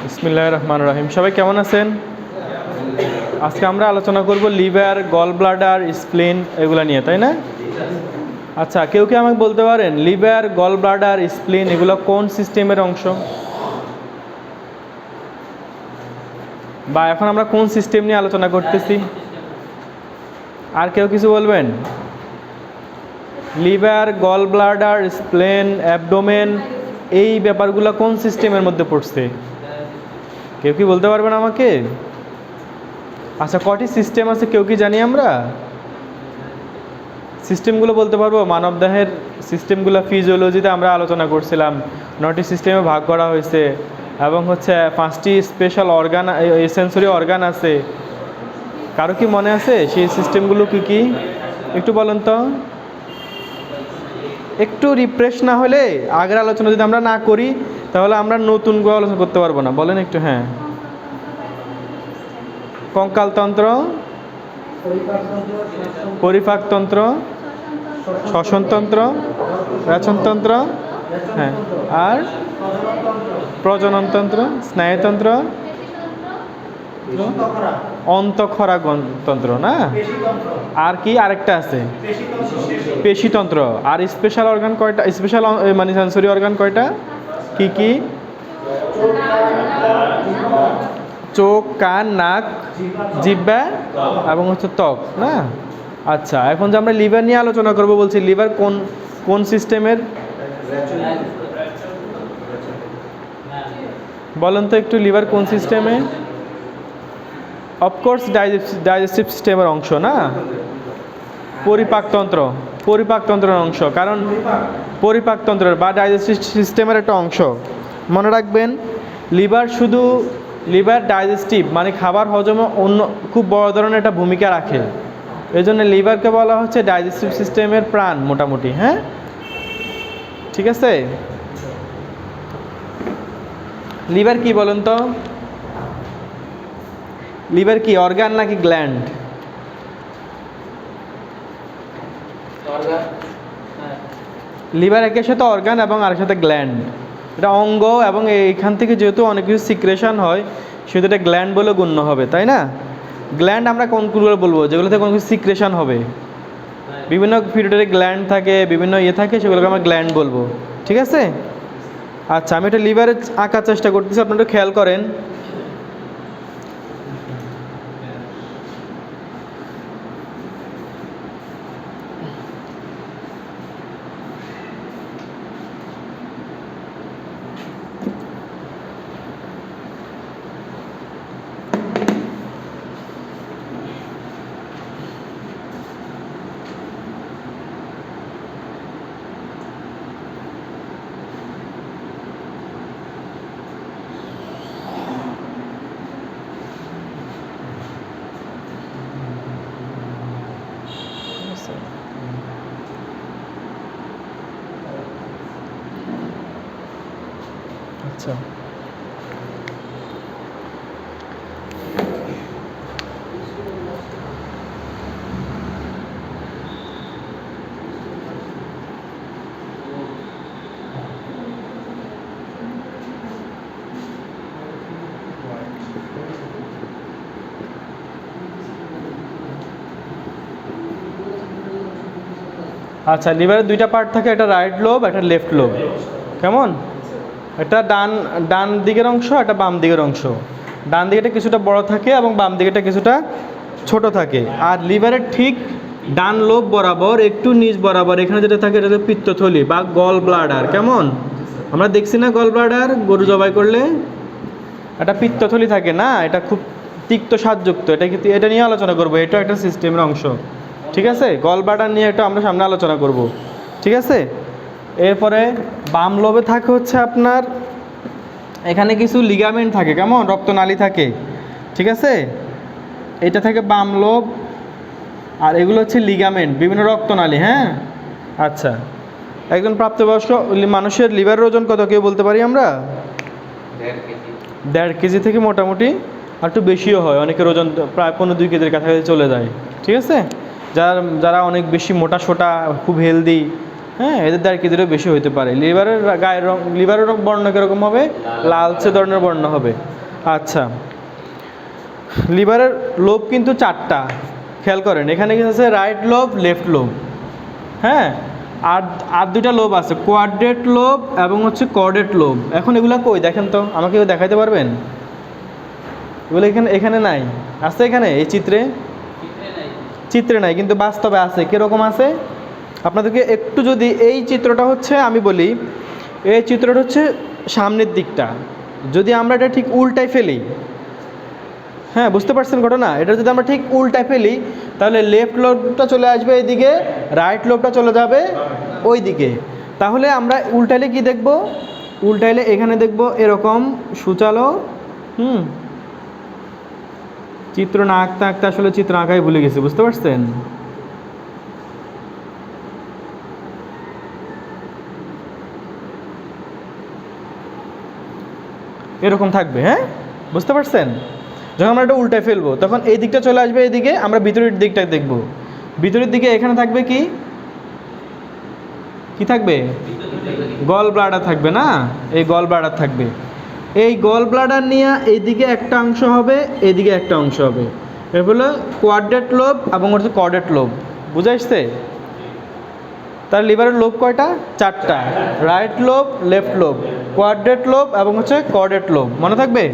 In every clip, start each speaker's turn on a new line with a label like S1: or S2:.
S1: বিসমিল্লাহির রহমানির রহিম। সবাই কেমন আছেন? আজকে আমরা আলোচনা করব লিভার, গল ব্লাডার, স্প্লিন এগুলো নিয়ে, তাই না? আচ্ছা, কেউ কি আমাকে বলতে পারেন লিভার, গল ব্লাডার, স্প্লিন এগুলো কোন সিস্টেমের অংশ? বা এখন আমরা কোন সিস্টেম নিয়ে আলোচনা করতেছি? আর কেউ কিছু বলবেন? লিভার, গল ব্লাডার, স্প্লেন, অ্যাবডোমেন এই ব্যাপারগুলো কোন সিস্টেমের মধ্যে পড়ছে? কেউ কি বলতে পারবেন আমাকে? আচ্ছা, কটি সিস্টেম আছে কেউ কি জানি আমরা? সিস্টেমগুলো বলতে পারবো? মানবদেহের সিস্টেমগুলো ফিজিওলজিতে আমরা আলোচনা করছিলাম, 9টি সিস্টেমে ভাগ করা হয়েছে এবং হচ্ছে 5টি স্পেশাল অর্গান, সেন্সরি অর্গান আছে। কারো কি মনে আছে সেই সিস্টেমগুলো কী কী? একটু বলেন তো। একটু রিফ্রেশ না হলে আগের আলোচনা যদি আমরা না করি তাহলে আমরা নতুন করে আলোচনা করতে পারবো না। বলেন একটু। হ্যাঁ, কঙ্কালতন্ত্র, পরিপাকতন্ত্র, শ্বসনতন্ত্র, রেচনতন্ত্র, হ্যাঁ, আর প্রজননতন্ত্র, স্নায়ুতন্ত্র, অন্তঃক্ষরা তন্ত্র, না? আর কি আরেকটা আছে? পেশিতন্ত্র। আর স্পেশাল অর্গান কয়টা? স্পেশাল মানে সেন্সরি অর্গান কয়টা? কি কি? চোখ, কান, নাক, জিহ্বা এবং হচ্ছে ত্বক, না? আচ্ছা, এখন যে আমরা লিভার নিয়ে আলোচনা করব বলছি, লিভার কোন কোন সিস্টেমের? বলেন তো একটু, লিভার কোন সিস্টেমে? অফকোর্স ডাইজেস্টিভ সিস্টেমের অংশ, না? পরিপাকতন্ত্র, পরিপাকতন্ত্রের অংশ, কারণ পরিপাকতন্ত্রের বা ডাইজেস্টিভ সিস্টেমের একটা অংশ। মনে রাখবেন, লিভার শুধু লিভার ডাইজেস্টিভ মানে খাবার হজমে অন্য খুব বড় ধরনের একটা ভূমিকা রাখে। এই জন্য লিভারকে বলা হচ্ছে ডাইজেস্টিভ সিস্টেমের প্রাণ মোটামুটি। হ্যাঁ, ঠিক আছে। লিভার কি বলেন তো? লিভার কি অর্গান নাকি গ্ল্যান্ড? লিভার একের সাথে অর্গান এবং আরেক সাথে গ্ল্যান্ড। এটা অঙ্গ এবং এইখান থেকে যেহেতু অনেক কিছু সিক্রেশন হয় সেহেতু এটা গ্ল্যান্ড বলে গণ্য হবে, তাই না? গ্ল্যান্ড আমরা কোনগুলো বলবো? যেগুলোতে কোনো কিছু সিক্রেশন হবে, বিভিন্ন পিরিয়ডের গ্ল্যান্ড থাকে, বিভিন্ন থাকে, সেগুলোকে আমরা গ্ল্যান্ড বলবো। ঠিক আছে। আচ্ছা, আমি এটা লিভারে আঁকার চেষ্টা করতেছি, আপনারা খেয়াল করেন। আচ্ছা, আচ্ছা, লিভারের দুইটা পার্ট থাকে, একটা রাইট লোব, একটা লেফট লোব। কেমন? এটা ডান দিকের অংশ, একটা বাম দিকের অংশ। ডান দিকেটা কিছুটা বড় থাকে এবং বাম দিকেটা কিছুটা ছোট থাকে। আর লিভারের ঠিক ডান লোব বরাবর একটু নিচ বরাবর এখানে যেটা থাকে এটা হচ্ছে পিত্তথলি বা গল ব্লাডার। কেমন? আমরা দেখছি না গল ব্লাডার গরু জবাই করলে একটা পিত্তথলি থাকে, না? এটা খুব তিক্ত স্বাদযুক্ত। এটা নিয়ে আলোচনা করবো, এটা একটা সিস্টেমের অংশ। ঠিক আছে, গল ব্লাডার নিয়ে এটা আমরা সামনে আলোচনা করব। ঠিক আছে। এরপরে বাম লোবে থাকে হচ্ছে আপনার এখানে কিছু লিগামেন্ট থাকে, কেমন? রক্তনালী থাকে। ঠিক আছে, এটা থাকে বাম লোব, আর এগুলো হচ্ছে লিগামেন্ট, বিভিন্ন রক্তনালী। হ্যাঁ, আচ্ছা, একজন প্রাপ্তবয়স্ক মানুষের লিভারের ওজন কত কেউ বলতে পারি আমরা? 1.5 কেজি থেকে মোটামুটি আর একটু বেশিও হয়, অনেকের ওজন প্রায় 15-2 কেজির কাছাকাছি চলে যায়। ঠিক আছে, যারা অনেক বেশি মোটা সোটা, খুব হেলদি, হ্যাঁ, এদের দ্বারা কিছুটা বেশি হতে পারে। লিভারের গায়ের রং, লিভারের বর্ণ কীরকম হবে? লালচে ধরনের বর্ণ হবে। আচ্ছা, লিভারের লোব কিন্তু 4টা, খেয়াল করেন। এখানে কি আছে? Right lobe, left lobe. হ্যাঁ, আর আর 2টা লোব আছে, কোয়াড্রেট লোব এবং হচ্ছে কর্ডেট লোব। এখন এগুলো কই দেখেন তো, আমাকে কেউ দেখাইতে পারবেন? এগুলো এখানে নাই, আছে এখানে এই চিত্রে? চিত্রে নাই, কিন্তু বাস্তবে আছে। কীরকম আছে? আপনাদেরকে একটু যদি এই চিত্রটা হচ্ছে আমি বলি, এই চিত্রটা হচ্ছে সামনের দিকটা। যদি আমরা এটা ঠিক উল্টায় ফেলি, হ্যাঁ বুঝতে পারছেন ঘটনা? এটা যদি আমরা ঠিক উল্টায় ফেলি, তাহলে লেফট লোবটা চলে আসবে এইদিকে, রাইট লোবটা চলে যাবে ওই দিকে। তাহলে আমরা উল্টাইলে কি দেখব? উল্টাইলে এখানে দেখব এরকম সুচালো। চিত্র না আঁকতে আঁকতে আসলে চিত্র আঁকাই ভুলে গেছি, বুঝতে পারছেন? এরকম থাকবে, হ্যাঁ বুঝতে পারছেন? যখন আমরা এটা উল্টায় ফেলবো তখন এই দিকটা চলে আসবে এইদিকে, আমরা ভিতরের দিকটা দেখব। ভিতরের দিকে এখানে থাকবে কি কি থাকবে? গল ব্লাডার থাকবে না? এই গল ব্লাডার থাকবে। এই গল ব্লাডার নিয়ে এইদিকে একটা অংশ হবে, এইদিকে একটা অংশ হবে। এর হলো কোয়াড্রেট লোব এবং হচ্ছে কর্ডেট লোব। বুঝে আসছে? তার লিভারের লোব কয়টা? 4টা। Right lobe, left lobe, quadrate lobe এবং হচ্ছে কর্ডেট লোব। মনে থাকবে?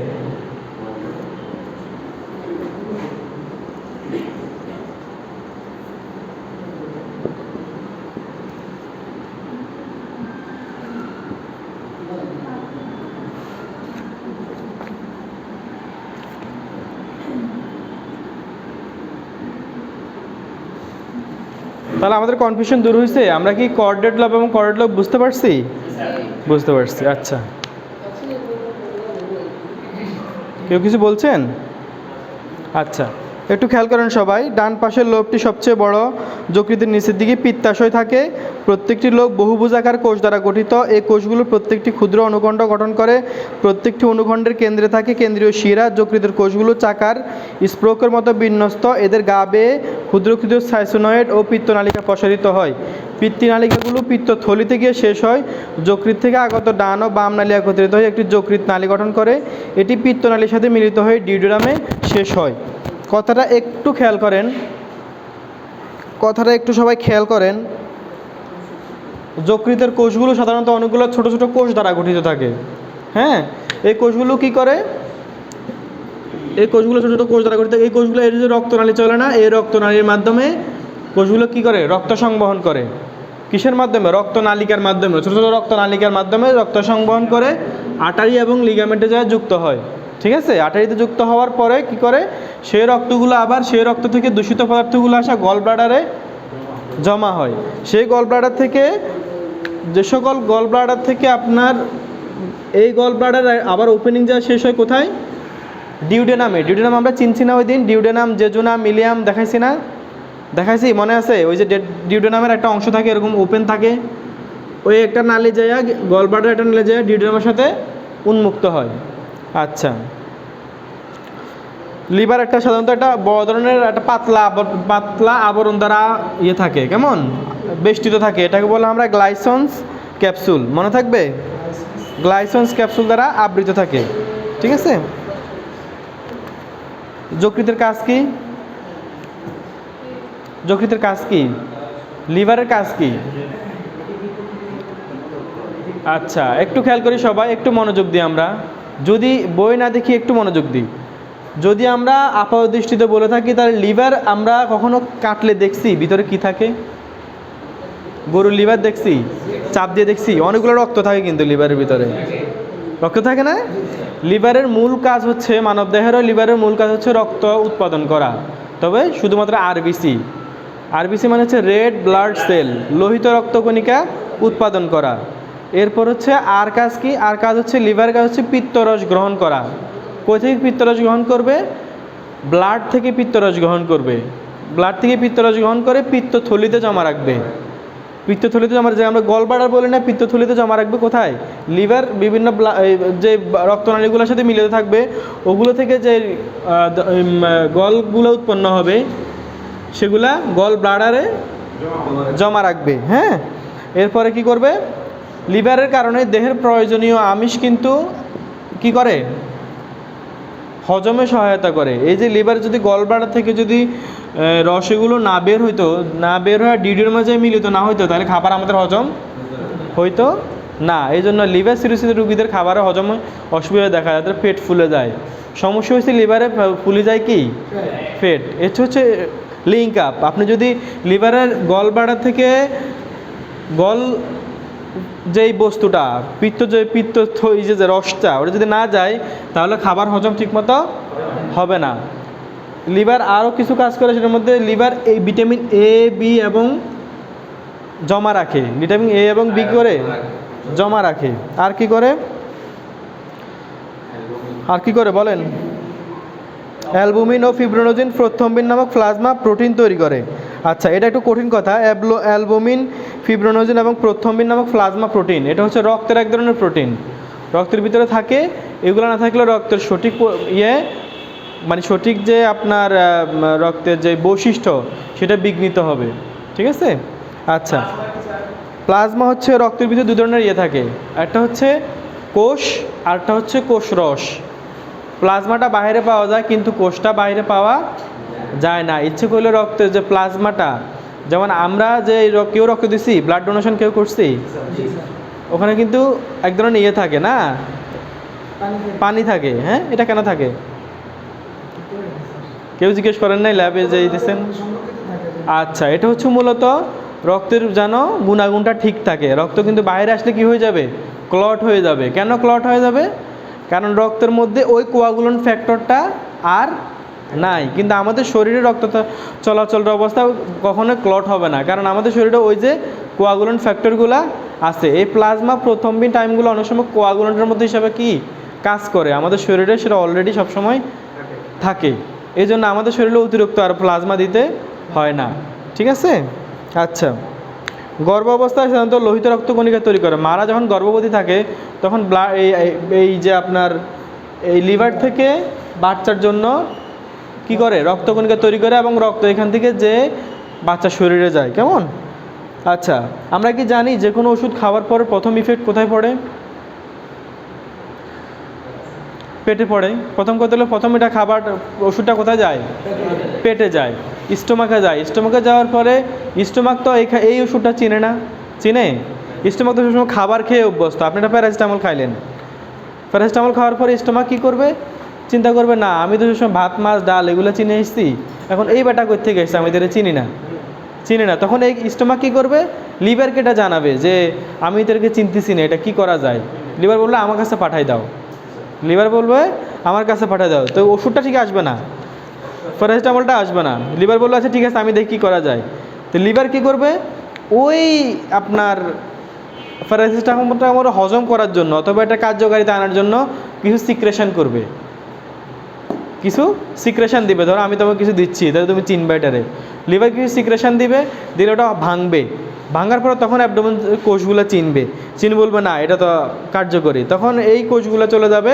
S1: তাহলে আমাদের কনফিউশন দূর হয়েছে। আমরা কি কর্ডেট লোব এবং কর্ডেট লোব বুঝতে পারছি? বুঝতে পারছি। আচ্ছা, কেউ কিছু বলছেন? আচ্ছা, একটু খেয়াল করেন সবাই। ডান পাশের লোবটি সবচেয়ে বড়, যকৃতের নিচের দিকে পিত্তাশয় থাকে। প্রত্যেকটি লোব বহুভুজাকার কোষ দ্বারা গঠিত। এই কোষগুলো প্রত্যেকটি ক্ষুদ্র অনুখণ্ড গঠন করে। প্রত্যেকটি অনুখণ্ডের কেন্দ্রে থাকে কেন্দ্রীয় শিরা। যকৃতের কোষগুলো চাকার স্প্রোকের মতো বিন্যস্ত। এদের গা বেয়ে ক্ষুদ্র ক্ষুদ্র সাইনোসয়েড ও পিত্তনালিকা প্রসারিত হয়। পিত্তনালিকাগুলো পিত্তথলিতে গিয়ে শেষ হয়। যকৃৎ থেকে আগত ডান ও বাম নালী একত্রিত হয়ে একটি যকৃৎ নালী গঠন করে। এটি পিত্তনালীর সাথে মিলিত হয়ে ডিউডেনামে শেষ হয়। কথাটা একটু খেয়াল করেন, কথাটা একটু সবাই খেয়াল করেন। যকৃতের কোষগুলো সাধারণত অনেকগুলো ছোট ছোট কোষ দ্বারা গঠিত থাকে। হ্যাঁ, এই কোষগুলো কি করে? এই কোষগুলো ছোট ছোট কোষ দ্বারা গঠিত। এই কোষগুলো, এর যে রক্তনালী চলে না, এই রক্তনালীর মাধ্যমে কোষগুলো কি করে? রক্ত সংবহন করে। কিসের মাধ্যমে? রক্তনালিকার মাধ্যমে। ছোটো ছোটো রক্তনালিকার মাধ্যমে রক্ত সংবহন করে আর্টারি এবং লিগামেন্টে যায় যুক্ত হয়। ঠিক আছে? আর্টারিতে যুক্ত হওয়ার পরে কি করে? সেই রক্তগুলো আবার সেই রক্ত থেকে দূষিত পদার্থগুলো আসা গল ব্লাডারে জমা হয়। সেই গল ব্লাডার থেকে, যে সকল গল ব্লাডার থেকে আপনার এই গল ব্লাডার আবার ওপেনিং যাওয়া শেষ হয় কোথায়? ডিউডেনামে। ডিউডেনাম আমরা চিনছি না ওই দিন? ডিউডেনাম, জেজুনাম, ইলিয়াম দেখাইছি না? দেখাইছি, মনে আছে? ওই যে ডিউডেনামের একটা অংশ থাকে এরকম ওপেন থাকে, ওই একটা নালী যায়, গল ব্লাডার একটা নালী যায়, ডিউডেনামের সাথে উন্মুক্ত হয়। আচ্ছা, লিভার একটা সাধারণত একটা বড় ধরনের একটা পাতলা আবরণ দ্বারা থাকে, কেমন বেষ্টিত থাকে। এটাকে বলে আমরা গ্লাইসন্স ক্যাপসুল। মনে থাকবে? গ্লাইসন্স ক্যাপসুল দ্বারা আবৃত থাকে। ঠিক আছে? যকৃতের কাজ কি? যকৃতের কাজ কি? লিভারের কাজ কি? আচ্ছা, একটু খেয়াল করি সবাই, একটু মনোযোগ দিই। আমরা যদি বই না দেখি একটু মনোযোগ দিই। যদি আমরা আপাত দৃষ্টিতে বলে থাকি, তাহলে লিভার আমরা কখনো কাটলে দেখছি ভিতরে কি থাকে? গরুর লিভার দেখছি, চাপ দিয়ে দেখছি, অনেকগুলো রক্ত থাকে কিন্তু লিভারের ভিতরে। রক্ত থাকে না? লিভারের মূল কাজ হচ্ছে, মানবদেহেরও লিভারের মূল কাজ হচ্ছে রক্ত উৎপাদন করা। তবে শুধুমাত্র আরবিসি। আরবিসি মানে হচ্ছে রেড ব্লাড সেল, লোহিত রক্তকণিকা উৎপাদন করা। এরপর হচ্ছে আর কাজ কি? আর কাজ হচ্ছে, লিভার কাজ হচ্ছে পিত্তরস গ্রহণ করা। কোথা থেকে পিত্তরস গ্রহণ করবে? ব্লাড থেকে পিত্তরস গ্রহণ করবে। ব্লাড থেকে পিত্তরস গ্রহণ করে পিত্তথলিতে জমা রাখবে। পিত্তথলিতে জমা, যে আমরা গল ব্লাডার বলি না, পিত্তথলিতে জমা রাখবে। কোথায়? লিভার বিভিন্ন যে রক্তনালীগুলোর সাথে মিলিত থাকবে, ওগুলো থেকে যে গলগুলো উৎপন্ন হবে সেগুলা গল ব্লাডারে জমা রাখবে। হ্যাঁ, এরপরে কি করবে, লিভারের কারণে দেহের প্রয়োজনীয় আমিষ কিন্তু কি করে, হজমে সহায়তা করে। এই যে লিভার যদি গলব্লাডার থেকে যদি রসগুলো না বের হইতো, না বের হয়ে ডিডির মাঝে মিলিত না হইতো, তাহলে খাবার আমাদের হজম হইতো না। এই জন্য লিভার সিরোসিস রোগীদের খাবারে হজম অসুবিধা দেখা যায়, তাদের পেট ফুলে যায়। সমস্যা হচ্ছে লিভারে ফুলে যায় কি, ফেট। এটা হচ্ছে লিঙ্ক আপ। আপনি যদি লিভারের গলব্লাডার থেকে গল যেই বস্তুটা পিত্ত যে রসটা ওটা যদি না যায়, তাহলে খাবার হজম ঠিকমতো হবে না। লিভার আরও কিছু কাজ করে, সেটার মধ্যে লিভার এই ভিটামিন এ, বি এবং জমা রাখে। ভিটামিন এ এবং বি করে জমা রাখে। আর কি করে, আর কি করে বলেন, অ্যালবুমিন ও ফিব্রিনোজেন প্রথ্রম্বিন নামক প্লাজমা প্রোটিন তৈরি করে। আচ্ছা, এটা একটু কঠিন কথা। অ্যালবুমিন, ফিব্রিনোজেন এবং প্রথ্রম্বিন নামক প্লাজমা প্রোটিন, এটা হচ্ছে রক্তের এক ধরনের প্রোটিন, রক্তের ভিতরে থাকে। এগুলো না থাকলে রক্তের সঠিক মানে সঠিক যে আপনার রক্তের যে বৈশিষ্ট্য সেটা বিঘ্নিত হবে, ঠিক আছে। আচ্ছা, প্লাজমা হচ্ছে রক্তের ভিতরে দু ধরনের থাকে, একটা হচ্ছে কোষ আর একটা হচ্ছে কোষরস। প্লাজমাটা বাইরে পাওয়া যায়, কিন্তু কোষটা বাইরে পাওয়া যায় না। ইচ্ছে করলে রক্তের যে প্লাজমাটা, যেমন আমরা যে কেউ রক্ত দিছি, ব্লাড ডোনেশন কেউ করছি, ওখানে কিন্তু এক ধরনের থাকে না, পানি থাকে। হ্যাঁ, এটা কেন থাকে কেউ জিজ্ঞেস করেন নাই ল্যাবে যে দিচ্ছেন? আচ্ছা, এটা হচ্ছে মূলত রক্তের যেন গুণাগুণটা ঠিক থাকে। রক্ত কিন্তু বাইরে আসলে কি হয়ে যাবে, ক্লট হয়ে যাবে। কেন ক্লট হয়ে যাবে? কারণ রক্তের মধ্যে ওই কোয়াগুলেন্ট ফ্যাক্টরটা আর নাই। কিন্তু আমাদের শরীরে রক্ত চলাচলের অবস্থা কখনো ক্লট হবে না, কারণ আমাদের শরীরে ওই যে কোয়াগুলেন্ট ফ্যাক্টরগুলো আছে। এই প্লাজমা প্রথম্বিন টাইমগুলো অনেক সময় কোয়াগুলেন্টের মধ্যে হিসাবে কি কাজ করে আমাদের শরীরে, সেটা অলরেডি সবসময় থাকে। এই জন্য আমাদের শরীরে অতিরিক্ত আর প্লাজমা দিতে হয় না, ঠিক আছে। আচ্ছা, গর্ভাবস্থায় সাধারণত লোহিত রক্তকণিকা তৈরি করে। মারা যখন গর্ভবতী থাকে তখন এই যে আপনার এই লিভার থেকে বাচ্চার জন্য কি করে, রক্তকণিকা তৈরি করে, এবং রক্ত এখান থেকে যে বাচ্চার শরীরে যায়। কেমন? আচ্ছা, আমরা কি জানি যে কোনো ওষুধ খাওয়ার পর প্রথম ইফেক্ট কোথায় পড়ে? পেটে পড়ে। প্রথম কথা হলো, প্রথম এটা খাবার ওষুধটা কোথায় যায়? পেটে যায়, স্টোমাকে যায়। স্টোমাকে যাওয়ার পরে স্টোমাক তো এই ওষুধটা চিনে না, চিনে? স্টোমাক তো সবসময় খাবার খেয়ে অভ্যস্ত। আপনি একটা প্যারাসিটামল খাইলেন, প্যারাসিটামল খাওয়ার পরে স্টোমাক কী করবে, চিন্তা করবে, না আমি তো সবসময় ভাত, মাছ, ডাল এগুলো চিনে এসেছি, এখন এই বেটা কই থেকে এসেছে, আমি এদের চিনি না। তখন এই স্টোমাক কী করবে, লিভারকে এটা জানাবে যে আমি এদেরকে চিনতেছি না, এটা কী করা যায়। লিভার বললে আমার কাছে পাঠাই দাও, লিভার বলবে আমার কাছে পাঠিয়ে দাও। তো ওষুধটা ঠিক আসবে না, প্যারাসিটামলটা আসবে না। লিভার বলবে আচ্ছা ঠিক আছে, আমি দেখি কী করা যায়। তো লিভার কী করবে, ওই আপনার প্যারাসিটামলটা আমার হজম করার জন্য অথবা এটা কার্যকারিতা আনার জন্য কিছু সিক্রেশন করবে, কিছু সিক্রেশন দিবে। ধরো আমি তোমাকে কিছু দিচ্ছি, তাহলে তুমি চিনবে এটারে। লিভার কিছু সিক্রেশন দিবে, দিলে ওটা ভাঙবে। ভাঙার পরে তখন অ্যাবডোমেন কোষগুলো চিনে বলবে না এটা তো কার্যকরী। তখন এই কোষগুলো চলে যাবে,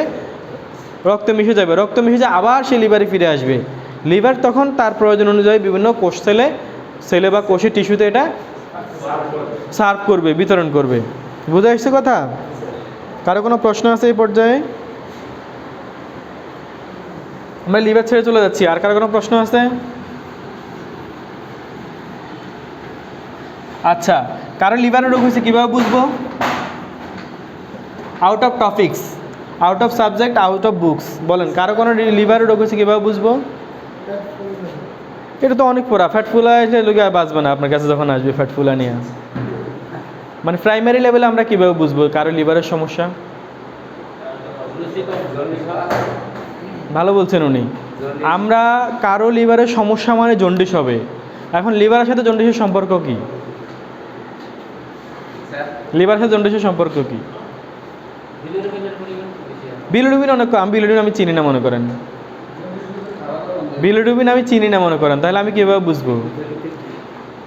S1: রক্ত মিশে যাবে, আবার সেই লিভারে ফিরে আসবে। লিভার তখন তার প্রয়োজন অনুযায়ী বিভিন্ন কোষ সেলে বা কোষের টিস্যুতে এটা সার্ভ করবে, বিতরণ করবে। বুঝা এসছে কথা? কারো কোনো প্রশ্ন আছে এই পর্যায়ে? আমরা লিভার ছেড়ে চলে যাচ্ছি। আর কারো কোনো প্রশ্ন আছে? আচ্ছা, কারো লিভারের রোগ হয়েছে কীভাবে বুঝবো? Out of topics, out of subject, out of books. বলেন, কারো কোনো লিভারের রোগ হয়েছে কীভাবে বুঝবো? এটা তো অনেক পড়া। ফ্যাট ফুলা এসে লোকে আর বাঁচবে না আপনার কাছে যখন আসবে ফ্যাট ফুলা নিয়ে। মানে প্রাইমারি লেভেলে আমরা কীভাবে বুঝবো কারো লিভারের সমস্যা? ভালো বলছেন উনি। আমরা কারো লিভারের সমস্যা মানে জন্ডিস হবে। এখন লিভারের সাথে জন্ডিসের সম্পর্ক কি? লিভারের সাথে জন্ডিসের সম্পর্ক কি? বিলিরুবিন অনেক কম। বিলিরুবিন আমি চিনি না মনে করেন, তাহলে আমি কীভাবে বুঝবো?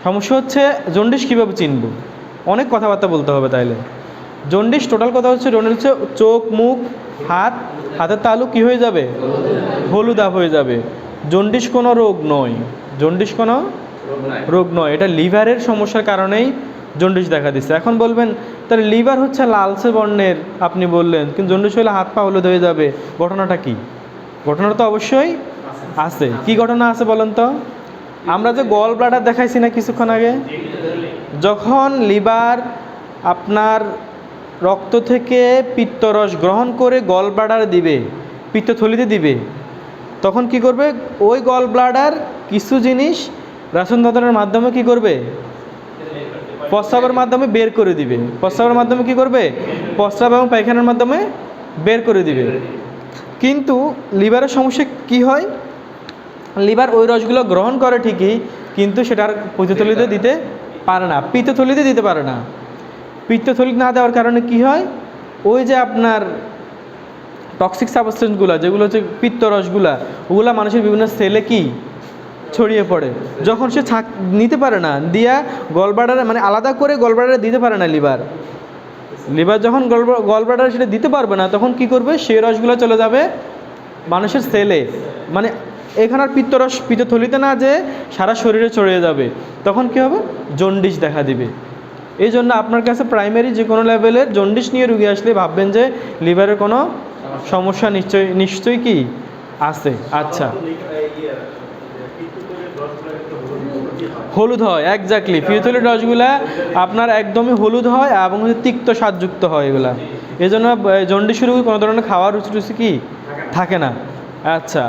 S1: সমস্যা হচ্ছে জন্ডিস কীভাবে চিনবো? অনেক কথাবার্তা বলতে হবে। তাইলে জন্ডিস টোটাল কথা হচ্ছে, জন্ডিস হচ্ছে চোখ, মুখ, হাতের তালু কী হয়ে যাবে? হলুদাভ হয়ে যাবে। জন্ডিস কোনো রোগ নয়, এটা লিভারের সমস্যার কারণেই জন্ডিস দেখা দিচ্ছে। এখন বলবেন তাহলে লিভার হচ্ছে লালচে বর্ণের, আপনি বললেন, কিন্তু জন্ডিস হলে হাত পা হলুদ হয়ে যাবে, ঘটনাটা কি? ঘটনাটা তো অবশ্যই আছে। কি ঘটনা আছে বলেন তো? আমরা যে গল ব্লাডার দেখাইছি না কিছুক্ষণ আগে, যখন লিভার আপনার রক্ত থেকে পিত্তরস গ্রহণ করে গল ব্লাডার দিবে, পিত্তথলিতে দিবে, তখন কি করবে? ওই গল ব্লাডার কিছু জিনিস রাসনদাতনের মাধ্যমে কি করবে? প্রস্রাবের মাধ্যমে বের করে দিবে। প্রস্রাবের মাধ্যমে কি করবে? প্রস্রাব এবং পায়খানার মাধ্যমে বের করে দিবে। কিন্তু লিভারের সমস্যা কি হয়? লিভার ওই রসগুলো গ্রহণ করে ঠিকই, কিন্তু সেটা আর পিত্তথলিতে দিতে পারে না, পিত্তথলিতে দিতে পারে না। পিত্তথলি না দেওয়ার কারণে কি হয়? ওই যে আপনার টক্সিক সাবস্টেন্সগুলো, যেগুলো হচ্ছে পিত্তরসগুলা, ওগুলা মানুষের বিভিন্ন সেলে কি ছড়িয়ে পড়ে। যখন সে নিতে পারে না, দিয়া গলব্লাডারে মানে আলাদা করে গলব্লাডারে দিতে পারে না লিভার যখন গলব্লাডারে সেটা দিতে পারবে না, তখন কি করবে? সেই রসগুলো চলে যাবে মানুষের সেলে, মানে এখানে পিত্তরস পিত্তথলিতে না যে সারা শরীরে ছড়িয়ে যাবে, তখন কি হবে? জন্ডিস দেখা দিবে। এই জন্য আপনার কাছে প্রাইমারি যে কোনো লেভেলের জন্ডিস নিয়ে রুগী আসলে ভাববেন যে লিভারের কোনো সমস্যা নিশ্চয়ই কি আছে। আচ্ছা, হলুদ হয়, একজাক্টলি। পিত্তথলির রসগুলা আপনার একদমই হলুদ হয় এবং তিক্ত স্বাদযুক্ত হয় এগুলা। এই জন্য জন্ডিস রোগী কোনো ধরনের খাওয়ার রুচি কি থাকে না। আচ্ছা,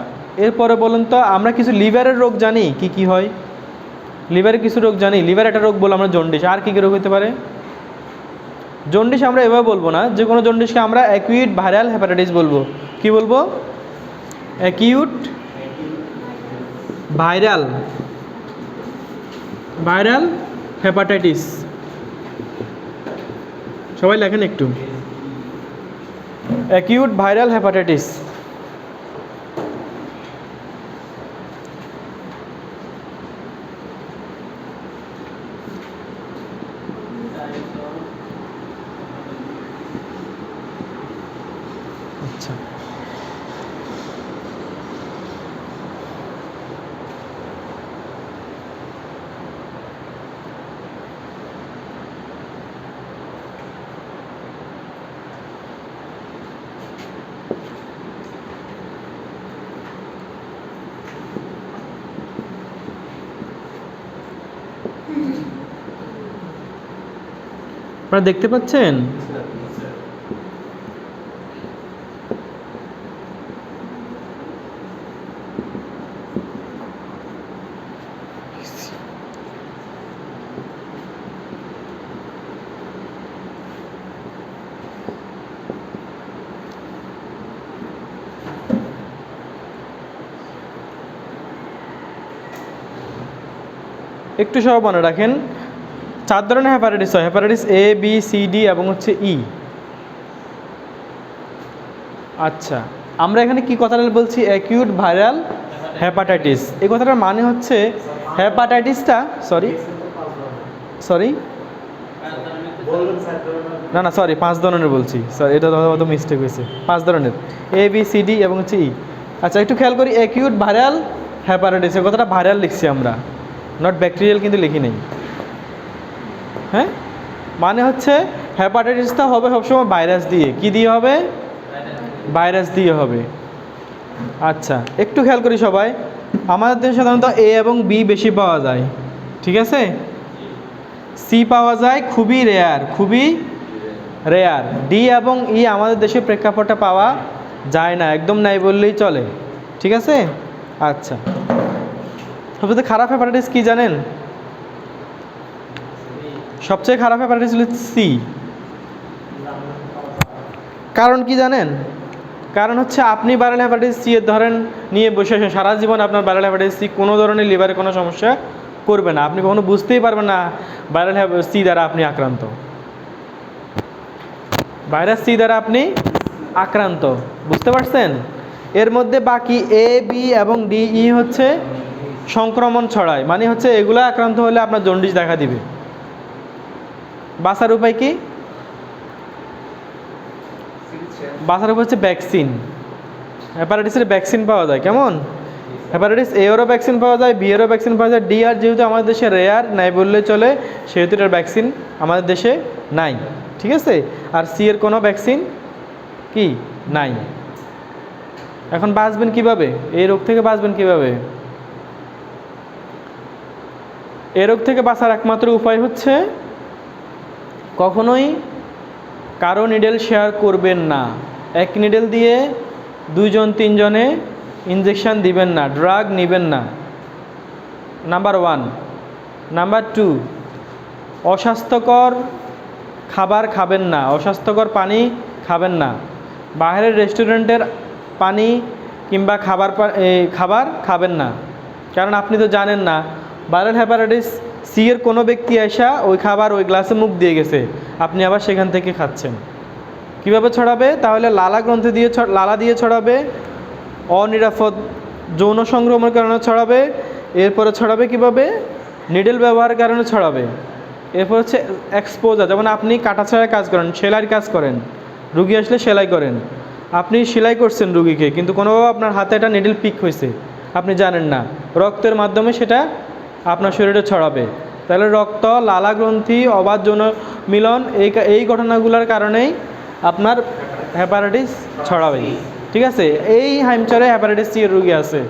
S1: এরপরে বলুন তো, আমরা কিছু লিভারের রোগ জানি কি কি হয়? লিভারের কিছু রোগ জানি। লিভার একটা রোগ বলবো আমরা জন্ডিস। আর কী কী রোগ হতে পারে? জন্ডিস আমরা এভাবে বলবো না, যে কোনো জন্ডিসকে আমরা অ্যাকিউট ভাইরাল হেপাটাইটিস বলবো। কি বলবো? Acute viral hepatitis. সবাই লেখেন একটু, অ্যাকিউট ভাইরাল হেপাটাইটিস। আচ্ছা, আপনারা দেখতে পাচ্ছেন? একটু সব মনে রাখেন, 4 ধরনের হেপাটাইটিস হয়। Hepatitis A, B, C, D এবং হচ্ছে ই। আচ্ছা, আমরা এখানে কি কথাটা বলছি? Acute viral hepatitis. এই কথাটার মানে হচ্ছে হেপাটাইটিসটা সরি না, সরি, 5 ধরনের বলছি। সরি, এটা হয়তো মিস্টেক হয়েছে। 5 ধরনের, এ, বি, সি, ডি এবং হচ্ছে ই। আচ্ছা, একটু খেয়াল করি, অ্যাকিউট ভাইরাল হেপাটাইটিস, এই কথাটা ভাইরাল লিখছি আমরা, নট ব্যাকটেরিয়াল কিন্তু লিখি নেই। হ্যাঁ, মানে হচ্ছে হেপাটাইটিসটা হবে সবসময় ভাইরাস দিয়ে। কি দিয়ে হবে? ভাইরাস দিয়ে হবে। আচ্ছা, একটু খেয়াল করি সবাই, আমাদের দেশে সাধারণত এ এবং বি বেশি পাওয়া যায়, ঠিক আছে? সি পাওয়া যায় খুবই রেয়ার। ডি এবং ই আমাদের দেশে প্রেক্ষাপটে পাওয়া যায় না, একদম নাই বললেই চলে, ঠিক আছে? আচ্ছা, সবচেয়ে খারাপ হেপাটাইটিস কি জানেন? সবচেয়ে খারাপ হেপাটাইটিস হলো সি। কারণ কি জানেন? কারণ হচ্ছে আপনি ভাইরাল হেপাটাইটিস সি এর ধরেন নিয়ে বসে আছেন, সারা জীবন আপনার ভাইরাল হেপাটাইটিস সি কোনো ধরনের লিভারে কোনো সমস্যা করবে না, আপনি কখনো বুঝতেই পারবেন না ভাইরাল সি দ্বারা আপনি আক্রান্ত। ভাইরাস সি দ্বারা আপনি আক্রান্ত, বুঝতে পারছেন? এর মধ্যে বাকি এ, বি এবং ডি, ই হচ্ছে সংক্রমণ ছড়ায়, মানে হচ্ছে এগুলো আক্রান্ত হলে আপনার জন্ডিস দেখা দিবে। বাঁচার উপায় কি? বাঁচার উপায় হচ্ছে ভ্যাকসিন। হেপাটাইটিসের ভ্যাকসিন পাওয়া যায়। কেমন? হেপাটাইটিস এ এরও ভ্যাকসিন পাওয়া যায়, বি এরও ভ্যাকসিন পাওয়া যায়, ডি আর যেহেতু আমাদের দেশে রেয়ার নাই বললে চলে, সেহেতু এটার ভ্যাকসিন আমাদের দেশে নাই, ঠিক আছে। আর সি এর কোনো ভ্যাকসিন কি নাই। এখন বাঁচবেন কিভাবে, এই রোগ থেকে বাঁচবেন কিভাবে? এই রোগ থেকে বাঁচার একমাত্র উপায় হচ্ছে কখনোই কারো নিডেল শেয়ার করবেন না। এক নিডেল দিয়ে 2-3 জনে ইনজেকশান দিবেন না, ড্রাগ নেবেন না, নাম্বার 1। নাম্বার 2, অস্বাস্থ্যকর খাবার খাবেন না, অস্বাস্থ্যকর পানি খাবেন না। বাইরের রেস্টুরেন্টের পানি কিংবা খাবার খাবেন না, কারণ আপনি তো জানেন না ভাইরাল হেপাটাইটিস সি এর কোনো ব্যক্তি আসা ওই খাবার ওই গ্লাসে মুখ দিয়ে গেছে, আপনি আবার সেখান থেকে খাচ্ছেন। কিভাবে ছড়াবে? তাহলে লালা গ্রন্থি দিয়ে লালা দিয়ে ছড়াবে, অনিরাপদ যৌন সংক্রমণের কারণে ছড়াবে, এরপরে ছড়াবে কিভাবে? নিডেল ব্যবহারের কারণে ছড়াবে। এরপর হচ্ছে এক্সপোজার, যেমন আপনি কাটাছাড়ায় কাজ করেন, সেলাইয়ের কাজ করেন, রুগী আসলে সেলাই করেন, আপনি সেলাই করছেন রুগীকে, কিন্তু কোনোভাবে আপনার হাতে একটা নিডেল পিক হয়েছে, আপনি জানেন না, রক্তের মাধ্যমে সেটা আপনার শরীরে ছড়াবে। তাহলে রক্ত, লালা গ্রন্থি, অবাধ যৌন মিলন এই ঘটনাগুলোর কারণেই আপনার হেপাটাইটিস ছড়াবে, ঠিক আছে। এই হাইমচরে হেপাটাইটিস সি এর রুগী আছে,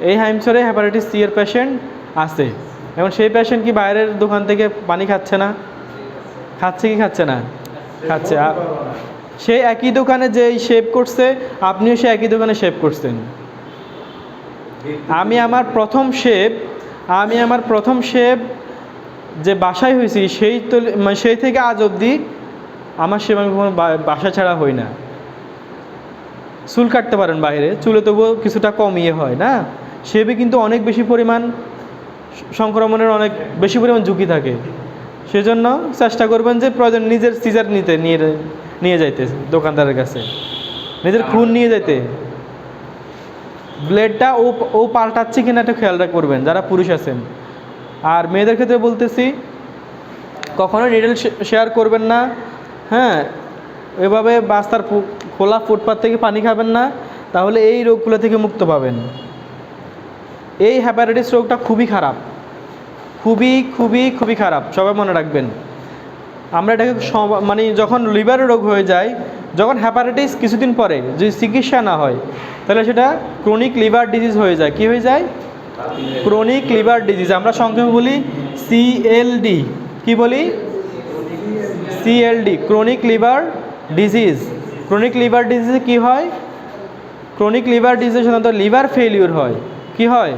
S1: এই হাইমচরে হেপাটাইটিস সি এর পেশেন্ট আছে। এবং সেই পেশেন্ট কি বাইরের দোকান থেকে পানি খাচ্ছে না? খাচ্ছে কি খাচ্ছে না? খাচ্ছে। সে একই দোকানে যেই শেভ করছে, আপনিও সে একই দোকানে শেভ করছেন। আমি আমার প্রথম শেভ যে বাসায় হয়েছি সেই থেকে আজ অবধি আমার শেভ আমি কোনো বাসা ছাড়া হই না। চুল কাটতে পারেন বাইরে, চুলে তবুও কিছুটা কম হয় না, শেভে কিন্তু অনেক বেশি পরিমাণ সংক্রমণের অনেক বেশি পরিমাণ ঝুঁকি থাকে। সেজন্য চেষ্টা করবেন যে প্রয়োজন নিজের সিজার নিয়ে যাইতে দোকানদারের কাছে, নিজের খুন নিয়ে যাইতে। ব্লেডটা ও পাল্টাচ্ছে কিনা একটু খেয়াল করবেন যারা পুরুষ আছেন। আর মেয়েদের ক্ষেত্রে বলতেছি কখনো নিডেল শেয়ার করবেন না, হ্যাঁ। এভাবে বাস্তার খোলা ফুটপাথ থেকে পানি খাবেন না, তাহলে এই রোগগুলো থেকে মুক্ত পাবেন। এই হেপাটাইটিস রোগটা খুবই খারাপ, খুবই খুবই খুবই খারাপ, সবাই মনে রাখবেন। আমরা এটাকে মানে যখন লিভারের রোগ হয়ে যায়, যখন হেপাটাইটিস কিছুদিন পরে যদি চিকিৎসা না হয়, তাহলে সেটা ক্রনিক লিভার ডিজিজ হয়ে যায়। কি হয়ে যায়? Chronic liver disease. আমরা সংক্ষেপে বলি CLD। কি বলি? CLD, chronic liver disease. Chronic liver ডিজিজে কী হয়? ক্রনিক লিভার ডিজিজে সাধারণত লিভার ফেলিওর হয়। কি হয়?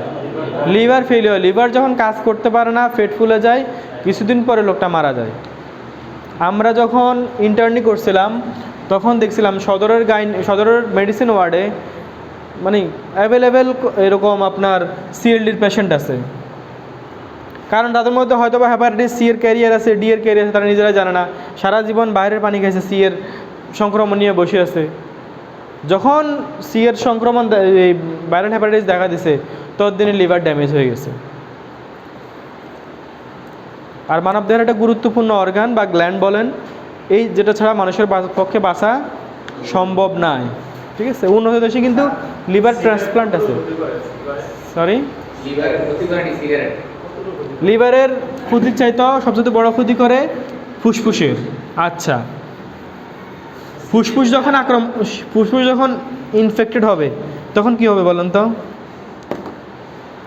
S1: Liver failure. লিভার যখন কাজ করতে পারে না, পেট ফুলে যায়, কিছুদিন পরে লোকটা মারা যায়। আমরা যখন ইন্টার্নি করছিলাম তখন দেখছিলাম সদরের মেডিসিন ওয়ার্ডে মানে অ্যাভেলেবেল এরকম আপনার CLDর পেশেন্ট আছে। কারণ তাদের মধ্যে হয়তো বা হেপাটাইটিস সি এর ক্যারিয়ার আছে, ডি এর ক্যারিয়ার আছে, তারা নিজেরা জানে না, সারা জীবন বাইরের পানি খাইছে, সি এর সংক্রমণ নিয়ে বসে আছে। যখন সি এর সংক্রমণ এই ভাইরাল হেপাটাইটিস দেখা দিছে, ততদিনে লিভার ড্যামেজ হয়ে গেছে। আর মানবদেহের একটা গুরুত্বপূর্ণ অর্গান বা গ্ল্যান্ড বলেন, এই যেটা ছাড়া মানুষের পক্ষে বাঁচা সম্ভব নয়, ঠিক আছে। উন্নত দেশে কিন্তু লিভার ট্রান্সপ্লান্ট আছে। সরি, লিভারের ক্ষতির চাইতে সবচেয়ে বড় ক্ষতি করে ফুসফুসের। আচ্ছা, ফুসফুস যখন ইনফেক্টেড হবে তখন কি হবে বলেন তো?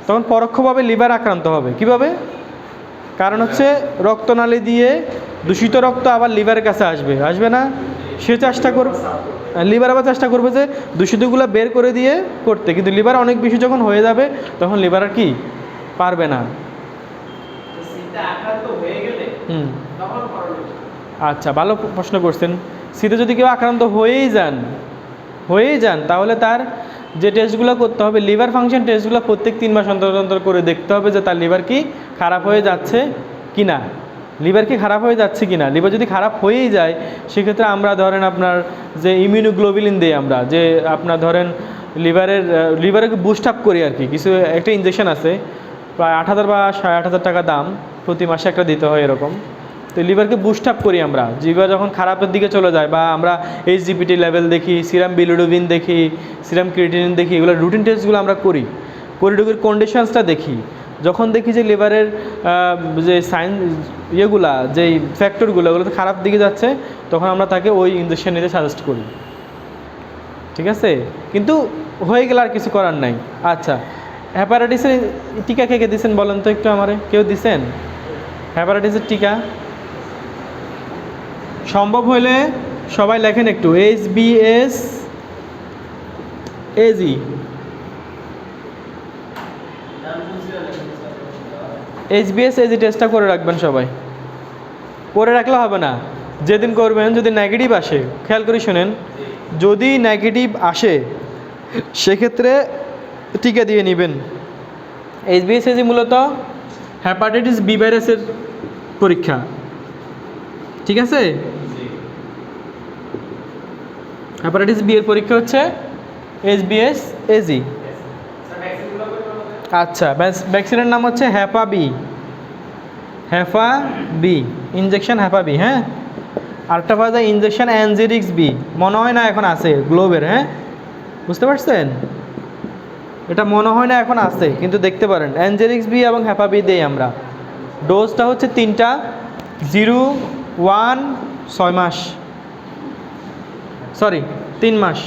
S1: তখন পরোক্ষভাবে লিভার আক্রান্ত হবে। কিভাবে? কারণ হচ্ছে রক্তনালী দিয়ে দূষিত রক্ত আবার লিভারের কাছে আসবে না? সে চেষ্টা করবে, লিভার আবার চেষ্টা করবে যে দূষিতগুলো বের করে দিয়ে করতে, কিন্তু লিভার অনেক বেশি যখন হয়ে যাবে তখন লিভার আর কি পারবে না। আচ্ছা, ভালো প্রশ্ন করছেন। শীতে যদি কেউ আক্রান্ত হয়েই যান তাহলে তার যে টেস্টগুলো করতে হবে, লিভার ফাংশন টেস্টগুলো প্রত্যেক 3 মাস অন্তর করে দেখতে হবে যে তার লিভার কি খারাপ হয়ে যাচ্ছে কি না। লিভার কি খারাপ হয়ে যাচ্ছে কি না। লিভার যদি খারাপ হয়েই যায়, সেক্ষেত্রে আমরা ধরেন আপনার যে ইমিউনোগ্লোবুলিন দিই আমরা, যে আপনার ধরেন লিভারকে বুস্ট আপ করি আর কি, কিছু একটা ইনজেকশন আছে, প্রায় 8,000 বা 8,500 টাকা দাম, প্রতি মাসে একটা দিতে হয় এরকম। তো লিভারকে বুস্ট আপ করি আমরা, লিভার যখন খারাপের দিকে চলে যায় বা আমরা এইচজিপিটি লেভেল দেখি, সিরাম বিলিরুবিন দেখি, সিরাম ক্রিয়েটিনিন দেখি, এগুলো রুটিন টেস্টগুলো আমরা করি, রোগীর কন্ডিশনসটা দেখি। যখন দেখি যে লিভারের যে সাইন ইয়েগুলা, যেই ফ্যাক্টরগুলো ওগুলো তো খারাপ দিকে যাচ্ছে, তখন আমরা তাকে ওই ইনজেকশন নিতে সাজেস্ট করি। ঠিক আছে, কিন্তু হয়ে গেলে আর কিছু করার নাই। আচ্ছা, হ্যাপাটাইটিসের টিকা কে কে দিচ্ছেন বলেন তো একটু আমারে, কেউ দিচ্ছেন হ্যাপাটাইটিসের টিকা? সম্ভব হলে সবাই লেখেন একটু HBS AG। HBS AG টেস্টটা করে রাখবেন সবাই, করে রাখলে হবে না, যেদিন করবেন যদি নেগেটিভ আসে, খেয়াল করে শোনেন, যদি নেগেটিভ আসে সেক্ষেত্রে টিকা দিয়ে নেবেন। HBS AG মূলত হ্যাপাটাইটিস বি ভাইরাসের পরীক্ষা, ঠিক আছে? হ্যাপাটাইটিস বি এর পরীক্ষা হচ্ছে HBS AG। আচ্ছা, ভ্যাকসিনের নাম হচ্ছে হ্যাপা বি ইনজেকশন, হ্যাপা বি। হ্যাঁ, আরেকটা পাওয়া যায় ইনজেকশন অ্যানজেরিক্স বি, মনে হয় না এখন আছে গ্লোবের। হ্যাঁ, বুঝতে পারছেন, এটা মনে হয় না এখন আছে, কিন্তু দেখতে পারেন অ্যানজেরিক্স বি এবং হ্যাপা বি দেই আমরা। ডোজটা হচ্ছে 3টা, 0, 1, 6 মাস, সরি 3 মাস।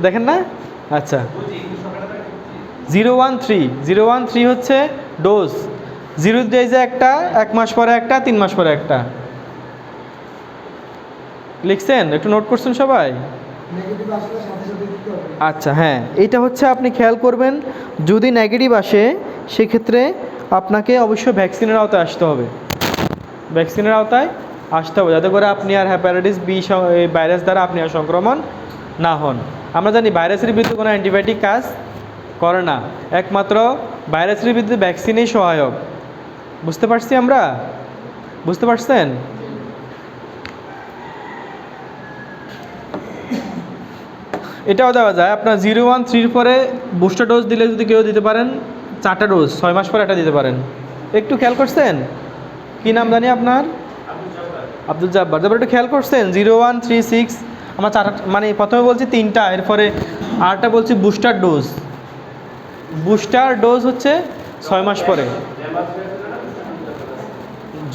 S1: দেখেন না? আচ্ছা, 013 হচ্ছে ডোজ, 0 ডেজে একটা, 1 মাস পরে একটা, 3 মাস পরে একটা। লিখছেন? একটু নোট করছেন সবাই? আচ্ছা, হ্যাঁ, এইটা হচ্ছে আপনি খেয়াল করবেন, যদি নেগেটিভ আসে সেক্ষেত্রে আপনাকে অবশ্যই ভ্যাকসিনের আওতায় আসতে হবে, ভ্যাকসিনের আওতায় আসতে হবে, যাতে করে আপনি আর হ্যাপাটাইটিস বি ভাইরাস দ্বারা আপনি আর সংক্রমণ না হন। আমরা জানি ভাইরাসের বিরুদ্ধে কোনো অ্যান্টিবায়োটিক কাজ করে না, একমাত্র ভাইরাসের বিরুদ্ধে ভ্যাকসিনই সহায়ক। বুঝতে পারছি আমরা? বুঝতে পারছেন? এটাও দেওয়া যায় আপনার 013 পরে বুস্টার ডোজ দিলে যদি কেউ দিতে পারেন 4টা ডোজ, 6 মাস পরে একটা দিতে পারেন। একটু খেয়াল করছেন? কি নাম জানি আপনার? আব্দুল জাব্বার। তারপর একটু খেয়াল করছেন 0136 আমার 4, মানে প্রথমে বলছি 3টা, এরপরে আরটা বলছি বুস্টার ডোজ। বুস্টার ডোজ হচ্ছে 6 মাস পরে।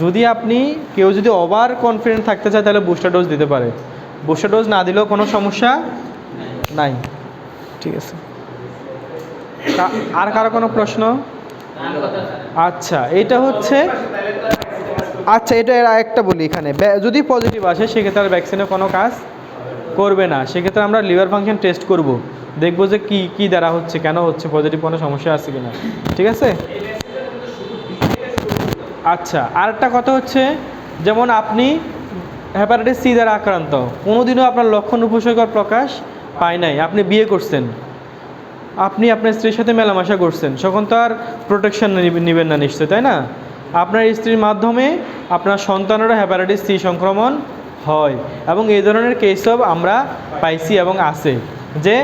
S1: যদি আপনি কেউ যদি ওভার কনফিডেন্ট থাকতে চায় তাহলে বুস্টার ডোজ দিতে পারে, বুস্টার ডোজ না দিলেও কোনো সমস্যা নাই। ঠিক আছে, আর কারো কোনো প্রশ্ন? আচ্ছা, এটা হচ্ছে, আচ্ছা এটা একটা বলি, এখানে যদি পজিটিভ আসে সেক্ষেত্রে আর ভ্যাকসিনে কোনো কাজ করবে না, সেক্ষেত্রে আমরা লিভার ফাংশন টেস্ট করব, দেখবো যে কি দ্বারা হচ্ছে, কেন হচ্ছে, পজিটিভ কোনো সমস্যা আছে কিনা। ঠিক আছে? আচ্ছা, আরেকটা কথা হচ্ছে, যেমন আপনি হ্যাপাটাইটিস সি দ্বারা আক্রান্ত, কোনোদিনও আপনার লক্ষণ উপসর্গ প্রকাশ পায় নাই, আপনি বিয়ে করছেন, আপনি আপনার স্ত্রীর সাথে মেলামেশা করছেন, তখন তো আর প্রোটেকশন নেবেন না নিশ্চয়, তাই না? আপনার স্ত্রীর মাধ্যমে আপনার সন্তানেরও হ্যাপাটাইটিস সি সংক্রমণ হয়, এবং এই ধরনের কেসও আমরা পাইছি এবং আছে, যে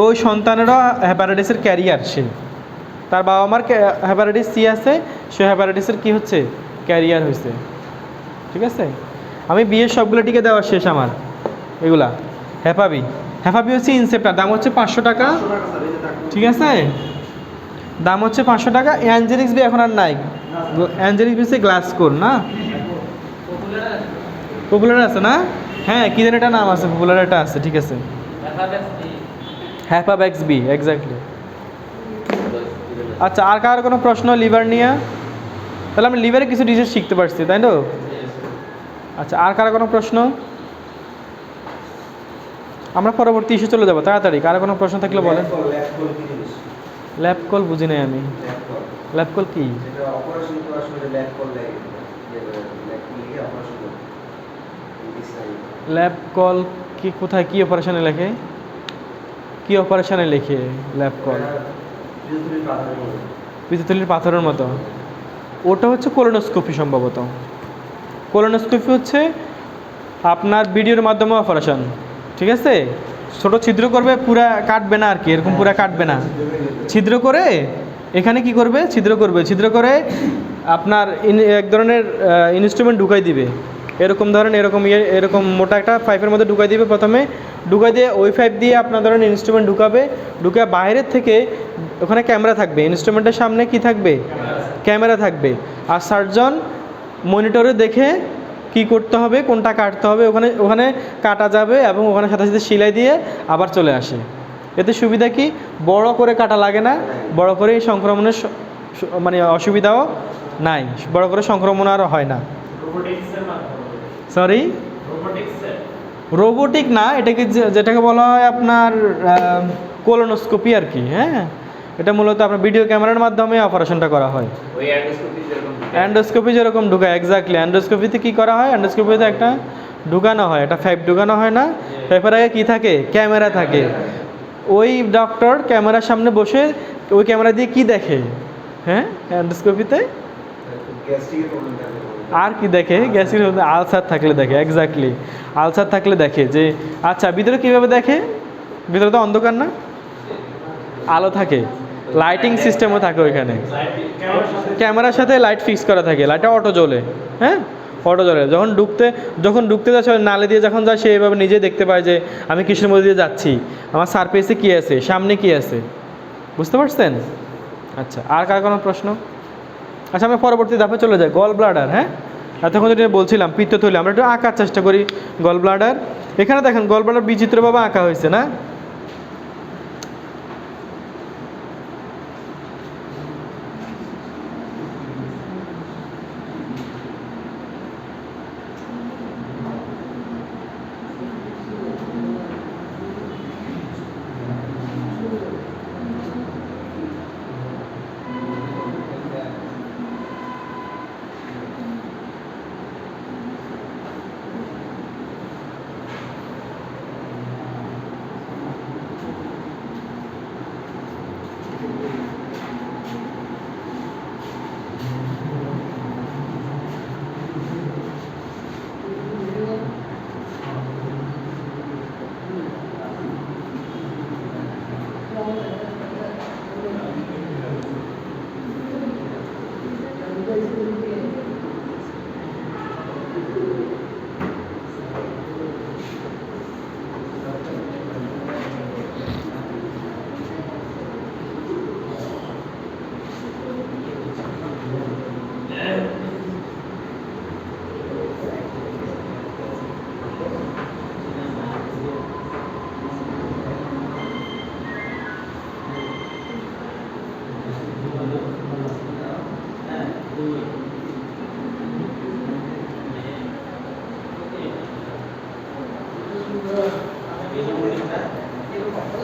S1: ওই সন্তানেরও হ্যাপাটাইটিসের ক্যারিয়ার, সে তার বাবা মার হ্যাপাটাইটিস সি আছে, সে হ্যাপাটাইটিসের কী হচ্ছে, ক্যারিয়ার হয়েছে। ঠিক আছে, আমি বিয়ের সবগুলো টিকে দেওয়া শেষ আমার, এগুলা হ্যাপাবি হচ্ছে ইনসেপ্টার, দাম হচ্ছে 500 টাকা। ঠিক আছে, দাম হচ্ছে 500 টাকা। অ্যানজেলিক্স বি এখন আর নাই, অ্যানজেলিক্স বি হচ্ছে গ্লাসকোর না, পপুলার আছে না? হ্যাঁ, কী যেন একটা নাম আছে, পপুলার একটা আছে। ঠিক আছে, হ্যাপাভ্যাক্স বি, এক্স্যাক্টলি। আচ্ছা, আর কার কোনো প্রশ্ন লিভার নিয়ে? তাহলে আমি লিভারে কিছু ডিজিজ শিখতে পারছি, তাই তো? আচ্ছা, আর কার কোনো প্রশ্ন? আমরা পরবর্তী ইস্যু চলে যাবো তাড়াতাড়ি। কারো কোনো প্রশ্ন থাকলে বলেন। ল্যাব কল বুঝি নাই আমি, ল্যাব কল কি? ল্যাব কল কি, কোথায়, কি অপারেশনে লেখে, কি অপারেশনে লেখে ল্যাব কল? পিত্তথলির পাথরের মতো, ওটা হচ্ছে কোলোনোস্কোপি সম্ভবত। কোলোনোস্কোপি হচ্ছে আপনার ভিডিওর মাধ্যমে অপারেশন। ঠিক আছে, ছোট ছিদ্র করবে, পুরা কাটবে না আর কি, এরকম পুরা কাটবে না, ছিদ্র করে এখানে কি করবে, ছিদ্র করবে, ছিদ্র করে আপনার এক ধরনের ইনস্ট্রুমেন্ট ঢুকাই দিবে, এরকম ধরেন এরকম মোটা একটা পাইপের মধ্যে ঢুকাই দিবে প্রথমে, ঢুকাই দিয়ে ওই পাইপ দিয়ে আপনার ধরেন ইনস্ট্রুমেন্ট ঢুকাবে, ঢুকে বাইরের থেকে ওখানে ক্যামেরা থাকবে, ইনস্ট্রুমেন্টের সামনে কি থাকবে, ক্যামেরা থাকবে, আর সার্জন মনিটরে দেখে কি করতে হবে, কোনটা কাটতে হবে, ওখানে ওখানে কাটা যাবে এবং ওখানে সাথে সাথে সেলাই দিয়ে আবার চলে আসে। এতে সুবিধা কি, বড় করে কাটা লাগে না, বড় করে সংক্রমণের মানে অসুবিধাও নাই, বড় করে সংক্রমণ আর হয় না। সরি, রোবোটিক না, এটাকে যেটাকে বলা হয় আপনার কোলোনোস্কোপি আর কি। হ্যাঁ, এটা মূলত আপনার ভিডিও ক্যামেরার মাধ্যমে অপারেশনটা করা হয়। অ্যান্ডোস্কোপি যেরকম ঢুকায়, এক্স্যাক্টলি। অ্যান্ডোস্কোপিতে কী করা হয়, অ্যান্ডোস্কোপিতে একটা ঢুকানো হয়, একটা পাইপ ঢুকানো হয় না, পাইপের আগে কী থাকে, ক্যামেরা থাকে। ওই ডক্টর ক্যামেরার সামনে বসে ওই ক্যামেরা দিয়ে কি দেখে, হ্যাঁ অ্যান্ডোস্কোপিতে আর কি দেখে, গ্যাসের আলসার থাকলে দেখে, এক্স্যাক্টলি আলসার থাকলে দেখে যে আচ্ছা ভিতরে কীভাবে দেখে, ভিতরে তো অন্ধকার না, আলো থাকে, লাইটিং সিস্টেমও থাকে ওইখানে, ক্যামেরার সাথে লাইট ফিক্স করা থাকে, লাইটটা অটো জ্বলে। হ্যাঁ, অটো জ্বলে, যখন ঢুকতে যাচ্ছে নালে দিয়ে যখন যায়, সে এভাবে নিজে দেখতে পায় যে আমি কিসের মধ্যে দিয়ে যাচ্ছি, আমার সারফেসে কী আছে, সামনে কী আছে, বুঝতে পারছেন? আচ্ছা, আর কার কোনো প্রশ্ন? আচ্ছা, আমরা পরবর্তী ধাপে চলে যাই, গল ব্লাডার। হ্যাঁ, এতক্ষণ যেটা বলছিলাম পিত্তথলি, আমরা একটু আঁকার চেষ্টা করি গল ব্লাডার। এখানে দেখেন গল ব্লাডার বিচিত্রভাবে আঁকা হয়েছে না?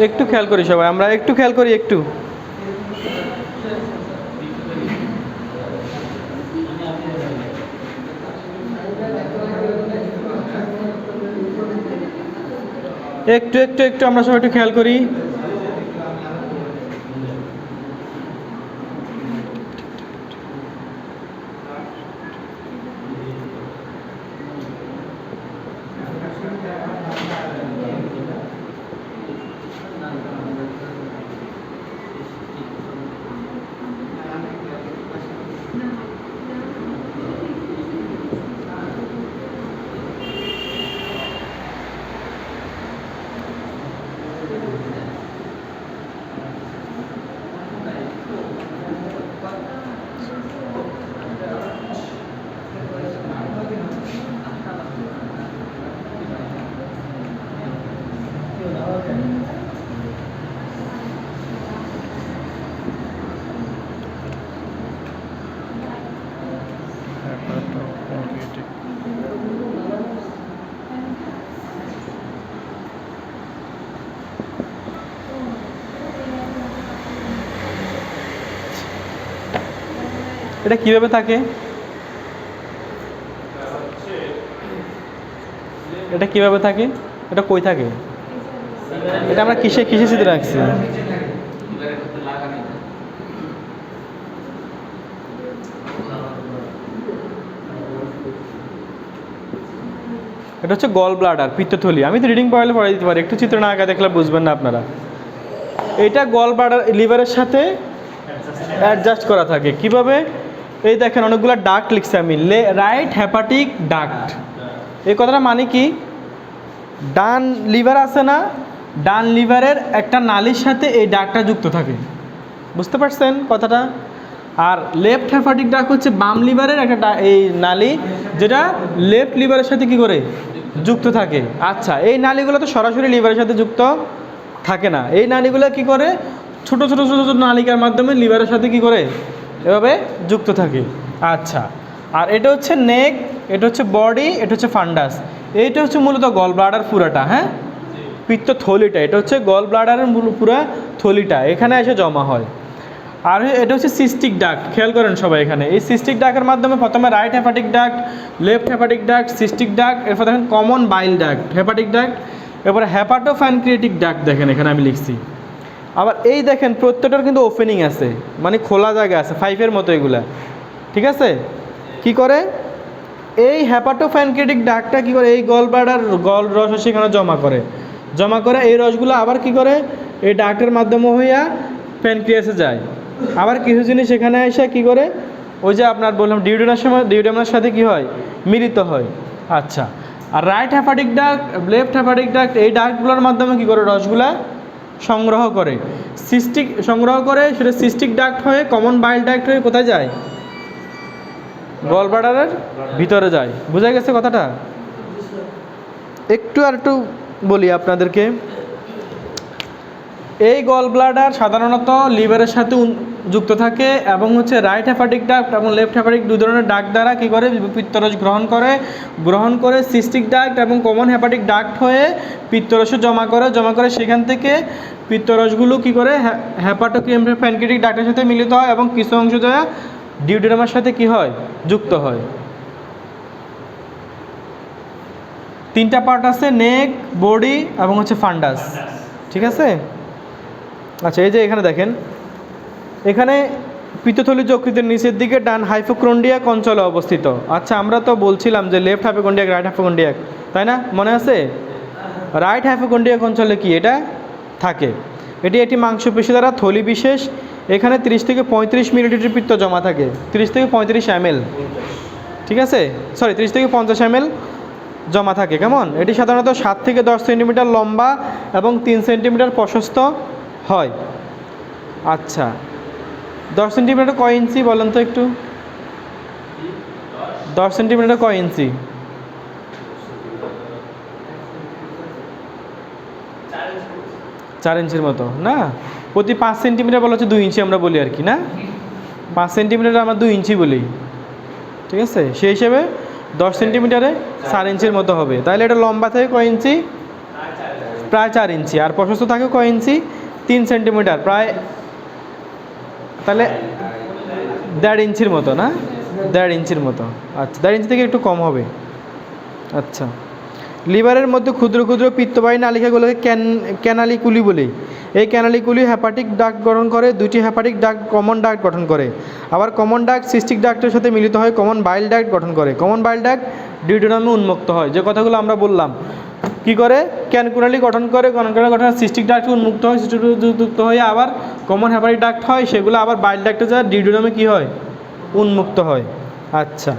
S1: একটু খেয়াল করি সবাই, আমরা একটু খেয়াল করি, একটু একটু একটু একটু আমরা সবাই একটু খেয়াল করি। এটা কিভাবে থাকে, এটা কিভাবে থাকে, এটা কই থাকে, এটা আমরা কিসে কিসে ছিদ্র রাখছি? এটা হচ্ছে গল ব্লাডার, পিত্তথলি। আমি তো রিডিং পড়ালে পড়াই দিতে পারি, একটু চিত্র না আঁকা দেখলে বুঝবেন না আপনারা। এটা গল ব্লাডার লিভারের সাথে অ্যাডজাস্ট করা থাকে কিভাবে? এই দেখেন অনেকগুলো ডাক্ট লিখছি আমি, রাইট হেপাটিক ডাক্ট। এই কথাটা মানে কি? ডান লিভার আছে না, ডান লিভারের একটা নালীর সাথে এই ডাক্টটা যুক্ত থাকে, বুঝতে পারছেন কথাটা? আর লেফট হেপাটিক ডাক্ট হচ্ছে বাম লিভারের একটা এই নালী, যেটা লেফট লিভারের সাথে কি করে যুক্ত থাকে। আচ্ছা, এই নালীগুলো তো সরাসরি লিভারের সাথে যুক্ত থাকে না, এই নালীগুলো কি করে ছোট ছোট ছোট ছোট নালিকার মাধ্যমে লিভারের সাথে কি করে এভাবে যুক্ত থাকে। আচ্ছা, আর এটা হচ্ছে নেক, এটা হচ্ছে বডি, এটা হচ্ছে ফান্ডাস। এইটা হচ্ছে মূলত গল ব্লাডার পুরাটা, হ্যাঁ, পিত্তথলিটা, এটা হচ্ছে গল ব্লাডারের পুরা থলিটা, এখানে এসে জমা হয়। আর এটা হচ্ছে সিস্টিক ডাক্ট, খেয়াল করেন সবাই এখানে। এই সিস্টিক ডাক্টের মাধ্যমে প্রথমে right hepatic duct, left hepatic duct, cystic duct, এরপর দেখেন common bile duct, hepatic duct, এরপরে হ্যাপাটোপ্যানক্রিয়াটিক ডাক্ট দেখেন এখানে আমি লিখছি। আবার এই দেখেন প্রত্যেকটার কিন্তু ওপেনিং আছে, মানে খোলা জায়গা আছে, পাইপের মতো এগুলা, ঠিক আছে? কি করে এই হ্যাপাটোপ্যানক্রিয়াটিক ডাক্টটা কি করে এই গল ব্লাডার গল রস সেখানে জমা করে এই রসগুলো আবার কি করে এই ডাক্টের মাধ্যমে হইয়া প্যানক্রিয়াসে যায়। আবার কিছু জিনিস এখানে এসে কি করে ওই যে আপনার বললাম ডিউডেনামের সাথে কি হয়, মিলিত হয়। আচ্ছা, আর right hepatic duct, left hepatic duct, এই ডাক্টগুলোর মাধ্যমে কি করে রসগুলা সংগ্রহ করে, সেটা সিস্টিক ডাক্ট হয়ে কমন বাইল ডাক্ট হয়ে কোথায় যায়? গল ব্লাডারের ভিতরে যায়। বোঝা গেছে কথাটা? একটু বলি আপনাদেরকে। এই গল ব্লাডার সাধারণত লিভারের সাথে যুক্ত থাকে এবং হচ্ছে রাইট হেপাটিক ডাক্ট এবং লেফট হেপাটিক দুই ধরনের ডাক্ট দ্বারা কী করে পিত্তরস গ্রহণ করে সিস্টিক ডাক্ট এবং কমন হেপাটিক ডাক্ট হয়ে পিত্তরসে জমা করে সেখান থেকে পিত্তরসগুলো কী করে হ্যাপাটোপ্যানক্রিয়াটিক ডাক্টের সাথে মিলিত হয় এবং কিছু অংশ যা ডিউডেনামের সাথে কি হয়, যুক্ত হয়। তিনটা পার্ট আছে, নেক, বডি এবং হচ্ছে ফান্ডাস, ঠিক আছে? আচ্ছা, এই যে এখানে দেখেন, এখানে পিত্তথলির যকৃতের নিচের দিকে ডান হাইপোক্রন্ডিয়াক অঞ্চলে অবস্থিত। আচ্ছা, আমরা তো বলছিলাম যে লেফট হাইপোক্রন্ডিয়াক, রাইট হাইপোক্রন্ডিয়াক, তাই না? মনে আছে? রাইট হাইপোক্রন্ডিয়াক অঞ্চলে কি এটা থাকে? এটি মাংসপেশি দ্বারা থলি বিশেষ, এখানে 30 থেকে 35 মিলিলিটার পিত্ত জমা থাকে, 30 থেকে 35 ml, ঠিক আছে? 30 থেকে 50 ml জমা থাকে। কেমন? এটি সাধারণত 7 থেকে 10 সেন্টিমিটার লম্বা এবং 3 সেন্টিমিটার প্রশস্ত হয়। আচ্ছা, 10 সেন্টিমিটার কয় ইঞ্চি বলেন তো একটু? 10 সেন্টিমিটার কয় ইঞ্চি? 4 ইঞ্চির মতো না? প্রতি 5 সেন্টিমিটার বলা হচ্ছে 2 ইঞ্চি আমরা বলি আর কি, না? 5 সেন্টিমিটার আমরা 2 ইঞ্চি বলি, ঠিক আছে? সেই হিসেবে 10 সেন্টিমিটারে 4 ইঞ্চির মতো হবে। তাহলে এটা লম্বা থেকে কয় ইঞ্চি? প্রায় 4 ইঞ্চি। আর প্রশস্ত থাকে কয় ইঞ্চি? 3 সেন্টিমিটার, প্রায় তাহলে 1.5 ইঞ্চির মতো, না? 1.5 ইঞ্চির মতো। আচ্ছা, 1.5 ইঞ্চি থেকে একটু কম হবে। আচ্ছা, লিভারের মধ্যে ক্ষুদ্র ক্ষুদ্র পিত্তবাহী নালিকাগুলোকে ক্যানালিকুলি বলে। এই ক্যানালিকুলি হেপাটিক ডাক্ট গঠন করে, 2টি হেপাটিক ডাক্ট কমন ডাক্ট গঠন করে। আবার কমন ডাক্ট সিস্টিক ডাক্টের সাথে মিলিত হয় কমন বাইল ডাক্ট গঠন করে। কমন বাইল ডাক্ট ডিউডেনামে উন্মুক্ত হয়, যে কথাগুলো আমরা বললাম। কি করে? ক্যানকুনালি গঠন করে, সিস্টিক ডাক্ট উন্মুক্ত হয়, যুক্ত হয়ে আবার কমন হেপাটিক ডাক্ট হয়, সেগুলো আবার বাইল ডাক্টে যা ডিউডেনামে কি হয়, উন্মুক্ত হয়। আচ্ছা,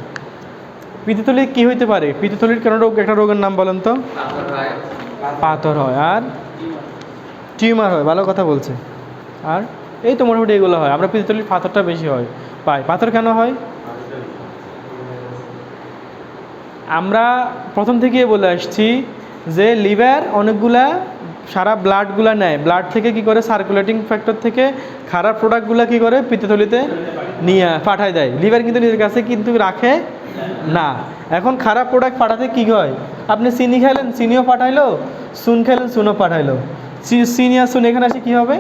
S1: পিত্তথলি কি হইতে পারে? পিত্তথলির কেন রোগ, একটা রোগের নাম বলেন তো? পাথর হয় আর টিউমার হয়, ভালো কথা বলছে। আর এই তো মোটামুটি এগুলো হয়। আমরা পিত্তথলির পাথরটা বেশি হয় পাই। পাথর কেন হয়? আমরা প্রথম থেকেই বলে আসছি যে লিভার অনেকগুলা সারা ব্লাডগুলা নেয়, ব্লাড থেকে কি করে সার্কুলেটিং ফ্যাক্টর থেকে খারাপ প্রোডাক্টগুলো কি করে পিত্তথলিতে নিয়ে পাঠায় দেয়। লিভার কিন্তু নিজের কাছে কিন্তু রাখে না। এখন খারাপ প্রোডাক্ট পাঠাতে কী হয়? আপনি চিনি খেলেন, চিনিও পাঠাইলো, চুন খেলেন, চুনও পাঠাইলো। চিনি আর চুন এখানে আসে কী হবে?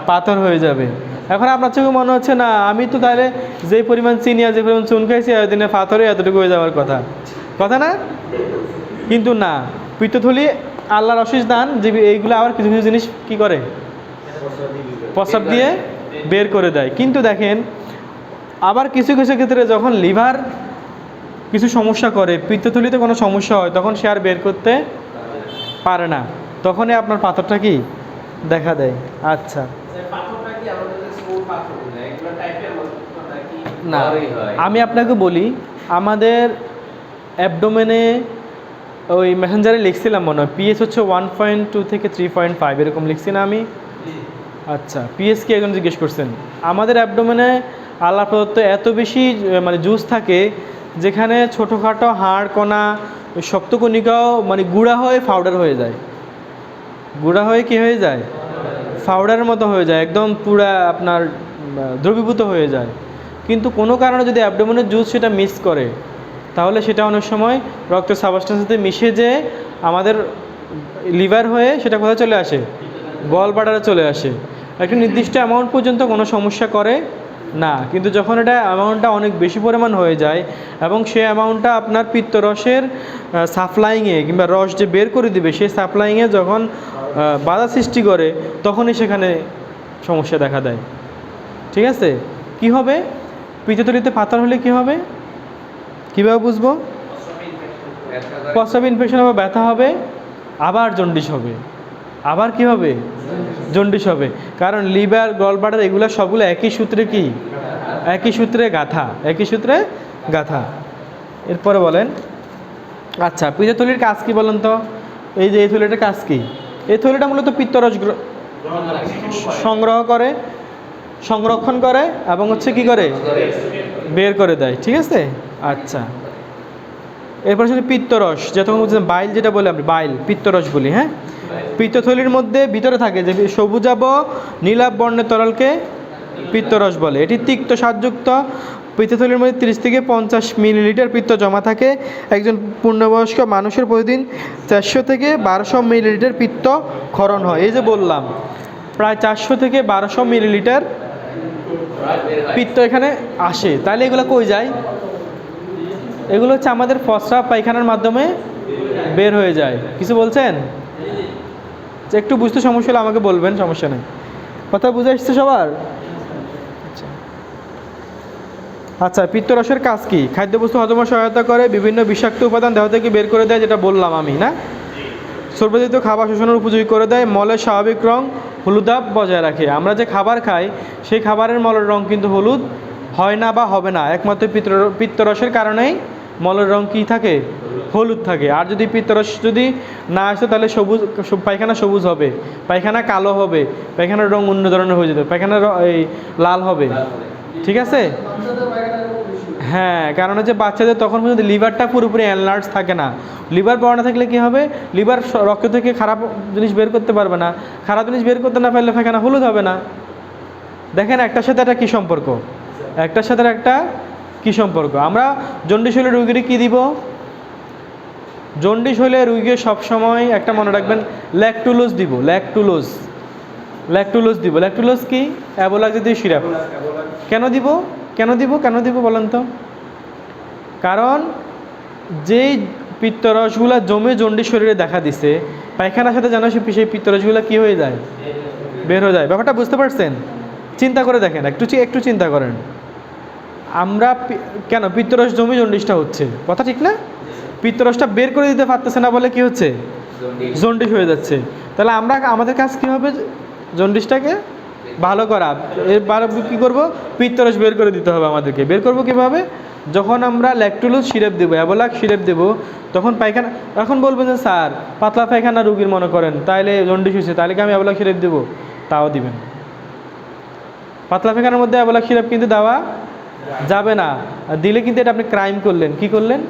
S1: পাথর হয়ে যাবে। এখন আপনার চোখে মনে হচ্ছে না, আমি তো তাহলে যে পরিমাণ চিনি আর যে পরিমাণ চুন খাইছি দিনে পাথরে এতটুকু হয়ে যাওয়ার কথা না? কিন্তু না, পিত্তথলি আল্লাহর অশেষ দান যে এইগুলো আবার কিছু কিছু জিনিস কি করে, প্রস্রাব দিয়ে বের করে দেয়। কিন্তু দেখেন, আবার কিছু কিছু ক্ষেত্রে যখন লিভার কিছু সমস্যা করে, পিত্তথলিতে কোনো সমস্যা হয়, তখন সে আর বের করতে পারে না, তখনই আপনার পাথরটা কি দেখা দেয়। আচ্ছা,
S2: পাথরটা কি আমাদের যে স্টোর পাথরগুলো এগুলো টাইপের নাকি
S1: না
S2: বড়ই হয়?
S1: আমি আপনাকে বলি, আমাদের অ্যাবডোমেনে ওই মেসেঞ্জারে লিখছিলাম মনে হয় পিএস হচ্ছে 1.2 থেকে 3.5 এরকম লিখছি না আমি? আচ্ছা, পিএস কি একজন জিজ্ঞেস করছেন? আমাদের অ্যাবডোমেনে আল্লাহ প্রদত্ত এত বেশি মানে জুস থাকে, যেখানে ছোটোখাটো হাড় কণা ওই শক্তকণিকাও মানে গুঁড়া হয়ে পাউডার হয়ে যায়। গুঁড়া হয়ে কি হয়ে যায়? পাউডারের মতো হয়ে যায়, একদম পুরা আপনার দ্রবীভূত হয়ে যায়। কিন্তু কোনো কারণে যদি অ্যাবডোমেনের জুস সেটা মিস করে, তাহলে সেটা অনেক সময় রক্তের সাবস্টেন্সের সাথে মিশে যেয়ে আমাদের লিভার হয়ে সেটা কোথায় চলে আসে? গল ব্লাডারে চলে আসে। একটা নির্দিষ্ট অ্যামাউন্ট পর্যন্ত কোনো সমস্যা করে না, কিন্তু যখন এটা অ্যামাউন্টটা অনেক বেশি পরিমাণ হয়ে যায় এবং সেই অ্যামাউন্টটা আপনার পিত্তরসের সাপ্লাইংয়ে কিংবা রস যে বের করে দিবে সেই সাপ্লাইংয়ে যখন বাধা সৃষ্টি করে, তখনই সেখানে সমস্যা দেখা দেয়। ঠিক আছে? কি হবে? পিত্তথলিতে পাথর হলে কি হবে? কীভাবে বুঝবো? প্রস্রাব ইনফেকশন হবে, ব্যথা হবে, আবার জন্ডিস হবে, আবার কি হবে? জন্ডিস হবে। কারণ লিভার গল ব্লাডার এগুলো সবগুলো একই সূত্রে কি? একই সূত্রে গাঁথা, একই সূত্রে গাঁথা। এরপরে বলেন, আচ্ছা পিত্তথলির কাজ কি বলেন তো? এই যে এই থলিটার কাজ কি? এই থলিটা মূলত পিত্তরস সংগ্রহ করে, সংরক্ষণ করে এবং হচ্ছে কি করে? বের করে দেয়। ঠিক আছে? আচ্ছা, এরপর হচ্ছে পিত্তরস, যেটা বলছেন বাইল, যেটা বলে আমরা বাইল পিত্তরস বলি। হ্যাঁ, পিত্তথলির মধ্যে ভিতরে থাকে যে সবুজাভ নীলাভ বর্ণের তরলকে পিত্তরস বলে। এটি তিক্ত স্বাদযুক্ত। পিত্তথলির মধ্যে 30 থেকে 50 মিলিলিটার পিত্ত জমা থাকে। একজন পূর্ণবয়স্ক মানুষের প্রতিদিন 400 থেকে 1200 মিলিলিটার পিত্ত ক্ষরণ হয়। এই যে বললাম, প্রায় 400 থেকে 1200 মিলিলিটার পিত্ত এখানে আসে। তাহলে এগুলো কই যায়? এগুলো হচ্ছে আমাদের প্রস্রাব পায়খানার মাধ্যমে বের হয়ে যায়। কিছু বলছেন? একটু বুঝতে সমস্যা হলে আমাকে বলবেন, সমস্যা নেই। কথা বুঝে আসছে সবার? আচ্ছা, পিত্তরসের কাজ কি? খাদ্যবস্তু হজমে সহায়তা করে, বিভিন্ন বিষাক্ত উপাদান দেহ থেকে বের করে দেয়, যেটা বললাম আমি না? সর্বজিত খাবার শোষণের উপযোগী করে দেয়, মলের স্বাভাবিক রং হলুদাভ বজায় রাখে। আমরা যে খাবার খাই সেই খাবারের মলের রং কিন্তু হলুদ হয় না বা হবে না, একমাত্র পিত্তরসের কারণেই মলের রং কী থাকে? হলুদ থাকে। আর যদি পিত্তরস যদি না আসে তাহলে সবুজ, পায়খানা সবুজ হবে, পায়খানা কালো হবে, পায়খানার রং অন্য ধরনের হয়ে যেতে, পায়খানার এই লাল হবে। ঠিক আছে? হ্যাঁ, কারণ হচ্ছে বাচ্চাদের তখন পর্যন্ত লিভারটা পুরোপুরি এনলার্জ থাকে না। লিভার বড় না থাকলে কী হবে? লিভার রক্ত থেকে খারাপ জিনিস বের করতে পারবে না, খারাপ জিনিস বের করতে না পারলে পায়খানা হলুদ হবে না। দেখেন একটার সাথে একটা কী সম্পর্ক, একটার সাথে একটা কী সম্পর্ক। আমরা জন্ডিস হলে রুগীকে কী দিব? জন্ডিস হলে রুগীকে সবসময় একটা মনে রাখবেন, ল্যাকটুলোজ দিব। ল্যাকটুলোজ, ল্যাকটুলোজ দিব। ল্যাকটুলোজ কি? অ্যাবোলাক জাতীয় সিরাপ। কেন দিব? কেন দিব? কেন দিব বলেন তো? কারণ যেই পিত্তরসগুলো জমে জন্ডিস শরীরে দেখা দিছে, পায়খানার সাথে যেন সেই পিত্তরসগুলো কী হয়ে যায়? বের হয়ে যায়। ব্যাপারটা বুঝতে পারছেন? চিন্তা করে দেখেন, একটু চিন্তা করেন। আমরা কেন পিত্তরস জমে জন্ডিসটা হচ্ছে, কথা ঠিক না? পিত্তরসটা বের করে দিতে পারতেছে না বলে কি হচ্ছে? জন্ডিস হয়ে যাচ্ছে। তাহলে আমাদের কাজ কী হবে? জন্ডিসটাকে ভালো করা। এরবার কী করবো? পিত্তরস বের করে দিতে হবে আমাদেরকে। বের করবো কীভাবে? যখন আমরা ল্যাকটুলোজ সিরাপ দেবো, অ্যাবোলাক সিরাপ দেবো, তখন পায়খানা, এখন বলবেন যে স্যার পাতলা পায়খানা রুগীর মনে করেন, তাইলে জন্ডিস হয়েছে, তাহলে কি আমি অ্যাবোলাক সিরাপ দেবো? তাও দিবেন। পাতলা পায়খানার মধ্যে অ্যাবোলাক সিরাপ কিন্তু দেওয়া যাবে না। দিলে কিন্তু এটা আপনি ক্রাইম করলেন। কি করলেন?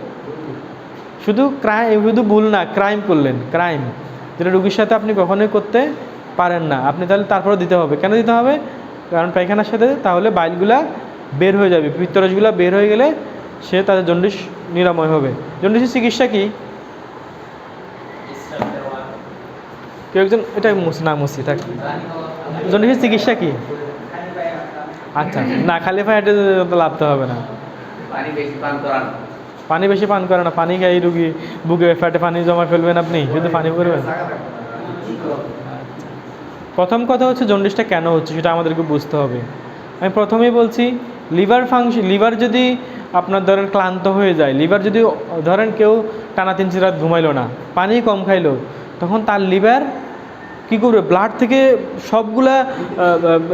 S1: শুধু ভুল না, ক্রাইম করলেন, ক্রাইম, যেটা রুগীর সাথে আপনি কখনোই করতে পারেন না। আপনি তাহলে তারপরে দিতে হবে। কেন দিতে হবে? কারণ পায়খানার সাথে তাহলে বাইলগুলা বের হয়ে যাবে, পিত্তরসগুলা বের হয়ে গেলে সে তাদের জন্ডিস নিরাময় হবে। জন্ডিসের চিকিৎসা কি? কেউ একজন এটা মুছি থাক। জন্ডিসের চিকিৎসা কি? আচ্ছা, না খালি পায়ে হেঁটে লাভতে হবে না। পানি বেশি পান করে না, পানি খাই রুগী বুকে ফ্যাটে পানি জমা ফেলবেন, আপনি শুধু পানি করবেন। প্রথম কথা হচ্ছে জন্ডিসটা কেন হচ্ছে সেটা আমাদেরকে বুঝতে হবে। আমি প্রথমেই বলছি, লিভার যদি আপনার ধরেন ক্লান্ত হয়ে যায়, লিভার যদি ধরেন কেউ টানা 3-4 রাত ঘুমাইলো না, পানি কম খাইলো, তখন তার লিভার কী করবে, ব্লাড থেকে সবগুলা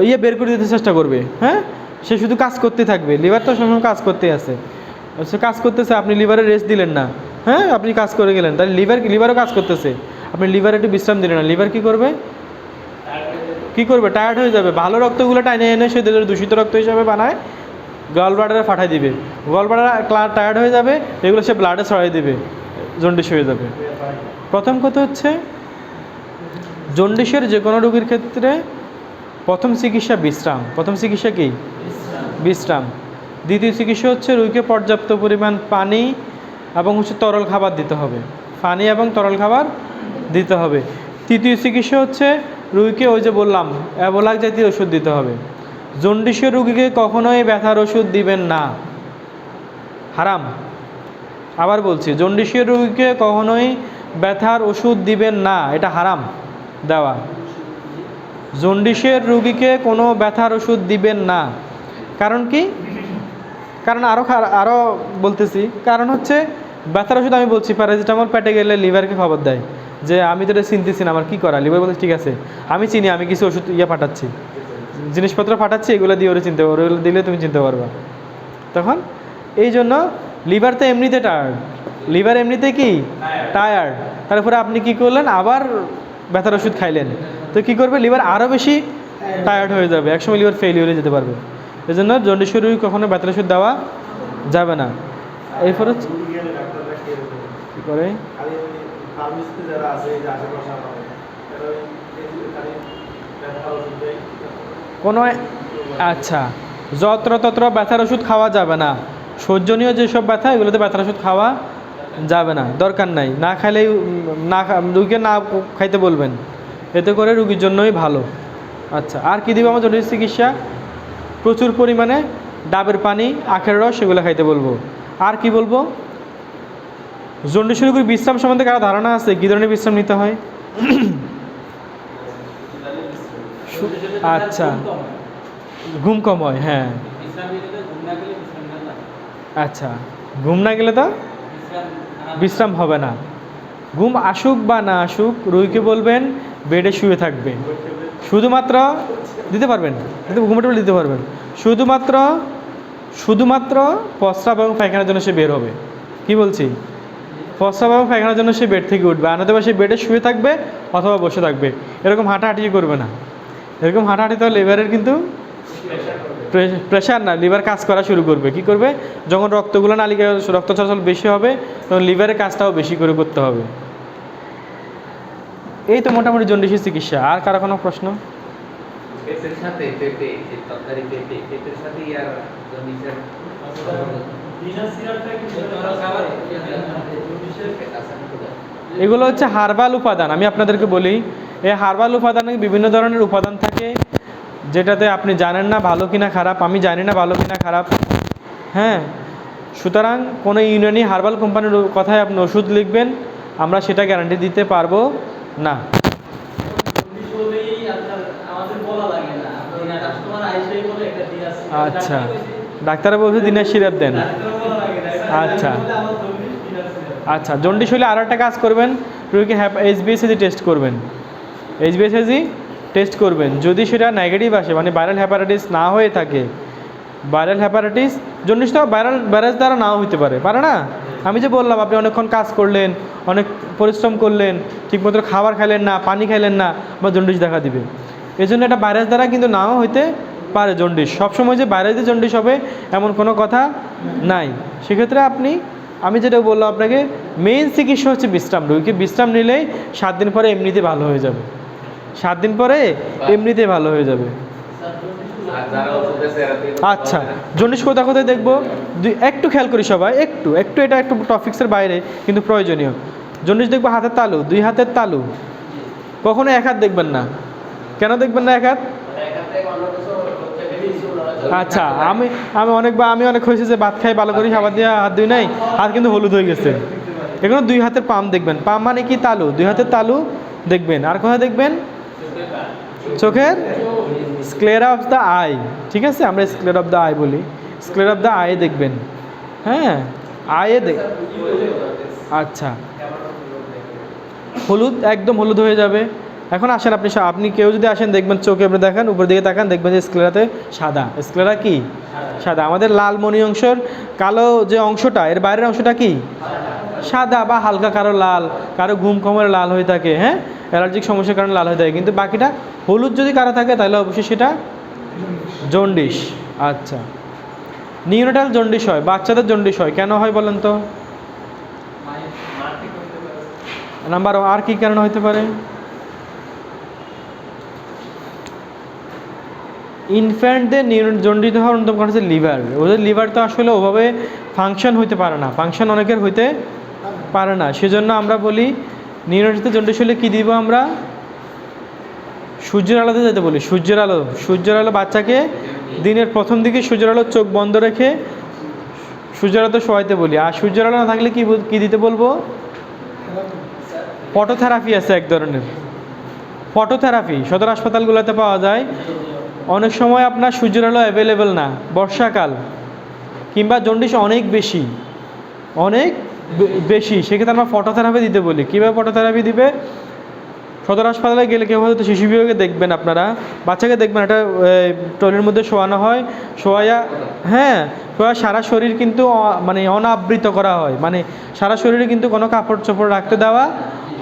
S1: ইয়ে বের করে দিতে চেষ্টা করবে। হ্যাঁ, সে শুধু কাজ করতে থাকবে, লিভার তো সবসময় কাজ করতে আছে, সে কাজ করতেছে, আপনি লিভারে রেস্ট দিলেন না। হ্যাঁ, আপনি কাজ করে গেলেন, তাহলে লিভারও কাজ করতেছে, আপনি লিভারে একটু বিশ্রাম দিলেন না, লিভার কী করবে, টায়ার্ড হয়ে যাবে। ভালো রক্তগুলো টাইনে এনে সে দূষিত রক্ত হিসাবে বানায়, গল ব্লাডারে পাঠাই দিবে, গল ব্লাডার টায়ার্ড হয়ে যাবে, এগুলো সে ব্লাডে ছড়াই দিবে, জন্ডিস হয়ে যাবে। প্রথম কথা হচ্ছে জন্ডিসের যে কোনো রোগীর ক্ষেত্রে প্রথম চিকিৎসা বিশ্রাম। প্রথম চিকিৎসা কি? বিশ্রাম। দ্বিতীয় চিকিৎসা হচ্ছে রোগীকে পর্যাপ্ত পরিমাণ পানি এবং তরল খাবার দিতে হবে, পানি এবং তরল খাবার দিতে হবে। তৃতীয় চিকিৎসা হচ্ছে রোগীকে ওই যে বললাম অ্যাবোলাক জাতীয় ওষুধ দিতে হবে। জন্ডিসের রোগীকে কখনোই ব্যথার ওষুধ দিবেন না, হারাম। আবার বলছি, জন্ডিসের রোগীকে কখনোই ব্যথার ওষুধ দিবেন না, এটা হারাম দেওয়া। জন্ডিসের রোগীকে কোনো ব্যথার ওষুধ দিবেন না। কারণ কি? কারণ আরও বলতেছি, কারণ হচ্ছে ব্যথার ওষুধ আমি বলছি প্যারাসিটামল পেটে গেলে লিভারকে খবর দেয় যে আমি তো এটা চিনতেছি না, আমার কী করা। লিভার বলতে ঠিক আছে, আমি চিনি, আমি কিছু ওষুধ পাঠাচ্ছি, জিনিসপত্র পাঠাচ্ছি, এগুলো দিয়ে ওরা চিনতে পারবে, ওগুলো দিলে তুমি চিনতে পারবা। তখন এই জন্য লিভার তো এমনিতে টায়ার্ড, লিভার এমনিতে কি টায়ার্ড, তারপরে আপনি কি করলেন, আবার ব্যথার ওষুধ খাইলেন, তো কী করবে, লিভার আরও বেশি টায়ার্ড হয়ে যাবে, একসময় লিভার ফেলিওর হয়ে যেতে পারবে। এই জন্য জন্ডিসের রোগী কখনো ব্যথার ওষুধ দেওয়া যাবে না। এরপর কী করে কোনো, আচ্ছা, যত্রতত্র ব্যথার ওষুধ খাওয়া যাবে না। সহ্যনীয় যেসব ব্যথা, এগুলোতে ব্যথার ওষুধ খাওয়া যাবে না, দরকার নাই। না খাইলেই রুগীকে না খাইতে বলবেন, এতে করে রুগীর জন্যই ভালো। আচ্ছা, আর কী দিব আমার জন্ডিস চিকিৎসা? প্রচুর পরিমাণে ডাবের পানি, আখের রস, সেগুলো খাইতে বলবো। আর কি বলবো? জন্ডিস রোগীর বিশ্রাম সম্বন্ধে কারো ধারণা আছে, কী ধরনের বিশ্রাম নিতে হয়? আচ্ছা, ঘুম কম হয়, হ্যাঁ। আচ্ছা, ঘুম না গেলে তো বিশ্রাম হবে না। ঘুম আসুক বা না আসুক, রোগীকে বলবেন বেডে শুয়ে থাকবে, শুধুমাত্র দিতে পারবেন, কিন্তু ঘুমোটা দিতে পারবেন, শুধুমাত্র প্রস্রাব এবং পায়খানার জন্য সে বের হবে। কি বলছি? প্রস্রাব এবং পায়খানার জন্য সে বেড থেকে উঠবে, আনতবা সে বেডে শুয়ে থাকবে অথবা বসে থাকবে। এরকম হাঁটাহাঁটি করবে না। এরকম হাঁটাহাঁটি তো লিভারের কিন্তু প্রেশার না, লিভার কাজ করা শুরু করবে। কি করবে? যখন রক্তগুলো নালিকায় রক্ত চলাচল বেশি হবে, তখন লিভারের কাজটাও বেশি করে করতে হবে। এই তো মোটামুটি জন্ডিসের চিকিৎসা। আর কারো কোনো প্রশ্ন?
S2: পেটের সাথে তরকারি পেটের সাথে আর জন্ডিসের
S1: এগুলো হচ্ছে হার্বাল উপাদান। আমি আপনাদেরকে বলি, এই হার্বাল উপাদানে বিভিন্ন ধরনের উপাদান থাকে, যেটাতে আপনি জানেন না ভালো কিনা খারাপ, আমি জানি না ভালো কিনা খারাপ। হ্যাঁ, সুতরাং কোনো ইউনানি হার্বাল কোম্পানির কথায় আপনি ওষুধ লিখবেন, আমরা সেটা গ্যারান্টি দিতে পারবো না। আচ্ছা, ডাক্তার বলছে দিনের সিরাপ দেন। আচ্ছা আচ্ছা, জন্ডিস হলে আরও একটা কাজ করবেন, রোগীকে HbA1c টেস্ট করবেন। HbA1c টেস্ট করবেন, যদি সেটা নেগেটিভ আসে, মানে ভাইরাল হ্যাপাটাইটিস না হয়ে থাকে। ভাইরাল হ্যাপাটাইটিস জন্ডিস তো ভাইরাস দ্বারা নাও হতে পারে না। আমি যে বললাম, আপনি অনেকক্ষণ কাজ করলেন, অনেক পরিশ্রম করলেন, ঠিকমতো খাবার খাইলেন না, পানি খাইলেন না, বা জন্ডিস দেখা দিবে। এই জন্য এটা ভাইরাস দ্বারা কিন্তু নাও হইতে পারে জন্ডিস। সবসময় যে ভাইরাস দিয়ে জন্ডিস হবে এমন কোনো কথা নাই। সেক্ষেত্রে আমি যেটা বললাম আপনাকে, মেইন চিকিৎসা হচ্ছে বিশ্রাম। রোগীকে বিশ্রাম নিলেই 7 দিন পরে এমনিতে ভালো হয়ে যাবে। 7 দিন পরে এমনিতে ভালো হয়ে যাবে। আচ্ছা, জন্ডিস কোথায় দেখবো? একটু খেয়াল করি সবাই, একটু এটা একটু টপিক্সের বাইরে কিন্তু প্রয়োজনীয়। জন্ডিস দেখবো হাতের তালু, 2 হাতের তালু। কখনো 1 হাত দেখবেন না। কেন দেখবেন না 1 হাত? আচ্ছা, আমি অনেক হয়েছে যে ভাত খাই ভালো করি, খাবার দিয়ে হাত ধুই নাই, হাত কিন্তু হলুদ হয়ে গেছে। এখানে 2 হাতের পাম দেখবেন। পাম মানে কি? তালু। 2 হাতের তালু দেখবেন। আর কোথায় দেখবেন? চোখের স্ক্লেরা অফ দ্য আই। ঠিক আছে, আমরা স্ক্লেরা অফ দ্য আই বলি। স্ক্লেরা অফ দ্য আই দেখবেন। হ্যাঁ, আয়ে আচ্ছা, হলুদ, একদম হলুদ হয়ে যাবে। এখন আসেন আপনি আপনি কেউ যদি আসেন দেখবেন চোখে আপনি দেখেন উপর দিকে তাকান দেখবেন যে স্ক্লেরাতে সাদা, স্ক্লেরা কি সাদা। আমাদের লাল মণি অংশের কালো যে অংশটা এর বাইরের অংশটা কি সাদা বা হালকা কারো লাল, কারো ঘুম কমের লাল হয়ে থাকে, হ্যাঁ অ্যালার্জিক সমস্যার কারণে লাল হয়ে থাকে, কিন্তু বাকিটা হলুদ যদি কারো থাকে তাহলে অবশ্যই সেটা জন্ডিস। আচ্ছা, নিউরোটাল জন্ডিস হয়, বাচ্চাদের জন্ডিস হয়, কেন হয় বলেন তো? নাম্বার আর কি কারণে হতে পারে? ইনফ্যান্টদের জন্ডিস হওয়ার অন্যতম কারণ হচ্ছে লিভার। ওদের লিভার তো আসলে ওভাবে ফাংশন হইতে পারে না, ফাংশন অনেকের হইতে পারে না, সেজন্য আমরা বলি নিউরোটাতে জন্ডিস হলে কী দিব আমরা? সূর্যের আলোতে যেতে বলি, সূর্যের আলো। সূর্যের আলো বাচ্চাকে দিনের প্রথম দিকে সূর্যের আলো চোখ বন্ধ রেখে সূর্যের আলোতে শোয়াইতে বলি। আর সূর্যের আলো না থাকলে কী দিতে বলবো? ফটোথেরাপি আছে এক ধরনের, ফটোথেরাপি সদর হাসপাতালগুলোতে পাওয়া যায়। অনেক সময় আপনার সূর্যের আলো অ্যাভেলেবেল না, বর্ষাকাল কিংবা জন্ডিস অনেক বেশি, অনেক বেশি, সেক্ষেত্রে আমরা ফটোথেরাপি দিতে বলি। কীভাবে ফটোথেরাপি দিবে? সদর হাসপাতালে গেলে কেউ হয়তো শিশু বিভাগে দেখবেন, আপনারা বাচ্চাকে দেখবেন একটা ট্রলির মধ্যে শোয়ানো হয়, শোয়া, হ্যাঁ শোয়া সারা শরীর কিন্তু মানে অনাবৃত করা হয়, মানে সারা শরীরে কিন্তু কোনো কাপড় চোপড় রাখতে দেওয়া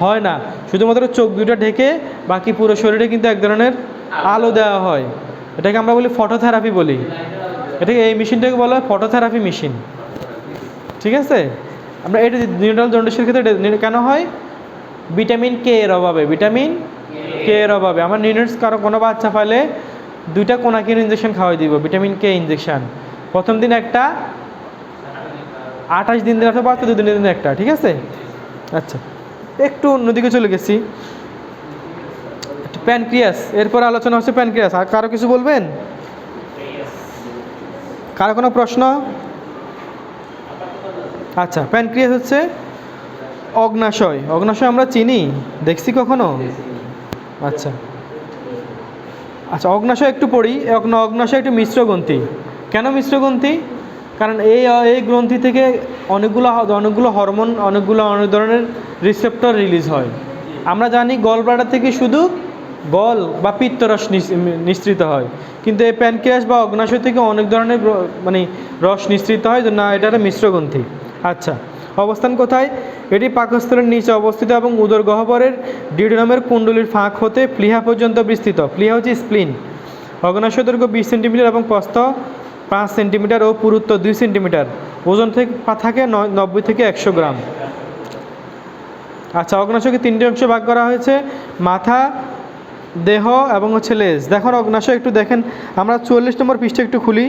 S1: হয় না, শুধুমাত্র চোখ দুটো ঢেকে বাকি পুরো শরীরে কিন্তু এক ধরনের আলো দেওয়া হয়। এটাকে আমরা বলি ফটোথেরাপি বলি। এটাকে এই মেশিনটাকে বলা হয় ফটোথেরাপি মেশিন, ঠিক আছে? আমরা এটা নিউরোটাল জন্ডিসের ক্ষেত্রে কেন হয়? ভিটামিন কে এর অভাবে, ভিটামিন কে এর অভাবে। আমার নিউরোস কারো কোনো বাচ্চা পাইলে 2টা কোনাকিন ইঞ্জেকশন খাওয়াই দিব, ভিটামিন কে ইঞ্জেকশন। প্রথম দিন একটা, 28 দিন দিন অথবা 2 দিন একটা, ঠিক আছে? আচ্ছা, একটু অন্যদিকে চলে গেছি, প্যানক্রিয়াস, এরপর আলোচনা হচ্ছে প্যানক্রিয়াস। আর কারো কিছু বলবেন? কারো কোনো প্রশ্ন? আচ্ছা, প্যানক্রিয়াস হচ্ছে অগ্নাশয়। অগ্নাশয় আমরা চিনি, দেখছি কখনো? আচ্ছা আচ্ছা, অগ্নাশয় একটু পড়ি। অগ্নাশয় একটু মিশ্র গ্রন্থি। কেন মিশ্র গ্রন্থি? কারণ এই গ্রন্থি থেকে অনেকগুলো হরমোন, অনেক ধরনের রিসেপ্টর রিলিজ হয়। আমরা জানি গল ব্লাডার থেকে শুধু গল বা পিত্তরস নিঃসৃত হয়, কিন্তু এই প্যানক্রিয়াস বা অগ্নাশয় থেকে অনেক ধরনের মানে রস নিঃসৃত হয়, না এটা একটা মিশ্র গ্রন্থি। আচ্ছা, অবস্থান কোথায়? এটি পাকস্থলের নিচে অবস্থিত এবং উদর গহ্বরের ডিউডেনামের কুণ্ডলীর ফাঁক হতে প্লীহা পর্যন্ত বিস্তৃত। প্লীহা হচ্ছে স্প্লিন। অগ্নাশয় দৈর্ঘ্য 20 সেন্টিমিটার এবং প্রস্থ 5 সেন্টিমিটার ও পুরুত্ব 2 সেন্টিমিটার। ওজন থেকে থাকে 90 থেকে 100 গ্রাম। আচ্ছা, অগ্নাশয়কে 3টে অংশে ভাগ করা হয়েছে: মাথা, দেহ এবং হচ্ছে লেজ। দেখুন অগ্নাশয় একটু দেখেন, আমরা 44 নম্বর পৃষ্ঠা একটু খুলি।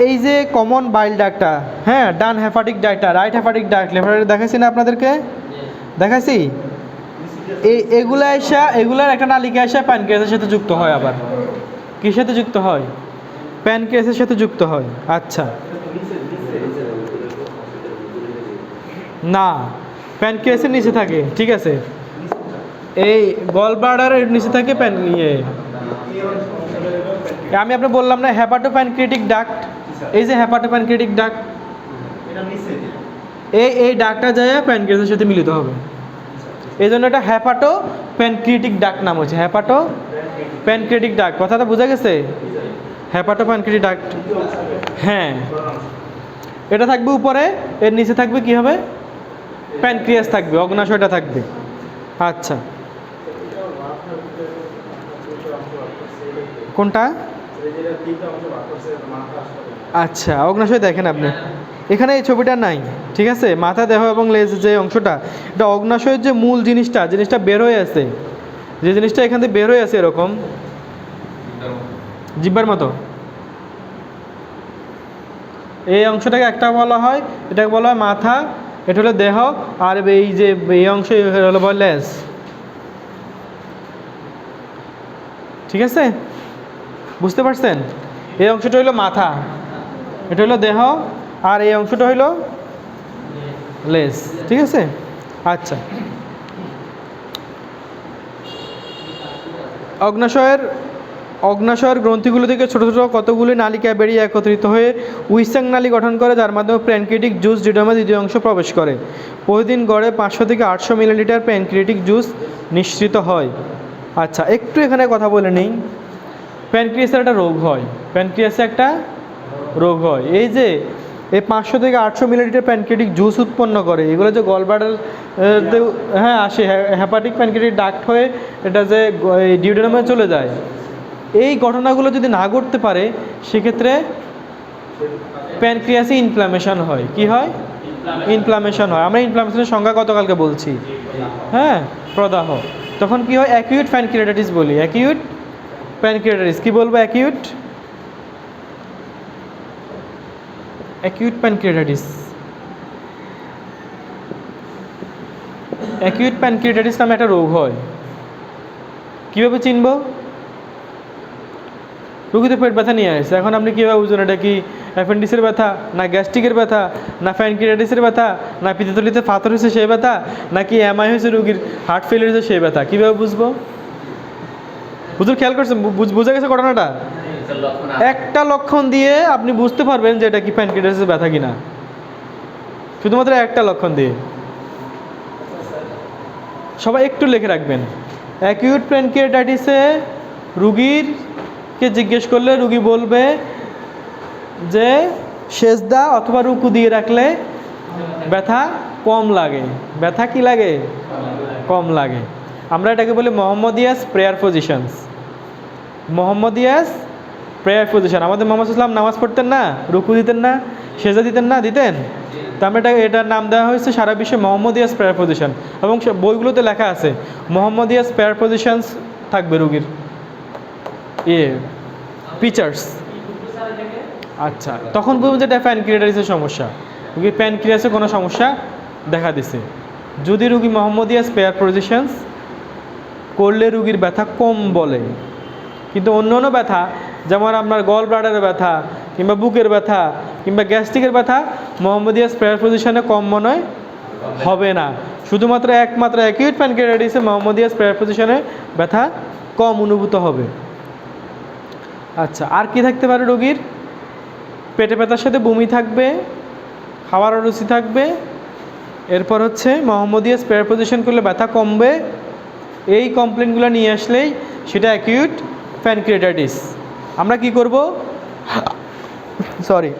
S1: এই যে কমন বাইল ডাক্টটা, হ্যাঁ, ডান হেপাটিক ডাক্টটা, রাইট হেপাটিক ডাক্ট, লেফট দেখাইছি না আপনাদেরকে? দেখাইছি। এগুলার একটা নালিকা এসে প্যানক্রিয়াসের সাথে যুক্ত হয়। আবার কির সাথে যুক্ত হয়? প্যানক্রিয়াসের সাথে যুক্ত হয়। আচ্ছা, না, প্যানক্রিয়াসের নিচে থাকে, ঠিক আছে। এই গল ব্লাডারের নিচে থাকে আমি আপনাকে বললাম না হেপাটোপ্যানক্রিয়াটিক ডাক্ট, এই যে হেপাটোপ্যানক্রিয়াটিক ডাক্ট, এই ডাক্টটা যায় প্যানক্রিয়াসের সাথে মিলিত হবে, এই জন্য এটা হেপাটোপ্যানক্রিয়াটিক ডাক্ট নাম হচ্ছে, হেপাটোপ্যানক্রিয়াটিক ডাক্ট। কথাটা বোঝা গেছে? হেপাটোপ্যানক্রিয়াটিক ডাক্ট, হ্যাঁ, এটা থাকবে উপরে, এর নিচে থাকবে কি হবে? প্যানক্রিয়াস থাকবে, অগ্নাশয়টা থাকবে। আচ্ছা, কোনটা? আচ্ছা, অগ্নাশয় দেখেন আপনি, এখানে এই ছবিটা নাই, ঠিক আছে? মাথা, দেহ এবং লেজ যে অংশটা, এটা অগ্নাশয়ের যে মূল জিনিসটা বের হয়ে আছে, যে জিনিসটা এখান থেকে বের হয়ে আছে এরকম জিব্বার মতো, এই অংশটাকে একটা বলা হয়, এটাকে বলা হয় মাথা, এটা হলো দেহ, আর এই অংশ হলো বলে লেজ, ঠিক আছে? বুঝতে পারছেন? এই অংশটা হইলো মাথা, এটা হলো দেহ, আর এই অংশটা হইলো লেজ, ঠিক আছে? আচ্ছা, অগ্নাশয়ের অগ্ন্যাশয়ের গ্রন্থিগুলো থেকে ছোটো ছোটো কতগুলি নালিকা বেরিয়ে একত্রিত হয়ে উইসাং নালী গঠন করে, যার মাধ্যমে প্যানক্রিয়াটিক জুস ডিউডেনামের দ্বিতীয় অংশ প্রবেশ করে। প্রতিদিন গড়ে 500 থেকে 800 মিলিলিটার প্যানক্রিয়াটিক জুস নিঃসৃত হয়। আচ্ছা, একটু এখানে কথা বলে নিই। প্যানক্রিয়াসের একটা রোগ হয়, প্যানক্রিয়াসে একটা রোগ হয়। এই যে এই 500 থেকে 800 মিলিলিটার প্যানক্রিয়াটিক জুস উৎপন্ন করে, এগুলো যে গলব্লাডার হ্যাঁ আসে, হেপাটিক প্যানক্রিয়াটিক ডাক্ট হয়ে এটা যে ডিউডেনামে চলে যায়। এই ঘটনাগুলো যদি না ঘটতে পারে সেক্ষেত্রে প্যানক্রিয়াসে ইনফ্ল্যামেশন হয়। কি হয়? ইনফ্ল্যামেশন হয়। আমরা ইনফ্ল্যামেশনের সংজ্ঞা গতকালকে বলছি, হ্যাঁ, প্রদাহ। তখন কি হয়? অ্যাকিউট প্যানক্রিয়াটাইটিস বলি। অ্যাকিউট প্যানক্রিয়াটাইটিস কি বলবো? Acute acute pancreatitis. Acute pancreatitis নামে একটা রোগ হয়। কীভাবে চিনব? রোগীতে পেট ব্যথা নিয়ে আসছে, এখন আপনি কীভাবে বুঝবেন এটা কি অ্যাপেন্ডিক্সের ব্যথা, না গ্যাস্ট্রিকের ব্যথা, না প্যানক্রিয়াটাইটিসের ব্যথা, না পিত্তথলিতে পাথর হয়েছে সেই ব্যথা, নাকি এমআই হয়েছে রোগীর হার্ট ফেলিয়ার হয়েছে সেই ব্যথা? কীভাবে বুঝবো? হুজুর খেয়াল করছেন? বুঝে গেছে ঘটনাটা? একটা লক্ষণ দিয়ে আপনি বুঝতে পারবেন যে এটা কি প্যানক্রিয়াটাইটিসের ব্যথা কিনা, শুধুমাত্র একটা লক্ষণ দিয়ে। সবাই একটু লিখে রাখবেন। অ্যাকিউট প্যানক্রিয়াটাইটিসে রুগীরকে জিজ্ঞেস করলে রুগী বলবে যে সেজদা অথবা রুকু দিয়ে রাখলে ব্যথা কম লাগে। ব্যথা কি লাগে? কম লাগে। আমরা এটাকে বলি Mohammedans prayer positions. Mohammedans prayer position. আমাদের মোহাম্মদ ইসলাম নামাজ পড়তেন না, রুকু দিতেন না, সেজদা দিতেন না, দিতেন? তো আমরা এটার নাম দেওয়া হয়েছে সারা বিশ্বে মোহাম্মদিয়াস প্রেয়ার পজিশন, এবং বইগুলোতে লেখা আছে মোহাম্মদিয়াস প্রেয়ার পজিশনস থাকবে রুগীর পিচার্স। আচ্ছা, তখন বুঝবেন যে এটা প্যানক্রিয়াটাইটিসের সমস্যা, রুগীর প্যানক্রিয়াসে কোনো সমস্যা দেখা দিছে। যদি রুগী মোহাম্মদিয়াস প্রেয়ার পজিশনস করলে রুগীর ব্যথা কম বলে, কিন্তু অন্য অন্য ব্যথা যেমন আপনার গল ব্লাডারের ব্যথা কিংবা বুকের ব্যথা কিংবা গ্যাস্ট্রিকের ব্যথা মোহাম্মদিয়াস প্রেয়ার পজিশনে কম মনে হবে না। শুধুমাত্র একমাত্র অ্যাকিউট প্যানক্রিয়াটাইটিসে মোহাম্মদিয়াস প্রেয়ার পজিশনে ব্যথা কম অনুভূত হবে। আচ্ছা, আর কি থাকতে পারে রোগীর? পেটে ব্যথার সাথে বমি থাকবে, খাওয়ার অরুচি থাকবে। এরপর হচ্ছে মোহাম্মদিয়াস প্রেয়ার পজিশন করলে ব্যথা কমবে। এই কমপ্লেনগুলো নিয়ে আসলেই সেটা অ্যাকিউট প্যানক্রিয়াটাইটিস। আমরা কি করব?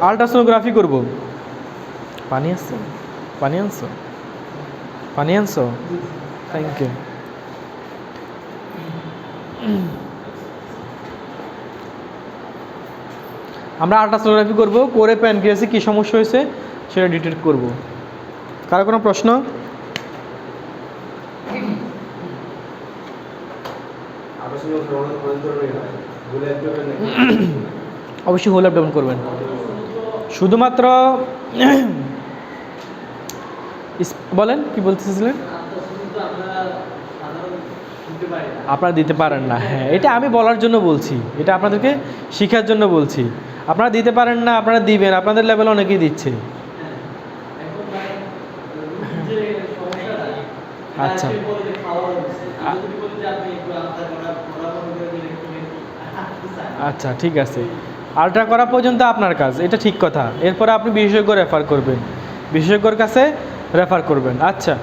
S1: আলট্রাসোনোগ্রাফি করব। পানি আসছো? পানি আনছো? পানি আনছো? Thank you. আমরা আলট্রাসোনোগ্রাফি করব, করে প্যানক্রিয়াসে কী সমস্যা হয়েছে সেটা ডিটেক্ট করব। কারো কোনো প্রশ্ন? অবশ্যই হোল অ্যাবডোমেন করবেন। শুধুমাত্র বলেন কি বলতেছিলেন? আপনারা দিতে পারেন না, হ্যাঁ, এটা আমি বলার জন্য বলছি, এটা আপনাদেরকে শেখার জন্য বলছি। আপনারা দিতে পারেন না, আপনারা দিবেন, আপনাদের লেভেলে অনেকেই দিচ্ছে। আচ্ছা, আচ্ছা, ঠিক আছে। আলট্রা করা পর্যন্ত আপনার কাজ, এটা ঠিক কথা। এরপরে আপনি বিশেষজ্ঞ রেফার করবেন, বিশেষজ্ঞর কাছে রেফার করবেন। আচ্ছা,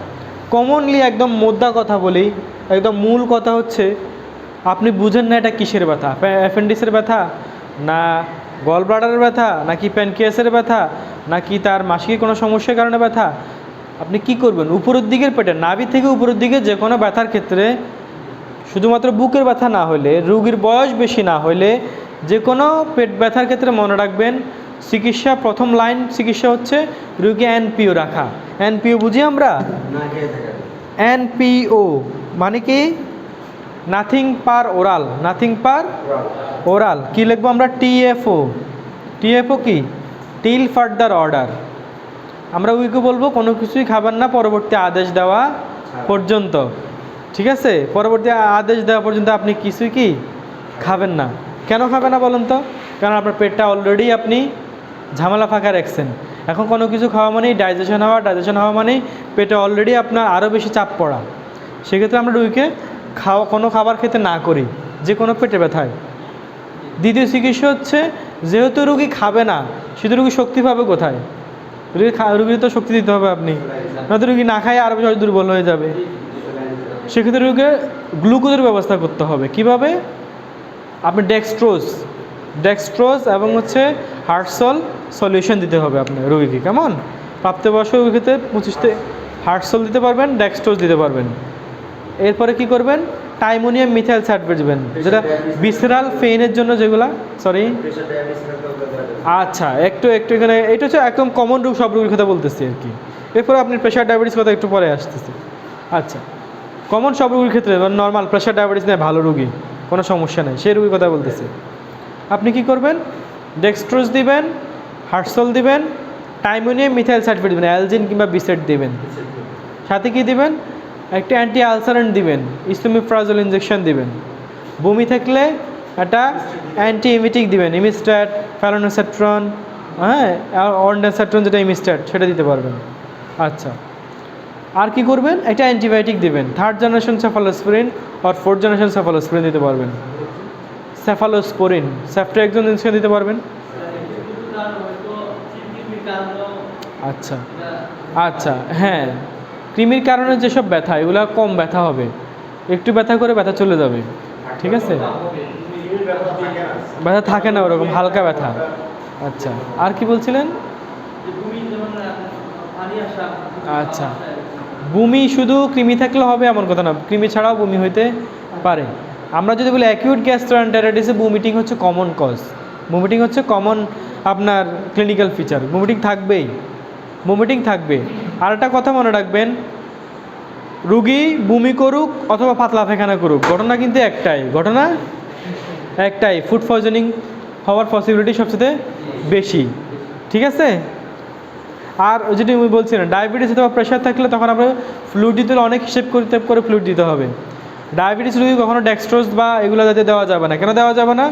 S1: কমনলি একদম মোদ্দা কথা বলি, একদম মূল কথা হচ্ছে আপনি বুঝেন না এটা কিসের ব্যথা, অ্যাপেন্ডিক্সের ব্যথা, না গল ব্লাডারের ব্যথা, নাকি প্যানক্রিয়াসের ব্যথা, নাকি তার মাসিকের কোনো সমস্যার কারণে ব্যথা। আপনি কি করবেন? উপরের দিকের পেটে নাভি থেকে উপরের দিকে যে কোনো ব্যথার ক্ষেত্রে, শুধুমাত্র বুকের ব্যথা না হলে, রোগীর বয়স বেশি না হলে, যে কোনো পেট ব্যথার ক্ষেত্রে মনে রাখবেন চিকিৎসা প্রথম লাইন চিকিৎসা হচ্ছে রোগীকে এনপিও রাখা। এনপিও বুঝি আমরা? এনপিও মানে কি? Nothing per oral. Nothing per oral. কী লিখবো আমরা? টিএফও। টিএফও কি? Till further order. আমরা উইকে বলবো কোনো কিছুই খাবেন না পরবর্তী আদেশ দেওয়া পর্যন্ত। ঠিক আছে? পরবর্তী আদেশ দেওয়া পর্যন্ত আপনি কিছুই কি খাবেন না। কেন খাবেন না বলেন তো? কারণ আপনার পেটটা অলরেডি আপনি ঝামেলা ফাঁকা রাখছেন। এখন কোনো কিছু খাওয়া মানেই ডাইজেশন হওয়া, ডাইজেশন হওয়া মানেই পেটে অলরেডি আপনার আরও বেশি চাপ পড়া। সেক্ষেত্রে আমরা রুগীকে কোনো খাবার খেতে না করি যে কোনো পেটে ব্যথায়। দ্বিতীয় চিকিৎসা হচ্ছে, যেহেতু রুগী খাবে না, সেহেতু রুগী শক্তি পাবে কোথায়? রুগীর তো শক্তি দিতে হবে আপনি, নয়তো রুগী না খায় আরও বেশি দুর্বল হয়ে যাবে। সেক্ষেত্রে রুগীকে গ্লুকোজের ব্যবস্থা করতে হবে। কিভাবে? আপনি ডেক্সট্রোজ এবং হচ্ছে হার্টসল সলিউশন দিতে হবে আপনার রুগীকে। কেমন? প্রাপ্তবয়স্ক রুগীর ক্ষেত্রে 25 হার্টসল দিতে পারবেন, ডেক্সট্রোজ দিতে পারবেন। এরপরে কি করবেন? টাইমোনিয়াম মিথাইল সালফেট দিবেন, যেটা ভিসেরাল পেইনের জন্য, যেগুলা সরি আচ্ছা একটু এখানে এটা হচ্ছে একদম কমন রোগ, সব রোগের কথা বলতেছি আর কি। এরপরে আপনি প্রেশার ডায়াবেটিস কথা একটু পরে আসতেছি। আচ্ছা, কমন সব রোগীর ক্ষেত্রে নর্মাল প্রেশার ডায়াবেটিস নেই, ভালো রুগী, কোনো সমস্যা নেই, সেই রুগীর কথা বলতেছি। আপনি কি করবেন? ডেক্সট্রোজ দিবেন, হার্টসল দিবেন, টাইমোনিয়াম মিথাইল সালফেট দিবেন, অ্যালজিন কিংবা বিসেট দিবেন। সাথে কি দিবেন? একটা অ্যান্টি আলসারেন্ট দিবেন, ইসোমিপ্রাজোল ইঞ্জেকশন দিবেন। বমি থাকলে একটা অ্যান্টি ইমিটিক দিবেন, ইমিস্ট্যাট, ফ্যালোনেসেট্রন, হ্যাঁ, অর্ডনেসেট্রন যেটা ইমিস্ট্যাট, সেটা দিতে পারবেন। আচ্ছা, আর কি করবেন? একটা অ্যান্টিবায়োটিক দিবেন, 3rd জেনারেশন সেফালোস্পোরিন আর 4th জেনারেশন সেফালোস্পোরিন দিতে পারবেন। সেফালোস্পোরিন, সেফট্রাক্সন ইঞ্জেকশন দিতে পারবেন। আচ্ছা আচ্ছা, হ্যাঁ, কৃমির কারণে যেসব ব্যথা, এগুলো কম ব্যথা হবে, একটু ব্যথা করে ব্যথা চলে যাবে, ঠিক আছে? ব্যথা থাকে না ওরকম, হালকা ব্যথা। আচ্ছা, আর কি বলছিলেন? আচ্ছা, বমি শুধু কৃমি থাকলে হবে এমন কথা না, কৃমি ছাড়াও বমি হইতে পারে। আমরা যদি বলি অ্যাকিউট গ্যাস্ট্রোএন্টারাইটিসে ভমিটিং হচ্ছে কমন কজ, ভমিটিং হচ্ছে কমন আপনার ক্লিনিক্যাল ফিচার, ভমিটিং থাকবে। আর একটা কথা মনে রাখবেন, রুগী বমি করুক অথবা পাতলা পায়খানা করুক, ঘটনা কিন্তু একটাই, ফুড পয়জনিং হওয়ার পসিবিলিটি সবচেয়ে বেশি, ঠিক আছে? আর যেটি আমি বলছি না, ডায়াবেটিস অথবা প্রেশার থাকলে তখন আপনার ফ্লুইড দিতে হলে অনেক হিসেব করে ফ্লুইড দিতে হবে। ডায়াবেটিস রুগী কখনো ডেক্সট্রোজ বা এগুলো যাতে দেওয়া যাবে না। কেন দেওয়া যাবে না?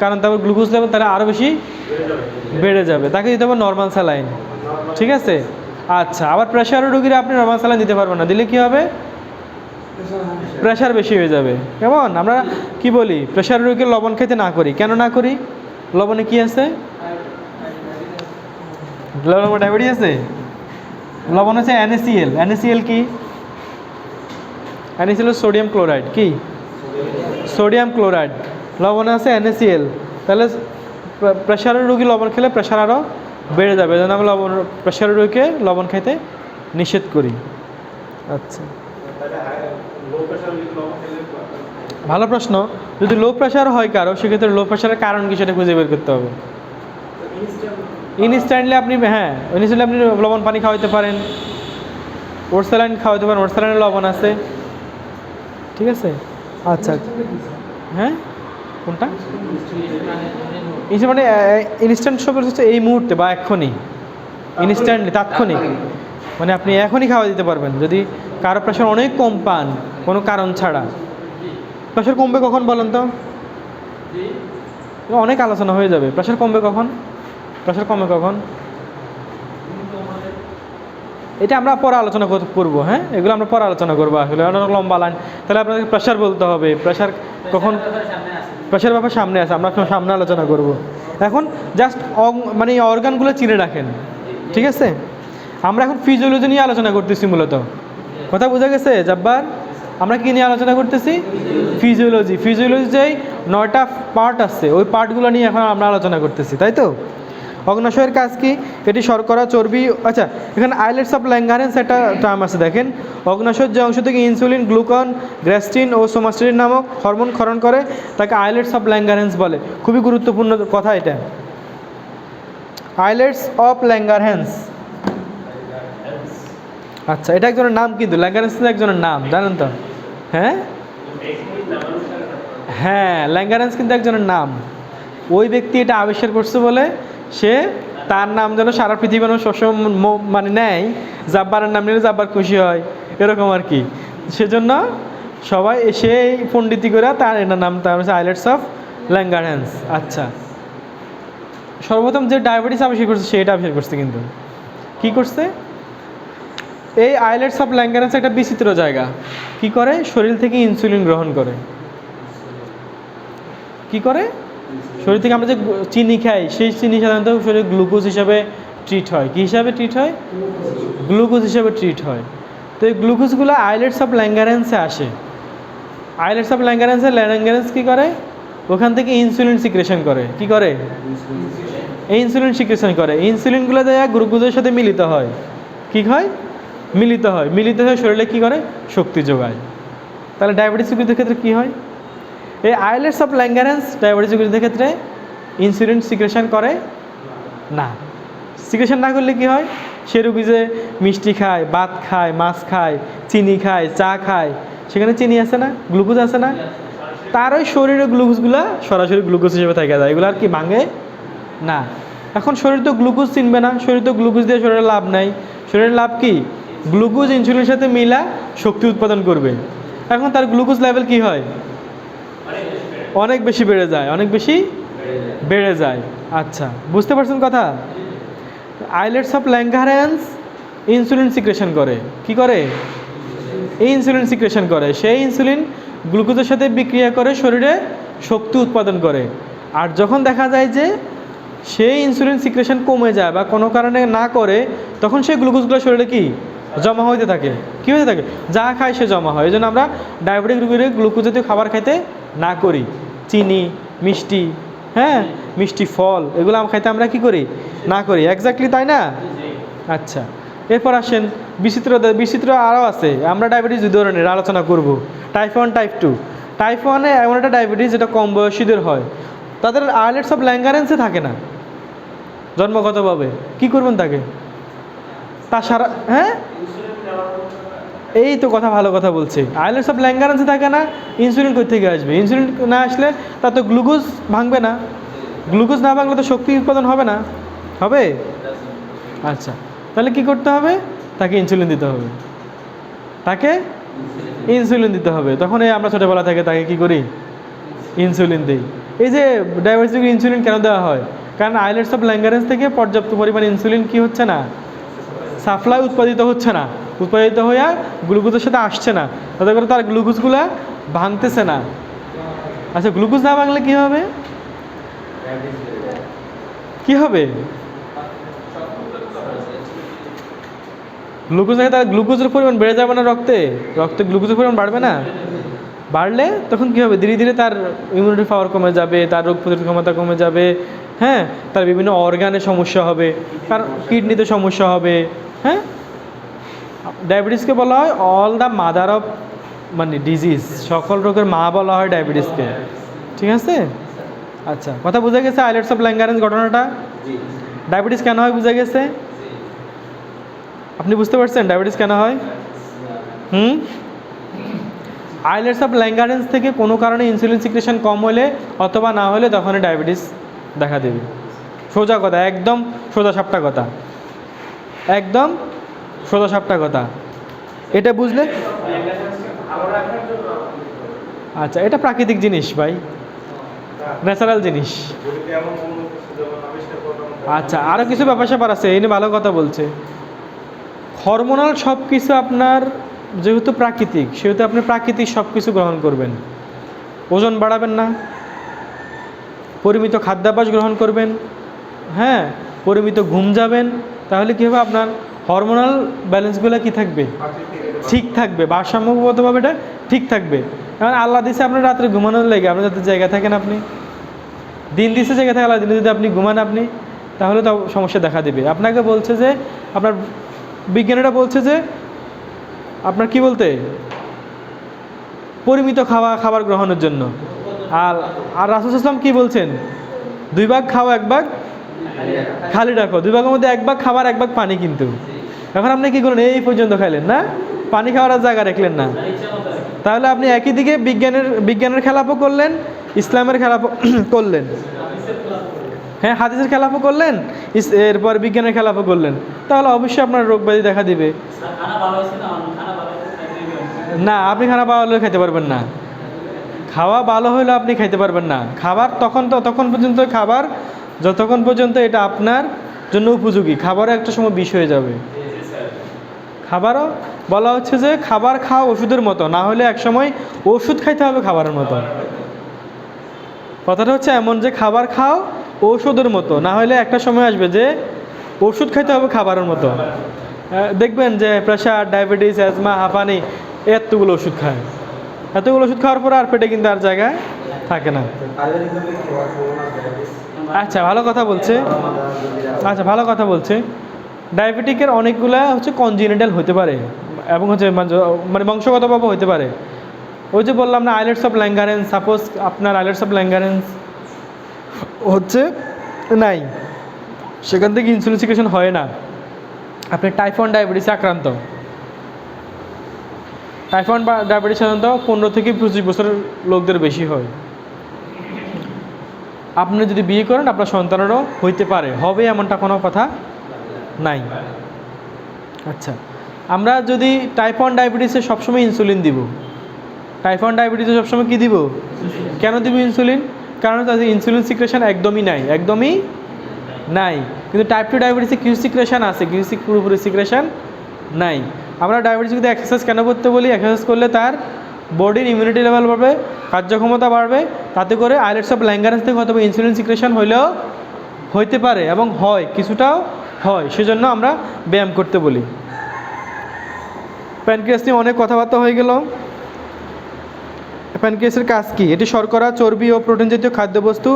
S1: কারণ তারপর গ্লুকোজ লেভেল তারা আরও বেশি বেড়ে যাবে, তাকে দিতে হবে নর্মাল স্যালাইন, ঠিক আছে? আচ্ছা, আবার প্রেশারের রুগীরা আপনি নর্মাল স্যালাইন দিতে পারবেন না, দিলে কী হবে? প্রেশার বেশি হয়ে যাবে। কেমন? আমরা কি বলি, প্রেশার রোগীকে লবণ খেতে না করি, কেন না করি? লবণে কি আছে? লবণে ডায়াবেটিস আছে। লবণ হচ্ছে NaCl কি? NaCl সোডিয়াম ক্লোরাইড, কি? Sodium chloride. লবণে আছে NaCl, তাহলে প্রেশারের রোগী লবণ খেলে প্রেশার আরও বেড়ে যাবে, যেন আমরা প্রেশারের রোগীকে লবণ খেতে নিষেধ করি। আচ্ছা, ভালো প্রশ্ন। যদি লো প্রেশার হয় কারো, সেক্ষেত্রে লো প্রেশারের কারণ কি সেটা খুঁজে বের করতে হবে। ইনস্ট্যান্টলি আপনি লবণ পানি খাওয়াইতে পারেন, ওটস স্যালাইন খাওয়াইতে পারেন, ওটস স্যালাইনে লবণ আছে, ঠিক আছে? আচ্ছা, হ্যাঁ, কোনটা? মানে ইনস্ট্যান্ট সব হচ্ছে এই মুহূর্তে বা এক্ষুনি, ইনস্ট্যান্টলি, তাৎক্ষণিক, মানে আপনি এখনই খাওয়া দিতে পারবেন। যদি কারো প্রেশার অনেক কম পান কোনো কারণ ছাড়া, প্রেশার কমবে কখন বলেন তো? অনেক আলোচনা হয়ে যাবে। প্রেশার কমবে কখন? এটা আমরা পরে আলোচনা করবো, হ্যাঁ, এগুলো আমরা পরে আলোচনা করবো। আসলে অনেক লম্বা লাইন, তাহলে আপনাকে প্রেশার বলতে হবে। প্রেশার কখন? প্রেশার ব্যাপার সামনে আছে, আমরা সামনে আলোচনা করব। এখন জাস্ট মানে অর্গানগুলো চিনে রাখেন, ঠিক আছে? আমরা এখন ফিজিওলজি নিয়ে আলোচনা করতেছি মূলত, কথা বোঝা গেছে জাব্বার? আমরা কি নিয়ে আলোচনা করতেছি? ফিজিওলজি। যেই 9টা পার্ট আছে, ওই পার্টগুলো নিয়ে এখন আমরা আলোচনা করতেছি, তাই তো? অগ্নাশয়ের কাজ কি? এটি শর্করা, চর্বি, আচ্ছা, এখানে আইলেটস অফ ল্যাঙ্গারেন্স একটা টার্ম আছে, দেখেন। অগ্নাশয়ের যে অংশ থেকে ইনসুলিন, গ্লুকন, গ্যাস্ট্রিন ও সোমাস্টেরিন নামক হরমোন ক্ষরণ করে তাকে আইলেটস অফ ল্যাঙ্গারেন্স বলে। খুবই গুরুত্বপূর্ণ কথা এটা, আইলেটস অফ ল্যাঙ্গারহ্যান্স। আচ্ছা, এটা একজনের নাম, কিন্তু ল্যাঙ্গারেন্স একজনের নাম, জানেন তো? হ্যাঁ, ল্যাঙ্গারেন্স কিন্তু একজনের নাম। ওই ব্যক্তি এটা আবিষ্কার করছে বলে সে তার নাম যেন সারা পৃথিবী মানুষ সবসময় মানে নেয়, জাব্বারের নাম নিলে জাব্বার খুশি হয়, এরকম আর কি। সেজন্য সবাই এসে পণ্ডিতি করে তার এটার নাম, তার হচ্ছে আইলেটস অফ ল্যাঙ্গারহ্যান্স। আচ্ছা, সর্বপ্রথম যে ডায়াবেটিস আবিষ্কার করছে সে এটা আবিষ্কার করছে, কিন্তু কি করছে? এই আইলেটস অফ ল্যাঙ্গারহ্যান্স একটা বিচিত্র জায়গা। কি করে? শরীর থেকে ইনসুলিন গ্রহণ করে। কি করে? শরীর থেকে আমরা যে চিনি খাই, সেই চিনি সাধারণত শরীরে গ্লুকোজ হিসাবে ট্রিট হয়। কী হিসাবে ট্রিট হয়? গ্লুকোজ হিসাবে ট্রিট হয়। তো এই গ্লুকোজগুলো আইলেটস অফ ল্যাঙ্গারেন্সে আসে। আইলেটস অফ ল্যাঙ্গারেন্স কী করে? ওখান থেকে ইনসুলিন সিক্রেশন করে। কি করে? ইনসুলিন সিক্রেশন করে। ইনসুলিনগুলো দেয়া গ্লুকোজের সাথে মিলিত হয়। কি হয়? মিলিত হয়। মিলিত হয়ে শরীরে কী করে? শক্তি যোগায়। তাহলে ডায়াবেটিস রোগীদের ক্ষেত্রে কী হয়? এই আইলেটস অফ ল্যাঙ্গারেন্স ডায়াবেটিস রোগীদের ক্ষেত্রে ইনসুলিন সিক্রেশন করে না। সিক্রেশন না করলে কি হয়? সে রোগী যে মিষ্টি খায়, ভাত খায়, মাছ খায়, চিনি খায়, চা খায়, সেখানে চিনি আছে না, গ্লুকোজ আছে না, তার ওই শরীরের গ্লুকোজগুলো সরাসরি গ্লুকোজ হিসেবে থেকে যায়। এগুলো আর কি ভাঙে না। এখন শরীর তো গ্লুকোজ চিনবে না, শরীর তো গ্লুকোজ দিয়ে শরীরের লাভ নাই। শরীরের লাভ কি? গ্লুকোজ ইনসুলিনের সাথে মিলা শক্তি উৎপাদন করবে। এখন তার গ্লুকোজ লেভেল কি হয়? অনেক বেশি বেড়ে যায়, অনেক বেশি বেড়ে যায়। আচ্ছা, বুঝতে পারছেন কথা? Islets of Langerhans insulin secretion করে। কি করে? ইনসুলিন সিক্রেশন করে। সেই ইনসুলিন গ্লুকোজের সাথে বিক্রিয়া করে শরীরে শক্তি উৎপাদন করে। আর যখন দেখা যায় যে সেই ইনসুলিন সিক্রেশন কমে যায় বা কোনো কারণে না করে, তখন সেই গ্লুকোজগুলো শরীরে কি জমা হইতে থাকে? কী হতে থাকে? যা খায় সে জমা হয়। এই জন্য আমরা ডায়াবেটিক রোগীর গ্লুকোজ জাতীয় খাবার খাইতে না করি। চিনি, মিষ্টি, হ্যাঁ, মিষ্টি ফল, এগুলো খাইতে আমরা কি করি? না করি। এক্স্যাক্টলি তাই না? আচ্ছা, এরপর আসেন বিচিত্র আরও আছে। আমরা ডায়াবেটিস দুই ধরনের আলোচনা করব, টাইপ 1, টাইপ 2। টাইপ 1-এ এমন একটা ডায়াবেটিস যেটা কম বয়সীদের হয়। তাদের আইলেটস অফ ল্যাঙ্গারেন্সে থাকে না জন্মগতভাবে। কি করবেন তাকে? তা সারা, হ্যাঁ, এই তো কথা, ভালো কথা বলছে। আইলেটস অফ ল্যাঙ্গারেন্সে থাকে না, ইনসুলিন কই থেকে আসবে? ইনসুলিন না আসলে তা তো গ্লুকোজ ভাঙবে না। গ্লুকোজ না ভাঙলে তো শক্তি উৎপাদন হবে না, হবে? আচ্ছা, তাহলে কি করতে হবে? তাকে ইনসুলিন দিতে হবে। তাকে ইনসুলিন দিতে হবে। তখন এই আমরা ছোটোবেলা থেকে তাকে কি করি? ইনসুলিন দিই। এই যে ডায়াবেটিস ইনসুলিন কেন দেওয়া হয়? কারণ আইলেটস অফ ল্যাঙ্গারেন্স থেকে পর্যাপ্ত পরিমাণ ইনসুলিন কি হচ্ছে না, সাপ্লাই উৎপাদিত হচ্ছে না। উৎপাদিত হয়ে গ্লুকোজের সাথে আসছে না, তাতে করে তার গ্লুকোজগুলো ভাঙতেছে না। আচ্ছা, গ্লুকোজ না ভাঙলে কী হবে? কি হবে? গ্লুকোজ থাকে, তার গ্লুকোজের পরিমাণ বেড়ে যাবে না রক্তে? রক্তে গ্লুকোজের পরিমাণ বাড়বে না? বাড়লে তখন কী হবে? ধীরে ধীরে তার ইমিউনিটি পাওয়ার কমে যাবে, তার রোগ প্রতিরোধ ক্ষমতা কমে যাবে, হ্যাঁ, তার বিভিন্ন অর্গানে সমস্যা হবে, তার কিডনিতে সমস্যা হবে। হ্যাঁ, ডায়াবেটিসকে বলা হয় অল দ্য মাদার অফ মানে ডিজিজ, সকল রোগের মা বলা হয় ডায়াবেটিসকে। ঠিক আছে? আচ্ছা, কথা বোঝা গেছে আইলেটস অফ ল্যাঙ্গারেন্স ঘটনাটা? ডায়াবেটিস কেন হয় বুঝা গেছে? আপনি বুঝতে পারছেন ডায়াবেটিস কেন হয়? আইলেটস অফ ল্যাঙ্গারেন্স থেকে কোনো কারণে ইনসুলিন সিক্রেশন কম হলে অথবা না হলে তখনই ডায়াবেটিস দেখা দেবে। সোজা কথা, একদম সোজা সাপটা কথা, একদম সোজা সাপটা কথা। এটা বুঝলে? আচ্ছা, এটা প্রাকৃতিক জিনিস ভাই, ন্যাচারাল জিনিস। আচ্ছা, আরও কিছু ব্যাপার স্যাপার আছে, এই নিয়ে ভালো কথা বলছে। হরমোনাল সব কিছু আপনার যেহেতু প্রাকৃতিক, সেহেতু আপনি প্রাকৃতিক সব কিছু গ্রহণ করবেন। ওজন বাড়াবেন না, পরিমিত খাদ্যাভ্যাস গ্রহণ করবেন, হ্যাঁ, পরিমিত ঘুম যাবেন। তাহলে কী হবে? আপনার হরমোনাল ব্যালেন্সগুলো কি থাকবে? ঠিক থাকবে, ভারসাম্যগতভাবে এটা ঠিক থাকবে। কারণ আল্লাহ দিছে আপনার রাত্রে ঘুমানোর লেগে, আপনি যাতে জায়গা থাকেন, আপনি দিন দিছে জায়গা থাকে আল্লাহ দিনে, যদি আপনি ঘুমান আপনি, তাহলে তো সমস্যা দেখা দেবে। আপনাকে বলছে যে, আপনার বিজ্ঞানীরা বলছে যে আপনার কি বলতে, পরিমিত খাবার গ্রহণের জন্য। আর রাসূল সাল্লাল্লাহু কি বলছেন? 2 ভাগ খাও, 1 ভাগ খালি রাখো। 2 ভাগের মধ্যে 1 ভাগ খাবার, 1 ভাগ পানি। কিন্তু এখন আপনি কি করলেন? এই পর্যন্ত খাইলেন না, পানি খাওয়ার জায়গা রাখলেন না। তাহলে আপনি একই দিকে বিজ্ঞানের খেলাপও করলেন, ইসলামের খেলাপও করলেন, হ্যাঁ, হাদিসের খেলাপও করলেন, এরপর বিজ্ঞানের খেলাপও করলেন। তাহলে অবশ্যই আপনার রোগ ব্যাধি দেখা দিবে। না, আপনি খানা ভালো হলে খেতে পারবেন না। খাওয়া ভালো হলে আপনি খাইতে পারবেন না। খাবার ততক্ষণ পর্যন্ত খাবার, যতক্ষণ পর্যন্ত এটা আপনার জন্য উপযোগী। খাবারও একটা সময় বিষ হয়ে যাবে। খাবারও বলা হচ্ছে যে খাবার খাও ওষুধের মতো, না হলে এক সময় ওষুধ খাইতে হবে খাবারের মতো। কথাটা হচ্ছে এমন যে খাবার খাও ঔষধের মতো, না হলে একটা সময় আসবে যে ওষুধ খাইতে হবে খাবারের মতো। দেখবেন যে প্রেশার, ডায়াবেটিস, অ্যাজমা, হাঁপানি এতগুলো ওষুধ খায়, এতগুলো ওষুধ খাওয়ার পর আর পেটে কিন্তু আর জায়গায় থাকে না। আচ্ছা ভালো কথা বলছে, আচ্ছা ভালো কথা বলছে। ডায়াবেটিকের অনেকগুলা হচ্ছে কনজিনিটাল হতে পারে এবং হচ্ছে মানে বংশগতভাবে হতে পারে। ওই যে বললাম না আইলেটস অফ ল্যাঙ্গারেন্স, সাপোজ আপনার আইলেটস অফ ল্যাঙ্গারেন্স হচ্ছে নাই, সেখান থেকে ইনসুলিন সিক্রেশন হয় না, আপনি টাইপ 1 ডায়াবেটিসে আক্রান্ত। টাইপ 1 ডায়াবেটিস সাধারণত 15 থেকে 25 বছরের লোকদের বেশি হয়। আপনি যদি বিয়ে করেন আপনার সন্তানেরও হইতে পারে, হবে এমনটা কোনো কথা নাই। আচ্ছা, আমরা যদি টাইপ 1 ডায়াবেটিসে সবসময় ইনসুলিন দিব, টাইপ 1 ডায়াবেটিসে সবসময় কী দিব, কেন দিব ইনসুলিন? কারণ তাদের ইনসুলিন সিক্রেশন একদমই নাই, একদমই নাই। কিন্তু টাইপ 2 ডায়াবেটিসে কিউ সিক্রেশন আছে, কিউ পুরোপুরি সিক্রেশন নাই। আমরা ডায়াবেটিস যদি এক্সারসাইজ কেন করতে বলি? এক্সারসাইজ করলে তার বডির ইমিউনিটি লেভেল বাড়বে, কার্যক্ষমতা বাড়বে, তাতে করে আইলেটস অফ ল্যাঙ্গারেন্স থেকে হয়তো ইনসুলিন সিক্রেশন হইলেও হইতে পারে এবং হয়, কিছুটাও হয়, সেজন্য আমরা ব্যায়াম করতে বলি। প্যানক্রিয়াস নিয়ে অনেক কথাবার্তা হয়ে গেল। প্যানক্রিয়াসের কাজ কী? এটি শর্করা, চর্বি ও প্রোটিন জাতীয় খাদ্যবস্তু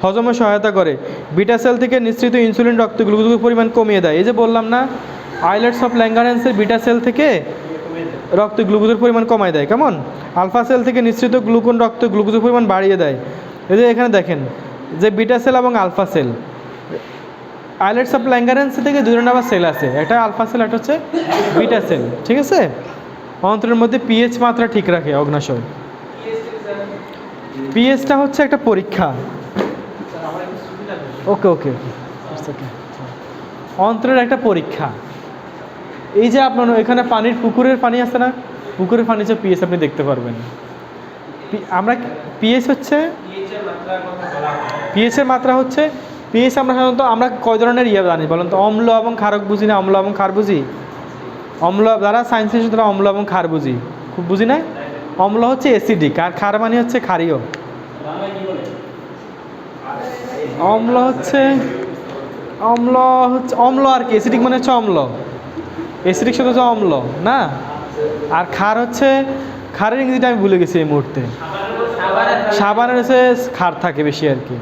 S1: হজমে সহায়তা করে। বিটা সেল থেকে নিঃসৃত ইনসুলিন রক্তে গ্লুকোজের পরিমাণ কমিয়ে দেয়। এই যে বললাম না আইলেটস অফ ল্যাঙ্গারেন্সের বিটা সেল থেকে রক্তে গ্লুকোজের পরিমাণ কমায় দেয়। কেমন? আলফা সেল থেকে নিঃসৃত গ্লুকোন রক্তে গ্লুকোজের পরিমাণ বাড়িয়ে দেয়। এই যে এখানে দেখেন যে বিটা সেল এবং alpha sell, islets of Langerhans থেকে দুই ধরনের আবার সেল আছে, একটা আলফা সেল, একটা হচ্ছে বিটা সেল। ঠিক আছে? অন্ত্রের মধ্যে পিএইচ মাত্রা ঠিক রাখে অগ্নাশয়। পিএইচটা হচ্ছে একটা পরীক্ষা। ওকে ওকে ওকে, অন্ত্রের একটা পরীক্ষা। এই যে আপনার এখানে পানির পুকুরের পানি আছে না, পুকুরের পানির যে পিএইচ আপনি দেখতে পারবেন। আমরা পিএইচ হচ্ছে, পিএইচের মাত্রা হচ্ছে, পিএইচ আমরা সাধারণত আমরা কয় ধরনের জানি বলেন তো? অম্ল এবং ক্ষারক বুঝি না? অম্ল এবং ক্ষার বুঝি? অম্ল যারা সায়েন্সের তারা অম্ল এবং ক্ষার বুঝি, খুব বুঝি না? অম্ল হচ্ছে অ্যাসিডিক আর ক্ষার মানে হচ্ছে ক্ষারীয়। অম্ল হচ্ছে অম্ল আর কি, অ্যাসিডিক মানে হচ্ছে অম্ল, অ্যাসিডিক সাথে হচ্ছে অম্ল না। আর ক্ষার হচ্ছে, ক্ষারের ইংরেজিটা আমি ভুলে গেছি এই মুহূর্তে। সাবানের হচ্ছে ক্ষার থাকে বেশি আর কি,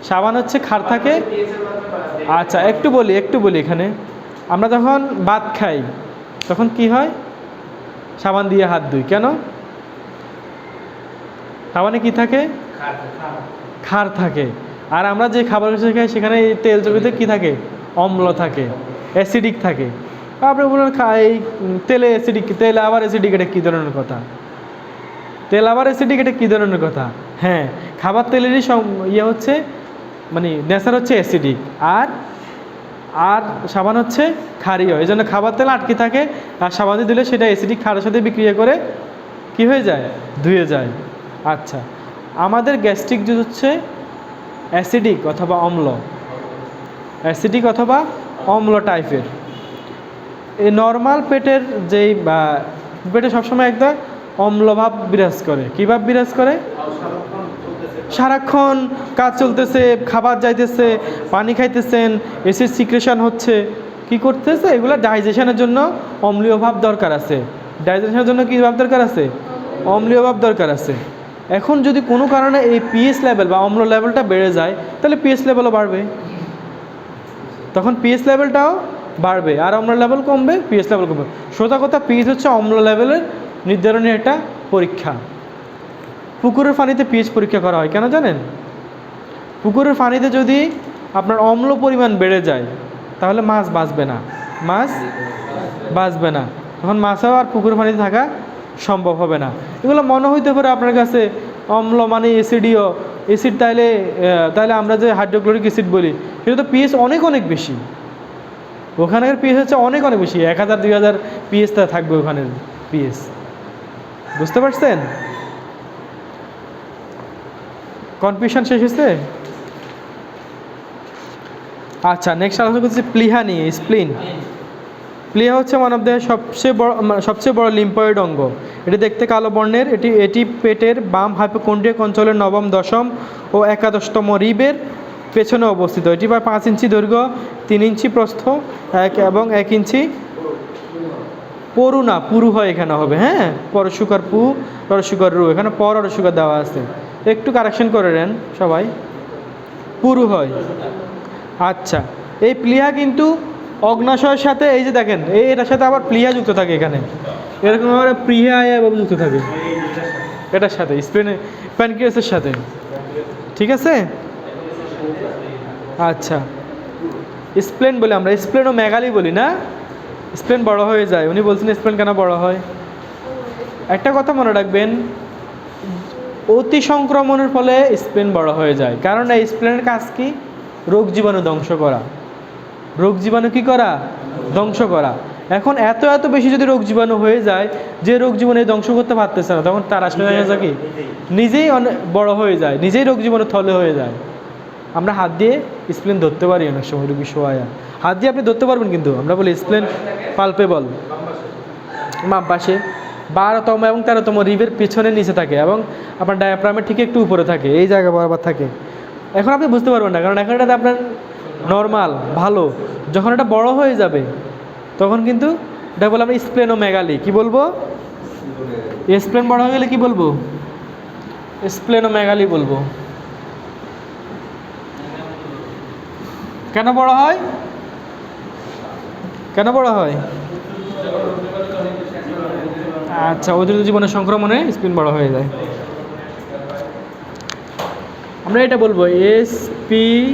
S1: সাবান হচ্ছে ক্ষার থাকে। আচ্ছা একটু বলি এখানে, আমরা যখন ভাত খাই তখন কি হয়? সাবান দিয়ে হাত ধুই, কেন? সাবানে কি থাকে? ক্ষার থাকে। আর আমরা যে খাবার খাই সেখানে তেল চর্বিতে কী থাকে? অম্ল থাকে, অ্যাসিডিক থাকে। আপনি বলুন এই তেলে অ্যাসিডিক, তেল আবার অ্যাসিডিক, এটা কী ধরনের কথা? তেল আবার অ্যাসিডিক, এটা কী ধরনের কথা? হ্যাঁ, খাবার তেলেরই ইয়ে হচ্ছে মানে নেচার হচ্ছে অ্যাসিডিক, আর আর সাবান হচ্ছে ক্ষারীয়। এই জন্য খাবার তেল আটকে থাকে, আর সাবান দিয়ে দিলে সেটা অ্যাসিডিক ক্ষারের সাথে বিক্রিয়া করে কি হয়ে যায়? ধুয়ে যায়। আচ্ছা, আমাদের গ্যাস্ট্রিক জুস হচ্ছে অ্যাসিডিক অথবা অম্ল, অ্যাসিডিক অথবা অম্ল টাইপের। এই নর্মাল পেটের যেই পেটে সবসময় একটা অম্লভাব বিরাজ করে। কী ভাব বিরাজ করে? সারাক্ষণ কাজ চলতেছে, খাবার যাইতেছে, পানি খাইতেছেন, অ্যাসিড সিক্রেশন হচ্ছে, কি করতেছে? এগুলো ডাইজেশনের জন্য অম্লীয় ভাব দরকার আছে। ডাইজেশনের জন্য কী ভাব দরকার আছে? অম্লীয় ভাব দরকার আছে। এখন যদি কোনো কারণে এই পিএইচ লেভেল বা অম্ল লেভেলটা বেড়ে যায়, তাহলে পিএইচ লেভেলও বাড়বে, তখন পিএইচ লেভেলটাও বাড়বে, আর অম্ল লেভেল কমবে, পিএইচ লেভেল কমবে। সোজা কথা, পিএইচ হচ্ছে অম্ল লেভেলের নির্ধারণের একটা পরীক্ষা। পুকুরের পানিতে পিএইচ পরীক্ষা করা হয় কেন জানেন? পুকুরের পানিতে যদি আপনার অম্ল পরিমাণ বেড়ে যায় তাহলে মাছ বাঁচবে না, মাছ বাঁচবে না, তখন মাছও আর পুকুরের পানিতে থাকা সম্ভব হবে না। এগুলো মনে হইতে পারে আপনার কাছে অম্ল মানে অ্যাসিডীয়, অ্যাসিড তাইলে আমরা যে হাইড্রোক্লোরিক অ্যাসিড বলি সেটা তো পিএইচ অনেক অনেক বেশি, ওখানের পিএইচ হচ্ছে অনেক অনেক বেশি, 1000 2000 পিএইচটা থাকবে ওখানের পিএইচ। বুঝতে পারছেন? কনফিউশন শেষ হয়েছে? আচ্ছা, নেক্সট আলোচনা করছি প্লিহা নিয়ে, স্প্লিন। প্লিহা হচ্ছে মানবদেহের সবচেয়ে বড় লিম্ফয়েড অঙ্গ। এটি দেখতে কালো বর্ণের। এটি পেটের বাম হাইপোকন্ড্রিয়াক অঞ্চলের নবম, দশম ও একাদশতম রিবের পেছনে অবস্থিত। এটি প্রায় 5 ইঞ্চি দৈর্ঘ্য, 3 ইঞ্চি প্রস্থ এবং 1 ইঞ্চি পুরু হয় এখানে হবে, হ্যাঁ, পরশুকার পু, রসুকার রু, এখানে পর রসুকার দেওয়া আছে, একটু কারেকশন করে নেন সবাই, পুরু হয়। আচ্ছা, এই প্লিহা কিন্তু অগ্নাশয়ের সাথে, এই যে দেখেন এটার সাথে আবার প্লিহা যুক্ত থাকে, এখানে এরকমভাবে প্লিহা এভাবে যুক্ত থাকে এটার সাথে, প্যানক্রিয়াসের সাথে, ঠিক আছে। আচ্ছা, স্প্লেন বলি আমরা, স্প্লেন ও মেগালি বলি না, স্প্লেন বড় হয়ে যায়। উনি বলছেন স্প্লেন কেন বড় হয়। একটা কথা মনে রাখবেন, অতি সংক্রমণের ফলে স্প্লেন বড় হয়ে যায়, কারণ এই স্প্লেনের কাজ কি, রোগ জীবাণু ধ্বংস করা। রোগ জীবাণু কী করা, ধ্বংস করা। এখন এত বেশি যদি রোগ জীবাণু হয়ে যায়, যে রোগ জীবাণু ধ্বংস করতে পারতেছে না, তখন তার আসলে দেখা যায় কি, নিজেই অনেক বড় হয়ে যায়, নিজেই রোগ জীবাণু থলে হয়ে যায়। আমরা হাত দিয়ে স্প্লেন ধরতে পারি অনেক সময়, রোগী শোয়া হাত দিয়ে আপনি ধরতে পারবেন, কিন্তু আমরা বলি স্প্লেন পালপেবল, বাম পাশে 12তম এবং 13তম রিবের পিছনে নিচে থাকে, এবং আপনার ডায়াফ্রামের ঠিক একটু উপরে থাকে, এই জায়গা বরাবর থাকে। এখন আপনি বুঝতে পারবেন না, কারণ এখন এটা আপনার নর্মাল ভালো। যখন এটা বড় হয়ে যাবে তখন কিন্তু এটা বলে আমরা স্প্লেনোমেগালি। কি বলবো, স্প্লেন বড় হয়ে গেলে কি বলবো, স্প্লেনোমেগালি বলবো। কেন বড় হয়, কেন বড় হয়? আচ্ছা, অতিরিক্ত জীবনের সংক্রমণে স্প্লেন বড় হয়ে যায়। আমরা এটা বলবো SPLENOMEGALY।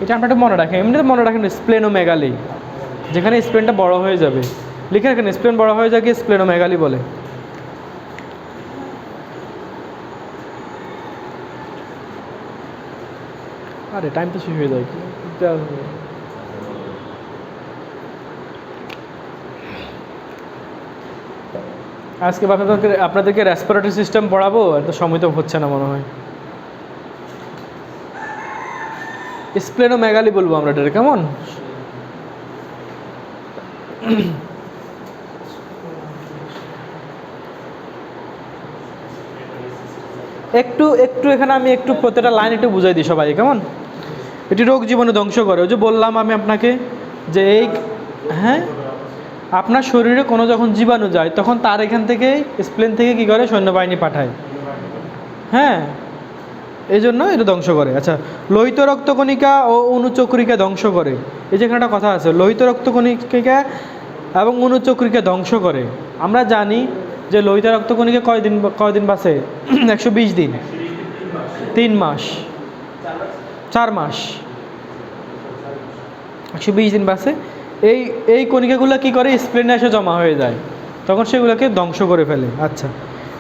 S1: এটা আমরা একটু মনে রাখেন, এমনিতে মনে রাখেন স্প্লেনোমেগালি, যেখানে স্প্লেনটা বড় হয়ে যাবে লিখে রাখেন, স্প্লেন বড় হয়ে যাকে স্প্লেনোমেগালি বলে। আরে টাইম তো শেষ হয়ে যায়, আজকে আপনাদেরকে রেসপিরেটরি সিস্টেম পড়াবো, এত সময় তো হচ্ছে না মনে হয়। স্প্লেনোমেগালি বলবো আমরা এটা, কেমন? একটু এখানে আমি একটু প্রত্যেকটা লাইন একটু বুঝাই দিই সবাই, কেমন? এটি রোগ জীবাণু ধ্বংস করে। ওই যে বললাম আমি আপনাকে যে এই, হ্যাঁ, আপনার শরীরে কোনো যখন জীবাণু যায় তখন তার এখান থেকে স্প্লেন থেকে কি করে, সৈন্যবাহিনী পাঠায়, হ্যাঁ, এই জন্য এটা ধ্বংস করে। আচ্ছা, লোহিত রক্তকণিকা ও অনুচক্রিকা ধ্বংস করে। এই যে এখানে একটা কথা আছে, লোহিত রক্তকণিকা এবং অনুচক্রিকা ধ্বংস করে। আমরা জানি যে লোহিত রক্তকণিকা কয়দিন বাঁচে? 120 দিন, 3 মাস, 4 মাস, 120 দিন বাঁচে। এই কণিকাগুলো কি করে, স্প্লেনে এসে জমা হয়ে যায়, তখন সেগুলোকে ধ্বংস করে ফেলে। আচ্ছা,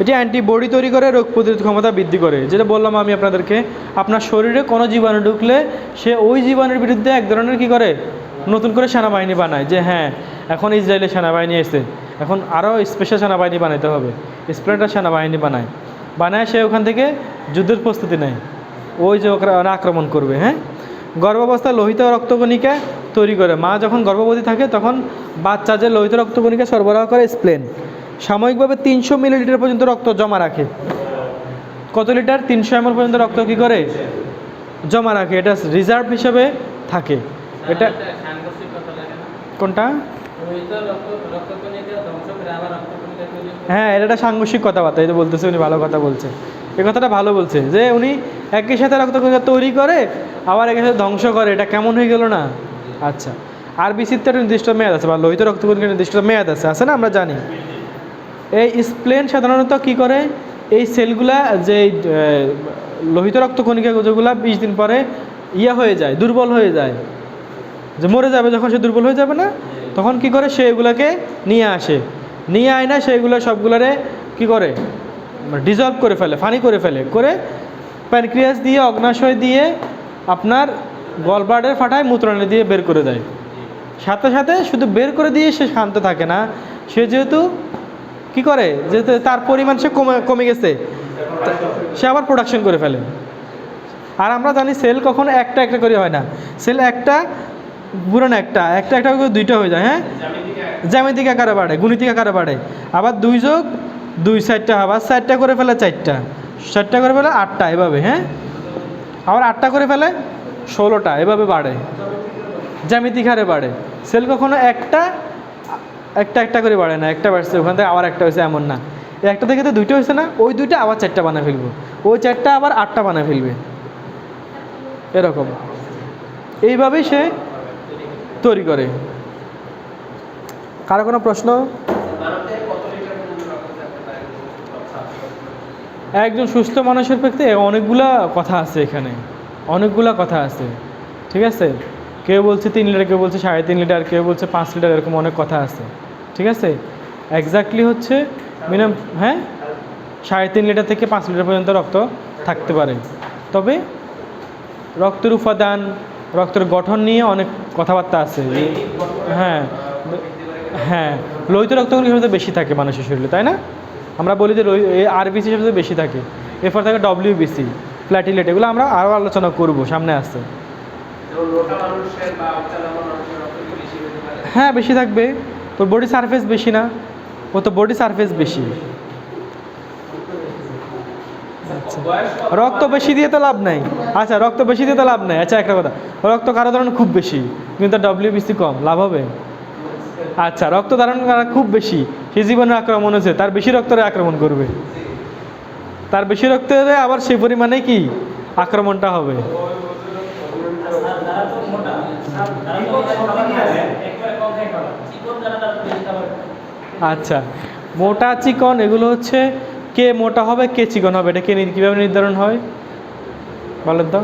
S1: এটি অ্যান্টিবডি তৈরি করে, রোগ প্রতিরোধ ক্ষমতা বৃদ্ধি করে। যেটা বললাম আমি আপনাদেরকে, আপনার শরীরে কোনো জীবাণু ঢুকলে সে ওই জীবাণুর বিরুদ্ধে এক ধরনের কি করে, নতুন করে সেনাবাহিনী বানায়, যে হ্যাঁ এখন ইসরায়েলের সেনাবাহিনী এসে, এখন আরও স্পেশাল সেনাবাহিনী বানাইতে হবে, স্প্লেনটা সেনাবাহিনী বানায় সে ওখান থেকে যুদ্ধের প্রস্তুতি নেয়, ওই যে ওরা আক্রমণ করবে। হ্যাঁ, গর্ভাবস্থায় লোহিত রক্তকণিকা তৈরি করে। মা যখন গর্ভবতী থাকে তখন বাচ্চা যে লোহিত রক্তকণিকা সরবরাহ করে স্প্লেন। সাময়িকভাবে 300 মিলিলিটার পর্যন্ত রক্ত জমা রাখে। কত লিটার? 300 ml পর্যন্ত রক্ত কী করে, জমা রাখে। এটা রিজার্ভ হিসেবে থাকে। এটা কোনটা? হ্যাঁ, এটা একটা সাংঘর্ষিক কথাবার্তা, এটা বলতেছে উনি, ভালো কথা বলছে, এই কথাটা ভালো বলছে, যে উনি একই সাথে রক্তকণিকা তৈরি করে আবার একই সাথে ধ্বংস করে। এটা কেমন হয়ে গেল না? আচ্ছা, আরবিসির একটা নির্দিষ্ট মেয়াদ আছে, বা লোহিত রক্তকণিকার নির্দিষ্ট মেয়াদ আছে না, আমরা জানি। এই স্প্লেন সাধারণত কি করে, এই সেলগুলা যে লোহিত রক্তকণিকা যেগুলা 20 দিন পরে হয়ে যায়, দুর্বল হয়ে যায়, যে মরে যাবে, যখন সে দুর্বল হয়ে যাবে না, তখন কি করে, সে এগুলাকে নিয়ে আয় না, সেগুলো সবগুলারে কি করে, ডিজলভ করে ফেলে, ফানি করে ফেলে, করে প্যানক্রিয়াস দিয়ে, অগ্নাশয় দিয়ে, আপনার গলব্লাডারে ফাটায়, মূত্রাণী দিয়ে বের করে দেয়। সাথে সাথে শুধু বের করে দিয়ে সে শান্ত থাকে না, সে যেহেতু কি করে, যেহেতু তার পরিমাণ সে কমে গেছে, সে আবার প্রোডাকশন করে ফেলে। আর আমরা জানি সেল কখনো একটা একটা করে হয় না, সেল একটা পুরো না একটা একটা একটা করে দুইটা হয়ে যায়, হ্যাঁ, জ্যামিতিক আকারে বাড়ে, গুণিতিক আকারে বাড়ে। আবার 2 যোগ 2 4টা, আবার 4টা করে ফেলে 4টা, 4টা করে ফেলে 8টা, এভাবে, হ্যাঁ, আবার 8টা করে ফেলে 16টা, এভাবে বাড়ে, জ্যামিতিক হারে বাড়ে। সেল কখনো একটা একটা একটা করে বাড়ে না, একটা বাড়ছে ওখান থেকে আবার একটা হয়েছে এমন না, এই একটা থেকে তো দুইটা হয়েছে না, ওই দুইটা আবার 4টা বানায় ফেলবো, ওই 4টা আবার 8টা বানায় ফেলবে, এরকম এইভাবেই সে তৈরি করে। কারো কোনো প্রশ্ন?
S2: মানবদেহে কত লিটার পর্যন্ত রক্ত থাকতে পারে?
S1: একজন সুস্থ মানুষের ক্ষেত্রে অনেকগুলা কথা আছে, এখানে অনেকগুলা কথা আছে, ঠিক আছে। কেউ বলছে 3 লিটার, কেউ বলছে 3.5 লিটার, কেউ বলছে 5 লিটার, এরকম অনেক কথা আছে, ঠিক আছে। এক্স্যাক্টলি হচ্ছে মিনিমাম, হ্যাঁ, 3.5 লিটার থেকে 5 লিটার পর্যন্ত রক্ত থাকতে পারে। তবে রক্তের উপাদান, রক্তের গঠন নিয়ে অনেক কথাবার্তা আছে। হ্যাঁ হ্যাঁ, লোহিত রক্তগুলো সবচেয়ে বেশি থাকে মানুষের শরীরে, তাই না? আমরা বলি যে আরবিসি সবচেয়ে বেশি থাকে, এরপর থাকে ডব্লিউবিসি, প্ল্যাটিলেট, এগুলো আমরা আরও আলোচনা করব, সামনে আসছে।
S2: যেমন মোটা মানুষের বা উচ্চালম্বা মানুষের রক্ত কি বেশি হতে পারে?
S1: হ্যাঁ, বেশি থাকবে, তোর বডি সারফেস বেশি না, ও তো বডি সারফেস বেশি। আচ্ছা, রক্ত বেশি দিয়ে তো লাভ নাই। আচ্ছা, রক্ত বেশি দিয়ে তো লাভ নাই। আচ্ছা, একটা কথা, রক্ত কারো ধারণ খুব বেশি কিন্তু ডব্লিউবিসি কম, লাভ হবে? আচ্ছা, রক্ত ধারণ করা খুব বেশি, সে জীবনের আক্রমণ হয়েছে, তার বেশি রক্তরে আক্রমণ করবে, তার বেশি রক্তরে আবার সেই পরিমাণে কি আক্রমণটা হবে। আচ্ছা, মোটা চিকন এগুলো হচ্ছে কে মোটা হবে কে চিকন হবে, এটা কীভাবে নির্ধারণ হয় বলেন তো?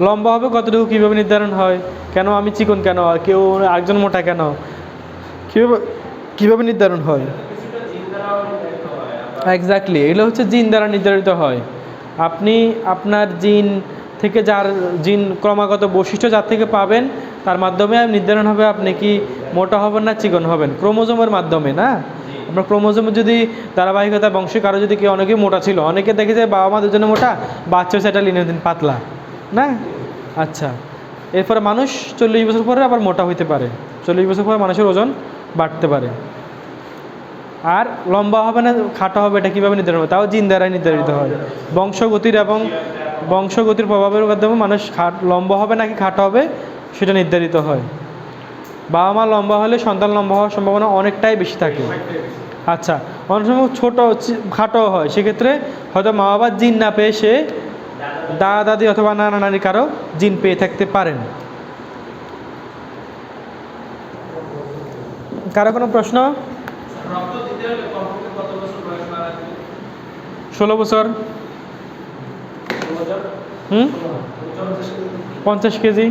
S1: লম্বা হবে কতটুকু কীভাবে নির্ধারণ হয়? কেন আমি চিকন কেন, আর কেউ আরেকজন মোটা কেন, কীভাবে নির্ধারণ হয়? এক্স্যাক্টলি, এগুলো হচ্ছে জিন দ্বারা নির্ধারিত হয়। আপনি আপনার জিন থেকে, যার জিন ক্রমাগত বৈশিষ্ট্য যার থেকে পাবেন, তার মাধ্যমে নির্ধারণ হবে আপনি কি মোটা হবেন না চিকন হবেন, ক্রোমোজোমের মাধ্যমে না। আমরা ক্রোমোজোমের যদি ধারাবাহিকতা বংশে কারো যদি কেউ, অনেকে মোটা ছিল, অনেকে দেখে যায় বাবা মা দুজনে মোটা, বাচ্চা সেটা লিনে দিন পাতলা না। আচ্ছা, এরপরে মানুষ 40 বছর পরে আবার মোটা হইতে পারে, 40 বছর পরে মানুষের ওজন বাড়তে পারে। আর লম্বা হবে না খাটো হবে, এটা কীভাবে নির্ধারণ হবে? তাও জিন দ্বারাই নির্ধারিত হয়, বংশগতির এবং বংশগতির প্রভাবের মাধ্যমে মানুষ লম্বা হবে নাকি খাটো হবে সেটা নির্ধারিত হয়। বাবা মা লম্বা হলে সন্তান লম্বা হওয়ার সম্ভাবনা অনেকটাই বেশি থাকে। আচ্ছা, অনেক সময় ছোটো খাটো হয়, সেক্ষেত্রে হয়তো মা বাবার জিন না পেয়ে সে দাদা দাদি অথবা নানা নানি কারো জিন পেয়ে থাকতে পারেন। কারো কোনো প্রশ্ন?
S2: রক্ত দিতে হলে কমপক্ষে কত বছর বয়স লাগবে?
S1: 16 বছর। 50 কেজি।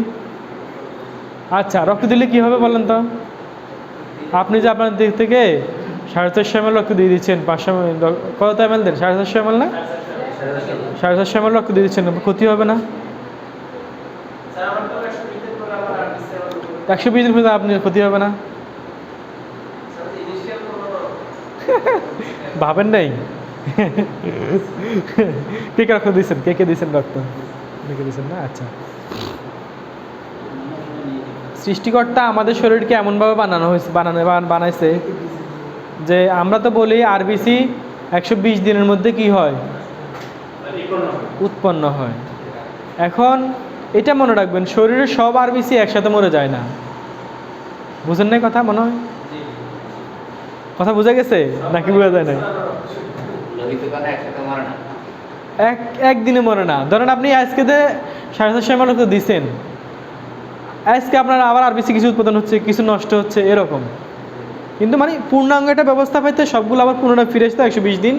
S1: আচ্ছা, রক্ত দিলে কী হবে বলেন তো? আপনি যে আপনার দিক থেকে 450 ml রক্ত দিয়ে দিচ্ছেন, 500 কত ml দেন? 450 ml না, 450 ml রক্ত দিয়ে দিচ্ছেন, ক্ষতি হবে না? 120 দিন পর্যন্ত আপনি ক্ষতি হবে না? ভাবেন নাই? কে কে রক্ত দিয়েছেন, কে দিয়েছেন রক্ত? কে দিয়েছেন না? আচ্ছা, সৃষ্টিকর্তা আমাদের শরীরকে এমনভাবে বানাইছে যে আমরা তো বলি আরবিসি 120 দিনের মধ্যে কি হয়? উৎপন্ন হয়। এখন এটা মনে রাখবেন, শরীরের সব আরবিসি একসাথে মরে যায় না। বুঝেন নাই কথা? মনে হয় কথা বোঝা গেছে নাকি বোঝা যায় না? একদিনে মরে না। ধরেন আপনি আজকে 450 ml রক্ত দিচ্ছেন, আজকে আপনার আবার আরবিসি কিছু উৎপাদন হচ্ছে, কিছু নষ্ট হচ্ছে, এরকম। কিন্তু মানে পূর্ণাঙ্গ একটা ব্যবস্থা পাইতে সবগুলো আবার পুনরায় ফিরে আসতে 120 দিন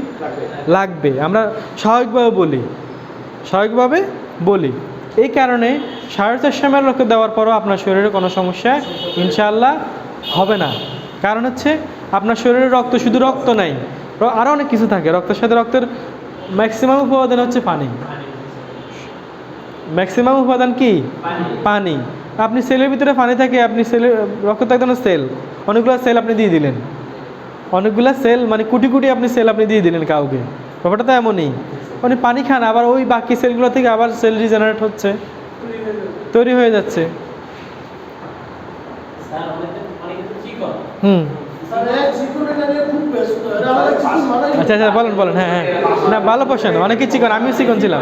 S1: লাগবে। আমরা স্বাভাবিকভাবে বলি। এই কারণে 450 ml রক্ত দেওয়ার পরও আপনার শরীরে কোনো সমস্যা ইনশাআল্লাহ হবে না। কারণ হচ্ছে আপনার শরীরে রক্ত শুধু রক্ত নাই, আরও অনেক কিছু থাকে। রক্তের সাথে রক্তের ম্যাক্সিমাম উপাদান হচ্ছে পানি। ম্যাক্সিমাম উপাদান কি? পানি। আপনি সেলের ভিতরে পানি থাকে, আপনি সেলের রক্ত তো একদম সেল, অনেকগুলো সেল আপনি দিয়ে দিলেন, অনেকগুলো সেল মানে কোটি কোটি আপনি সেল আপনি দিয়ে দিলেন কাউকে, ব্যাপারটা তো এমনই। উনি পানি খান, আবার ওই বাকি সেলগুলো থেকে আবার সেল রিজেনারেট হচ্ছে, তৈরি হয়ে যাচ্ছে। হুম, আচ্ছা আচ্ছা, বলেন বলেন, হ্যাঁ হ্যাঁ, না ভালো কোশ্চেন, অনেকে চিকন, আমিও চিকন ছিলাম।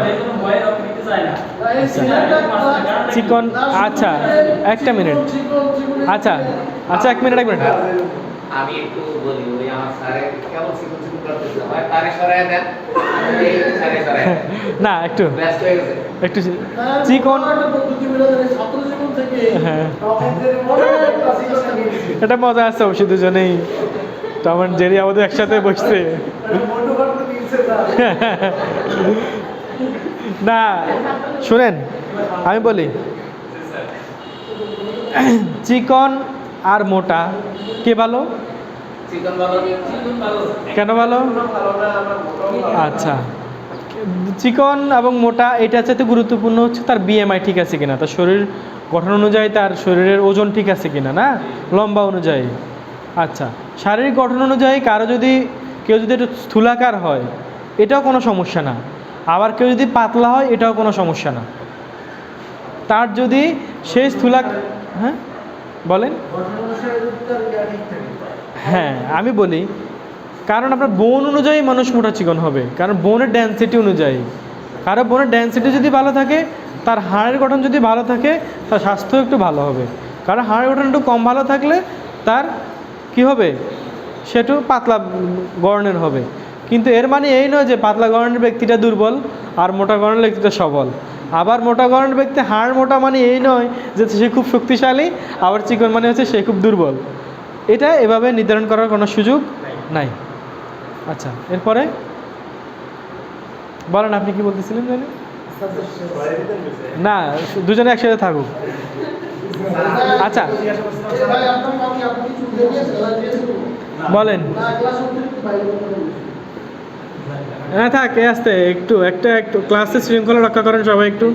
S1: চিকন, আচ্ছা একটা মিনিট, আচ্ছা আচ্ছা, এক মিনিট এক মিনিট।
S2: আমি একটু বলি, ওই আমার স্যারে কেমন সিকুন সিকুন করতেছিল, ভাই তারে সরায় দেন, এই স্যারে সরায় দেন।
S1: না একটু
S2: ব্যস্ত হয়ে গেছে।
S1: একটু চিকন, হ্যাঁ এটা মজা আছে অবশ্যই, দুজনেই টম অ্যান্ড জেরি আমাদের একসাথে বসছে। না শুনেন, আমি বলি চিকন আর মোটা কে ভালো?
S2: চিকন ভালো, চিকন ভালো।
S1: কেন ভালো?
S2: ভালো না, আমার মোটা।
S1: আচ্ছা, চিকন এবং মোটা এটা চাইতে গুরুত্বপূর্ণ হচ্ছে তার বিএমআই ঠিক আছে কিনা, তার শরীর গঠন অনুযায়ী তার শরীরের ওজন ঠিক আছে কিনা, না লম্বা অনুযায়ী। আচ্ছা, শারীরিক গঠন অনুযায়ী কারো যদি কেউ যদি একটু স্থূলাকার হয় এটাও কোনো সমস্যা না, আবার কেউ যদি পাতলা হয় এটাও কোনো সমস্যা না। তার যদি সেই স্থূলা, হ্যাঁ বলেন, হ্যাঁ আমি বলি, কারণ আপনার বোন অনুযায়ী মানুষ মোটা চিকন হবে, কারণ বোনের ডেন্সিটি অনুযায়ী। কারো বোনের ডেন্সিটি যদি ভালো থাকে, তার হাড়ের গঠন যদি ভালো থাকে, তার স্বাস্থ্য একটু ভালো হবে। কারণ হাড়ের গঠন একটু কম ভালো থাকলে তার কি হবে, সে একটু পাতলা গড়নের হবে। কিন্তু এর মানে এই নয় যে পাতলা গড়নের ব্যক্তিটা দুর্বল আর মোটা গড়নের ব্যক্তিটা সবল। আবার মোটা গড়নের ব্যক্তি হাড় মোটা মানে এই নয় যে সে খুব শক্তিশালী, আবার চিকন মানে হচ্ছে সে খুব দুর্বল। এটা এভাবে নির্ধারণ করার কোনো সুযোগ নাই। আচ্ছা, এরপরে বলেন, আপনি কি বলতেছিলেন জানি? না, দুজনে একসাথে থাকুক। আচ্ছা বলেন, হ্যাঁ থাক, আসতে একটু একটু ক্লাসে শৃঙ্খলা রক্ষা করেন সবাই একটু।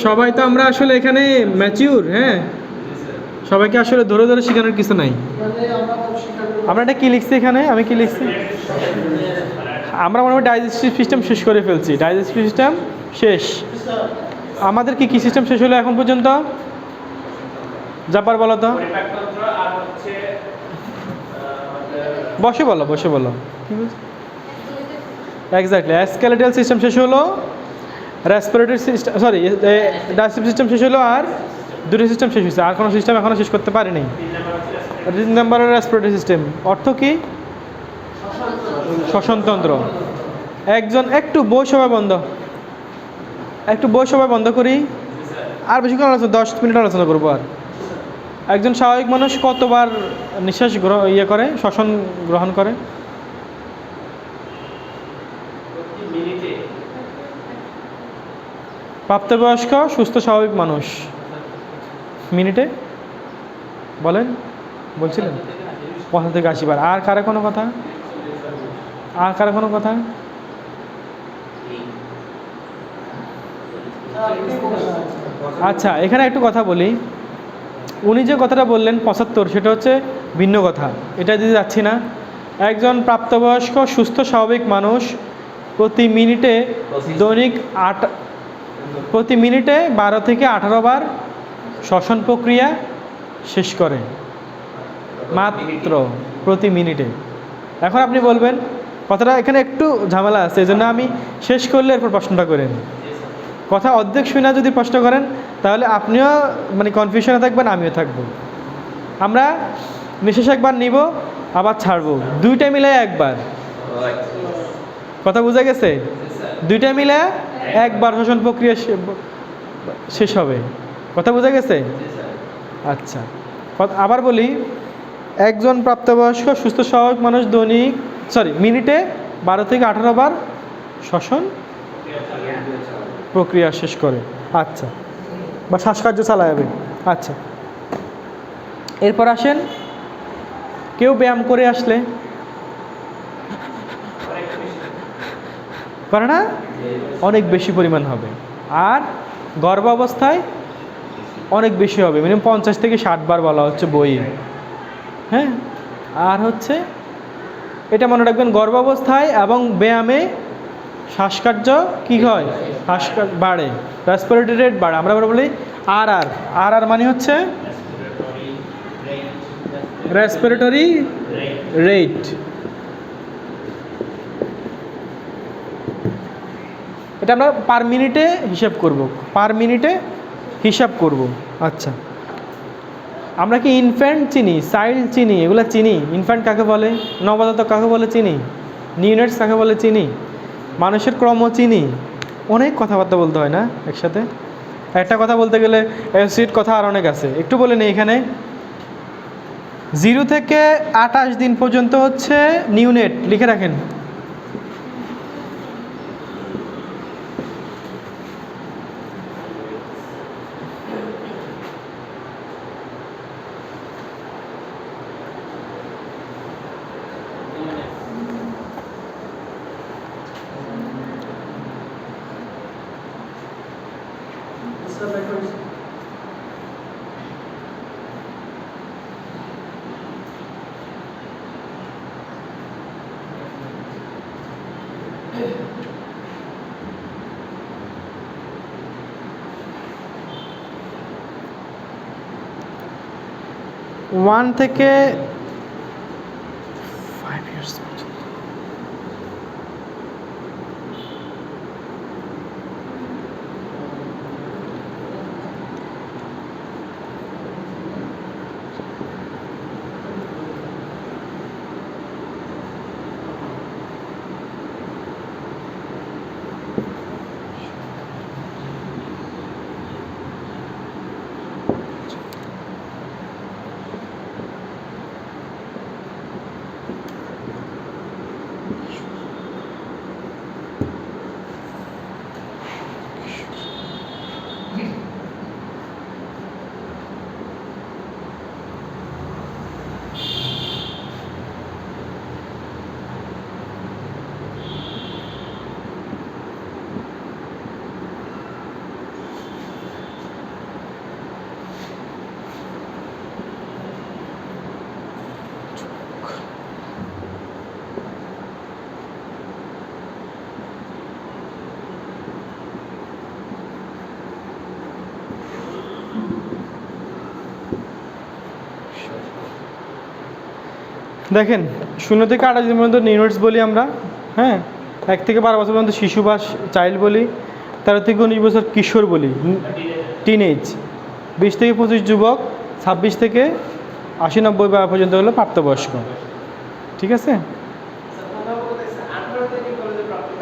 S1: সবাই তো আমরা আসলে এখানে ম্যাচিউর, হ্যাঁ সবাইকে আসলে ধরে ধরে শেখানোর কিছু নাই। আমরা এটা কি লিখছি এখানে, আমি কি লিখছি, আমরা মোটামুটি ডাইজেস্টিভ সিস্টেম শেষ করে ফেলছি, ডাইজেস্টিভ সিস্টেম শেষ। আমাদের কি কি সিস্টেম শেষ হলো এখন পর্যন্ত? জাপার বলো তো, বসে বলো বসে বলো, এক্স্যাক্টলি স্কেলেটাল সিস্টেম শেষ হলো, respiratory system, sorry digestive system শেষ হলো, আর দুটো সিস্টেম শেষ হয়েছে, আর কোনো সিস্টেম এখনও শেষ করতে পারিনি। 3 নম্বরের রেসপিরেটরি সিস্টেম অর্থ কি? শ্বসনতন্ত্র। একজন একটু বই সবাই বন্ধ, একটু বই সবাই বন্ধ করি, আর বেশিক্ষণ আলোচনা, 10 মিনিট আলোচনা করবো। আর একজন স্বাভাবিক মানুষ কতবার নিঃশ্বাস করে, শ্বসন গ্রহণ করে? প্রাপ্তবয়স্ক সুস্থ স্বাভাবিক মানুষ মিনিটে বলেন, বলছিলেন 50 থেকে 80 বার। আর কারো কোনো কথা? আর কারো কোনো কথা? আচ্ছা, এখানে একটু কথা বলি। উনি যে কথাটা বললেন 75, সেটা হচ্ছে ভিন্ন কথা, এটা দিতে যাচ্ছি না। একজন প্রাপ্তবয়স্ক সুস্থ স্বাভাবিক মানুষ প্রতি মিনিটে দৈনিক প্রতি মিনিটে 12 থেকে 18 বার শ্বসন প্রক্রিয়া শেষ করে, মাত্র প্রতি মিনিটে। এখন আপনি বলবেন কথাটা এখানে একটু ঝামেলা আছে, এই জন্য আমি শেষ করলে এরপর প্রশ্নটা করেন। কথা অর্ধেক শুনে যদি প্রশ্ন করেন তাহলে আপনিও মানে কনফিউশনে থাকবেন, আমিও থাকবো। আমরা নিঃশ্বাস একবার নিব, আবার ছাড়বো, দুইটা মিলে একবার। কথা বোঝা গেছে? দুইটা মিলে একবার শ্বসন প্রক্রিয়া শেষ হবে। কথা বোঝা গেছে? আচ্ছা, আবার বলি, একজন প্রাপ্তবয়স্ক সুস্থ স্বাভাবিক মানুষ দৈনিক মিনিটে 12 থেকে 18 বার শ্বসন প্রক্রিয়া শেষ করে, আচ্ছা, বা শ্বাসকার্য চালাবে। আচ্ছা, এরপর আসেন, কেউ ব্যায়াম করে আসলে করে না, অনেক বেশি পরিমাণ হবে, আর গর্ভাবস্থায় অনেক বেশি হবে, মিনিমাম 50 থেকে 60 বার বলা হচ্ছে বইয়ে। হ্যাঁ, আর হচ্ছে এটা মনে রাখবেন, গর্ভাবস্থায় এবং ব্যায়ামে শ্বাসকার্য কি হয়, শ্বাসকার্য বাড়ে, রেসপিরেটরি রেট বাড়ে। আমরা আবার বলি আর আর আর আর মানে হচ্ছে রেসপিরেটরি রেট। এটা আমরা পার মিনিটে হিসাব করব, পার মিনিটে হিসাব করব। আচ্ছা, আমরা কি ইনফ্যান্ট চিনি, চাইল্ড চিনি, এগুলো চিনি? ইনফ্যান্ট কাকে বলে, নবজাতক কাকে বলে চিনি, নিউনেটস কাকে বলে চিনি, মানুষের ক্রম চিনি। অনেক কথাবার্তা বলতে হয় না একসাথে? একটা কথা বলতে গেলে অ্যাসিড কথা আর অনেক আছে, একটু বলে নিই। এখানে 0 থেকে 28 দিন পর্যন্ত হচ্ছে নিউনেট, লিখে রাখেন। ওয়ান থেকে 5 ইয়ার্স পর্যন্ত। দেখেন 0 থেকে 28 দিন পর্যন্ত নিউনেটস বলি আমরা, হ্যাঁ। 1 থেকে 12 বছর পর্যন্ত শিশু বা চাইল্ড বলি। 13 থেকে 19 বছর কিশোর বলি, টিনেজ। 20 থেকে 25 যুবক। 26 থেকে 80-90 পর্যন্ত হলো প্রাপ্তবয়স্ক। ঠিক আছে,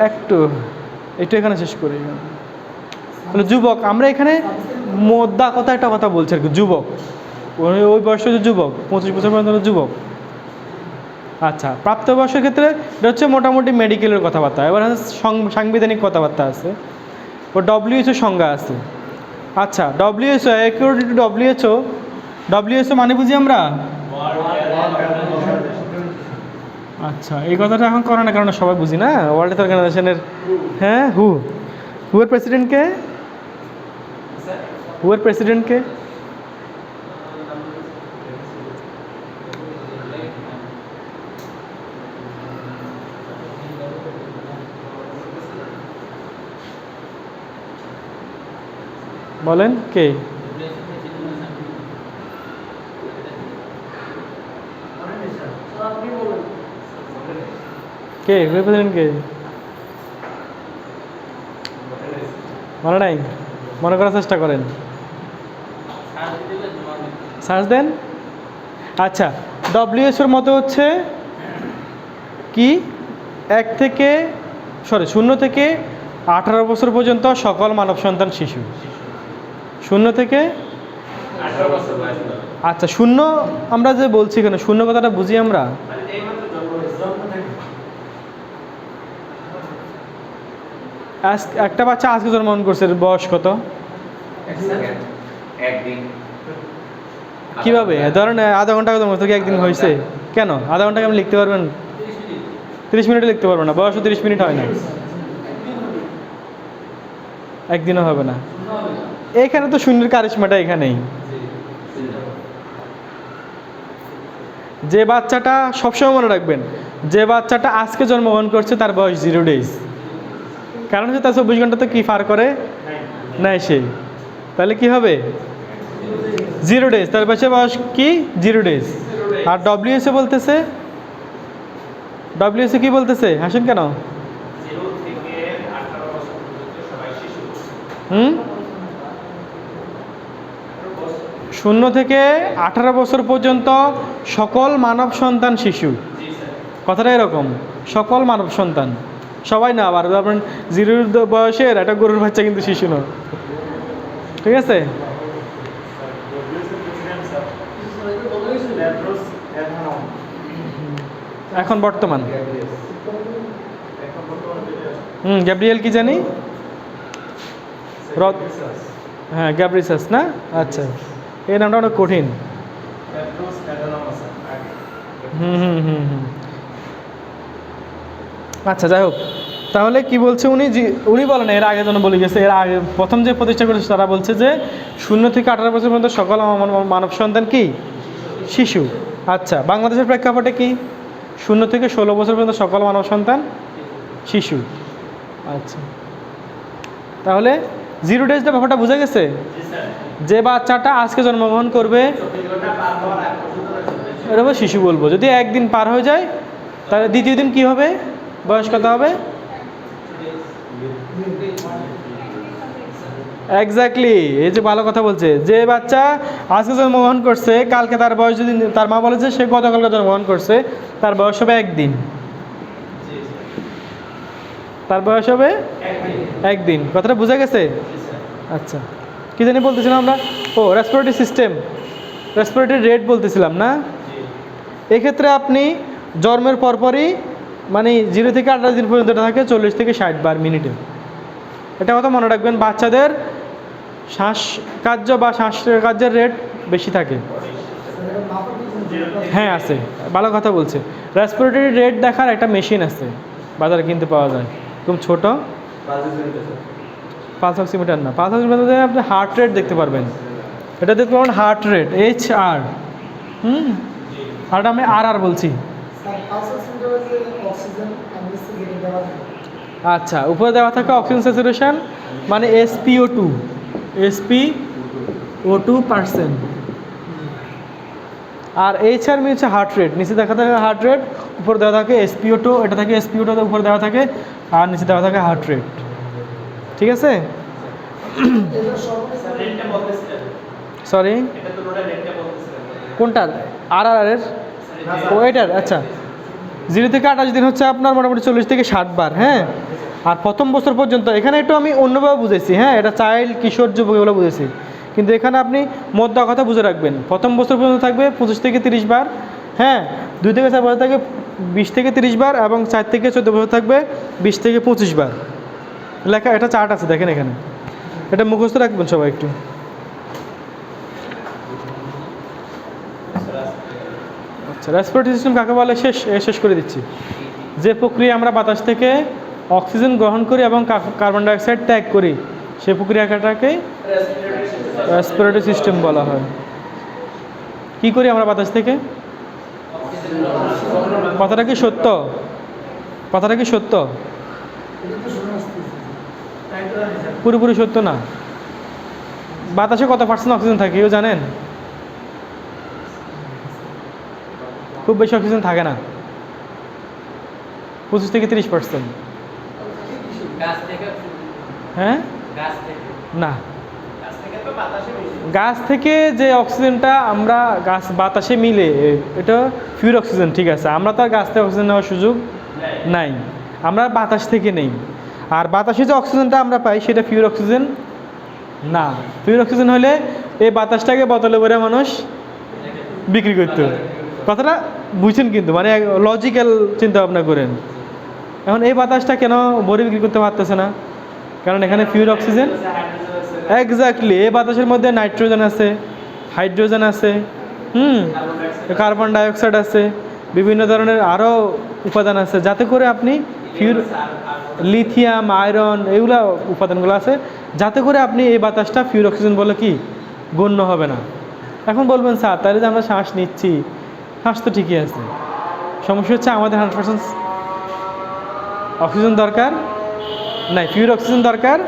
S1: একটু এখানে শেষ করি। তাহলে যুবক, আমরা এখানে মোদ্দা কথা একটা কথা বলছি আর কি, যুবক ওই বয়সটা হচ্ছে যুবক, 25 বছর পর্যন্ত হলো যুবক। আচ্ছা, প্রাপ্তবয়স্কের ক্ষেত্রে এটা হচ্ছে মোটামুটি মেডিকেলের কথাবার্তা। এবার হচ্ছে সাংবিধানিক কথাবার্তা আছে, ও WHO সংজ্ঞা আছে। আচ্ছা, WHO অ্যাকর্ডিং টু WHO মানে বুঝি আমরা। আচ্ছা, এই কথাটা এখন করে না, কারণ সবাই বুঝি না। ওয়ার্ল্ড হেলথ অর্গানাইজেশনের, হ্যাঁ, হুয়ের প্রেসিডেন্টকে, হুয়ের প্রেসিডেন্টকে বলেন কে? কে হুয়ের প্রেসিডেন্ট কে? মনে নাই? মনে করার চেষ্টা করেন, সার্চ দেন। আচ্ছা, WHO মতো হচ্ছে কি 0 থেকে 18 বছর পর্যন্ত সকল মানব সন্তান শিশু। 0 থেকে
S2: 18 বছর বয়স।
S1: আচ্ছা, 0 আমরা যে বলছি কেন, 0 কথাটা বুঝি আমরা। একটা বাচ্চা আজকে জন্মগ্রহণ করছে, বয়স কত?
S2: একদিন।
S1: কিভাবে ধরেন আধা ঘন্টা জন্ম থেকে একদিন হয়েছে, কেন আধা ঘন্টা আপনি লিখতে পারবেন? 30 মিনিটে লিখতে পারবেন না, বয়স 30 মিনিট হয় না, একদিনও হবে না। এখানে তো শূন্যের কারিশমাটা এখানেই। যে বাচ্চাটা, সবসময় মনে রাখবেন, যে বাচ্চাটা আজকে জন্মগ্রহণ করছে তার বয়স 0 ডেজ। কারণ হচ্ছে তার 24 ঘন্টা তো কি পার করে নাই সে, তাহলে কি হবে 0 ডেজ, তার পাশে বয়স কি 0 ডেজ। আর ডব্লিউএসএ বলতেছে, ডব্লিউএসএ কি বলতেছে, হাসেন কেন? 0 থেকে 18 বছর পর্যন্ত সকল মানব সন্তান শিশু। কথাটা এরকম, সকল মানব সন্তান, সবাই না। আবার আপনার 0 বয়সের একটা গরুর বাচ্চা কিন্তু শিশু নয়, ঠিক আছে? এখন বর্তমান গ্যাব্রিয়েল কি জানি, হ্যাঁ গ্যাব্রিসাস না, আচ্ছা এই নামটা অনেক কঠিন। আচ্ছা যাই হোক, তাহলে কি বলছে উনি, উনি বলেন এর আগে যেন বলে গেছে, এর আগে প্রথম যে প্রতিষ্ঠা করেছে তারা বলছে যে 0 থেকে 18 বছর পর্যন্ত সকল মানব সন্তান কি শিশু। আচ্ছা বাংলাদেশের প্রেক্ষাপটে কি 0 থেকে 16 বছর পর্যন্ত সকল মানব সন্তান শিশু। আচ্ছা তাহলে 0 ডেজটা ব্যাপারটা বোঝা গেছে, যে বাচ্চাটা আজকে জন্মগ্রহণ করবে এটা শিশু বলবো। যদি একদিন পার হয়ে যায় তাহলে দ্বিতীয় দিন কি হবে, বয়স কত হবে? এক্স্যাক্টলি, এই যে ভালো কথা বলছে, যে বাচ্চা আজকে জন্মগ্রহণ করছে কালকে তার বয়স, যদি তার মা বলে যে সে গতকালকে জন্মগ্রহণ করছে, তার বয়স হবে একদিন, তার বয়স হবে একদিন। কথাটা বোঝা গেছে? আচ্ছা কি জানি বলতেছিলাম আমরা, ও রেসপিরেটরি সিস্টেম, রেসপিরেটরি রেট বলতেছিলাম না। এক্ষেত্রে আপনি জন্মের পরপরই মানে 0 থেকে 18 দিন পর্যন্ত এটা থাকে 40 থেকে 60 বার মিনিটে। এটা কথা মনে রাখবেন, বাচ্চাদের শ্বাসকার্য বা শ্বাসকার্যের রেট বেশি থাকে। হ্যাঁ আছে, ভালো কথা বলছে। রেসপিরেটরি রেট দেখার একটা মেশিন আছে, বাজারে কিনতে পাওয়া যায়, খুব ছোট, পালস অক্সিমিটার না, পালস অক্সিমিটার আপনি হার্ট রেট দেখতে পারবেন। এটা দেখতে পারবেন হার্ট রেট, HR, আর আমি RR বলছি। আচ্ছা উপরে দেওয়া থাকে অক্সিজেন স্যাচুরেশন মানে SpO2%। আর HR মানে হচ্ছে হার্ট রেট, নিচে দেখা থাকে হার্ট রেট, উপরে দেওয়া থাকে SpO2, এটা থাকে SpO2 উপরে দেওয়া থাকে, আর নিচে দেওয়া থাকে হার্ট রেট। ঠিক আছে? সরি কোনটার? RR এর? ও এটার? আচ্ছা 0 থেকে 28 দিন হচ্ছে আপনার মোটামুটি 40 থেকে 60 বার। হ্যাঁ, আর প্রথম বছর পর্যন্ত এখানে একটু আমি অন্যভাবে বুঝেছি। হ্যাঁ, এটা চাইল্ড, কিশোর, যুবক এগুলো বুঝেছি, কিন্তু এখানে আপনি মোদ্দা কথা বুঝে রাখবেন। প্রথম বছর পর্যন্ত থাকবে 25 থেকে 30 বার। হ্যাঁ, 2 থেকে 4 বছর থাকবে 20 থেকে 30 বার, এবং 4 থেকে 14 বছর থাকবে 20 থেকে 25 বার। লেখা এটা চার্ট আছে দেখেন এখানে, এটা মুখস্থ রাখবেন সবাই একটু। আচ্ছা রেসপিরেটরি সিস্টেম কাকে বলে শেষ করে দিচ্ছি। যে প্রক্রিয়া আমরা বাতাস থেকে অক্সিজেন গ্রহণ করি এবং কার্বন ডাইঅক্সাইড ত্যাগ করি, সেই প্রক্রিয়াটাকে রেসপিরেটরি সিস্টেম বলা হয়। কি করি আমরা বাতাস থেকে? কথাটা কি সত্য? কথাটা কি সত্য? পুরোপুরি সত্য না। বাতাসে কত % অক্সিজেন থাকে কেউ জানেন? খুব বেশি অক্সিজেন থাকে না, 25 থেকে 30%। হ্যাঁ না, গাছ থেকে যে অক্সিজেনটা আমরা বাতাসে মিলে, এটা পিওর অক্সিজেন, ঠিক আছে। আমরা তো আর গাছ থেকে অক্সিজেন নেওয়ার সুযোগ নাই, আমরা বাতাস থেকে নেই। আর বাতাসে যে অক্সিজেনটা আমরা পাই সেটা পিওর অক্সিজেন না। পিওর অক্সিজেন হলে এই বাতাসটাকে বোতলে ভরে মানুষ বিক্রি করতো। কথাটা বুঝছেন কিন্তু, মানে লজিক্যাল চিন্তা ভাবনা করেন। এখন এই বাতাসটা কেন ভরে বিক্রি করতে পারতেছে না? কারণ এখানে পিওর অক্সিজেন। এক্স্যাক্টলি, এই বাতাসের মধ্যে নাইট্রোজেন আছে, হাইড্রোজেন আছে, কার্বন ডাইঅক্সাইড আছে, বিভিন্ন ধরনের আরও উপাদান আছে, যাতে করে আপনি পিওর লিথিয়াম, আয়রন, এগুলো উপাদানগুলো আছে, যাতে করে আপনি এই বাতাসটা পিওর অক্সিজেন বলে কি গণ্য হবে না। এখন বলবেন স্যার তাহলে যে আমরা শ্বাস নিচ্ছি, শ্বাস তো ঠিকই আছে, সমস্যা হচ্ছে আমাদের 100% অক্সিজেন দরকার নাই, পিওর অক্সিজেন দরকার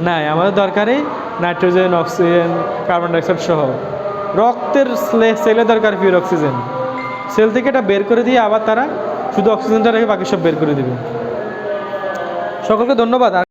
S1: নাই, আমাদের দরকারই নাইট্রোজেন, অক্সিজেন, কার্বন ডাইঅক্সাইড সহ। রক্তের সেলে দরকার পিওর অক্সিজেন। সেল থেকে এটা বের করে দিয়ে আবার তারা শুধু অক্সিজেনটা রেখে বাকি সব বের করে দেবে। সকলকে ধন্যবাদ।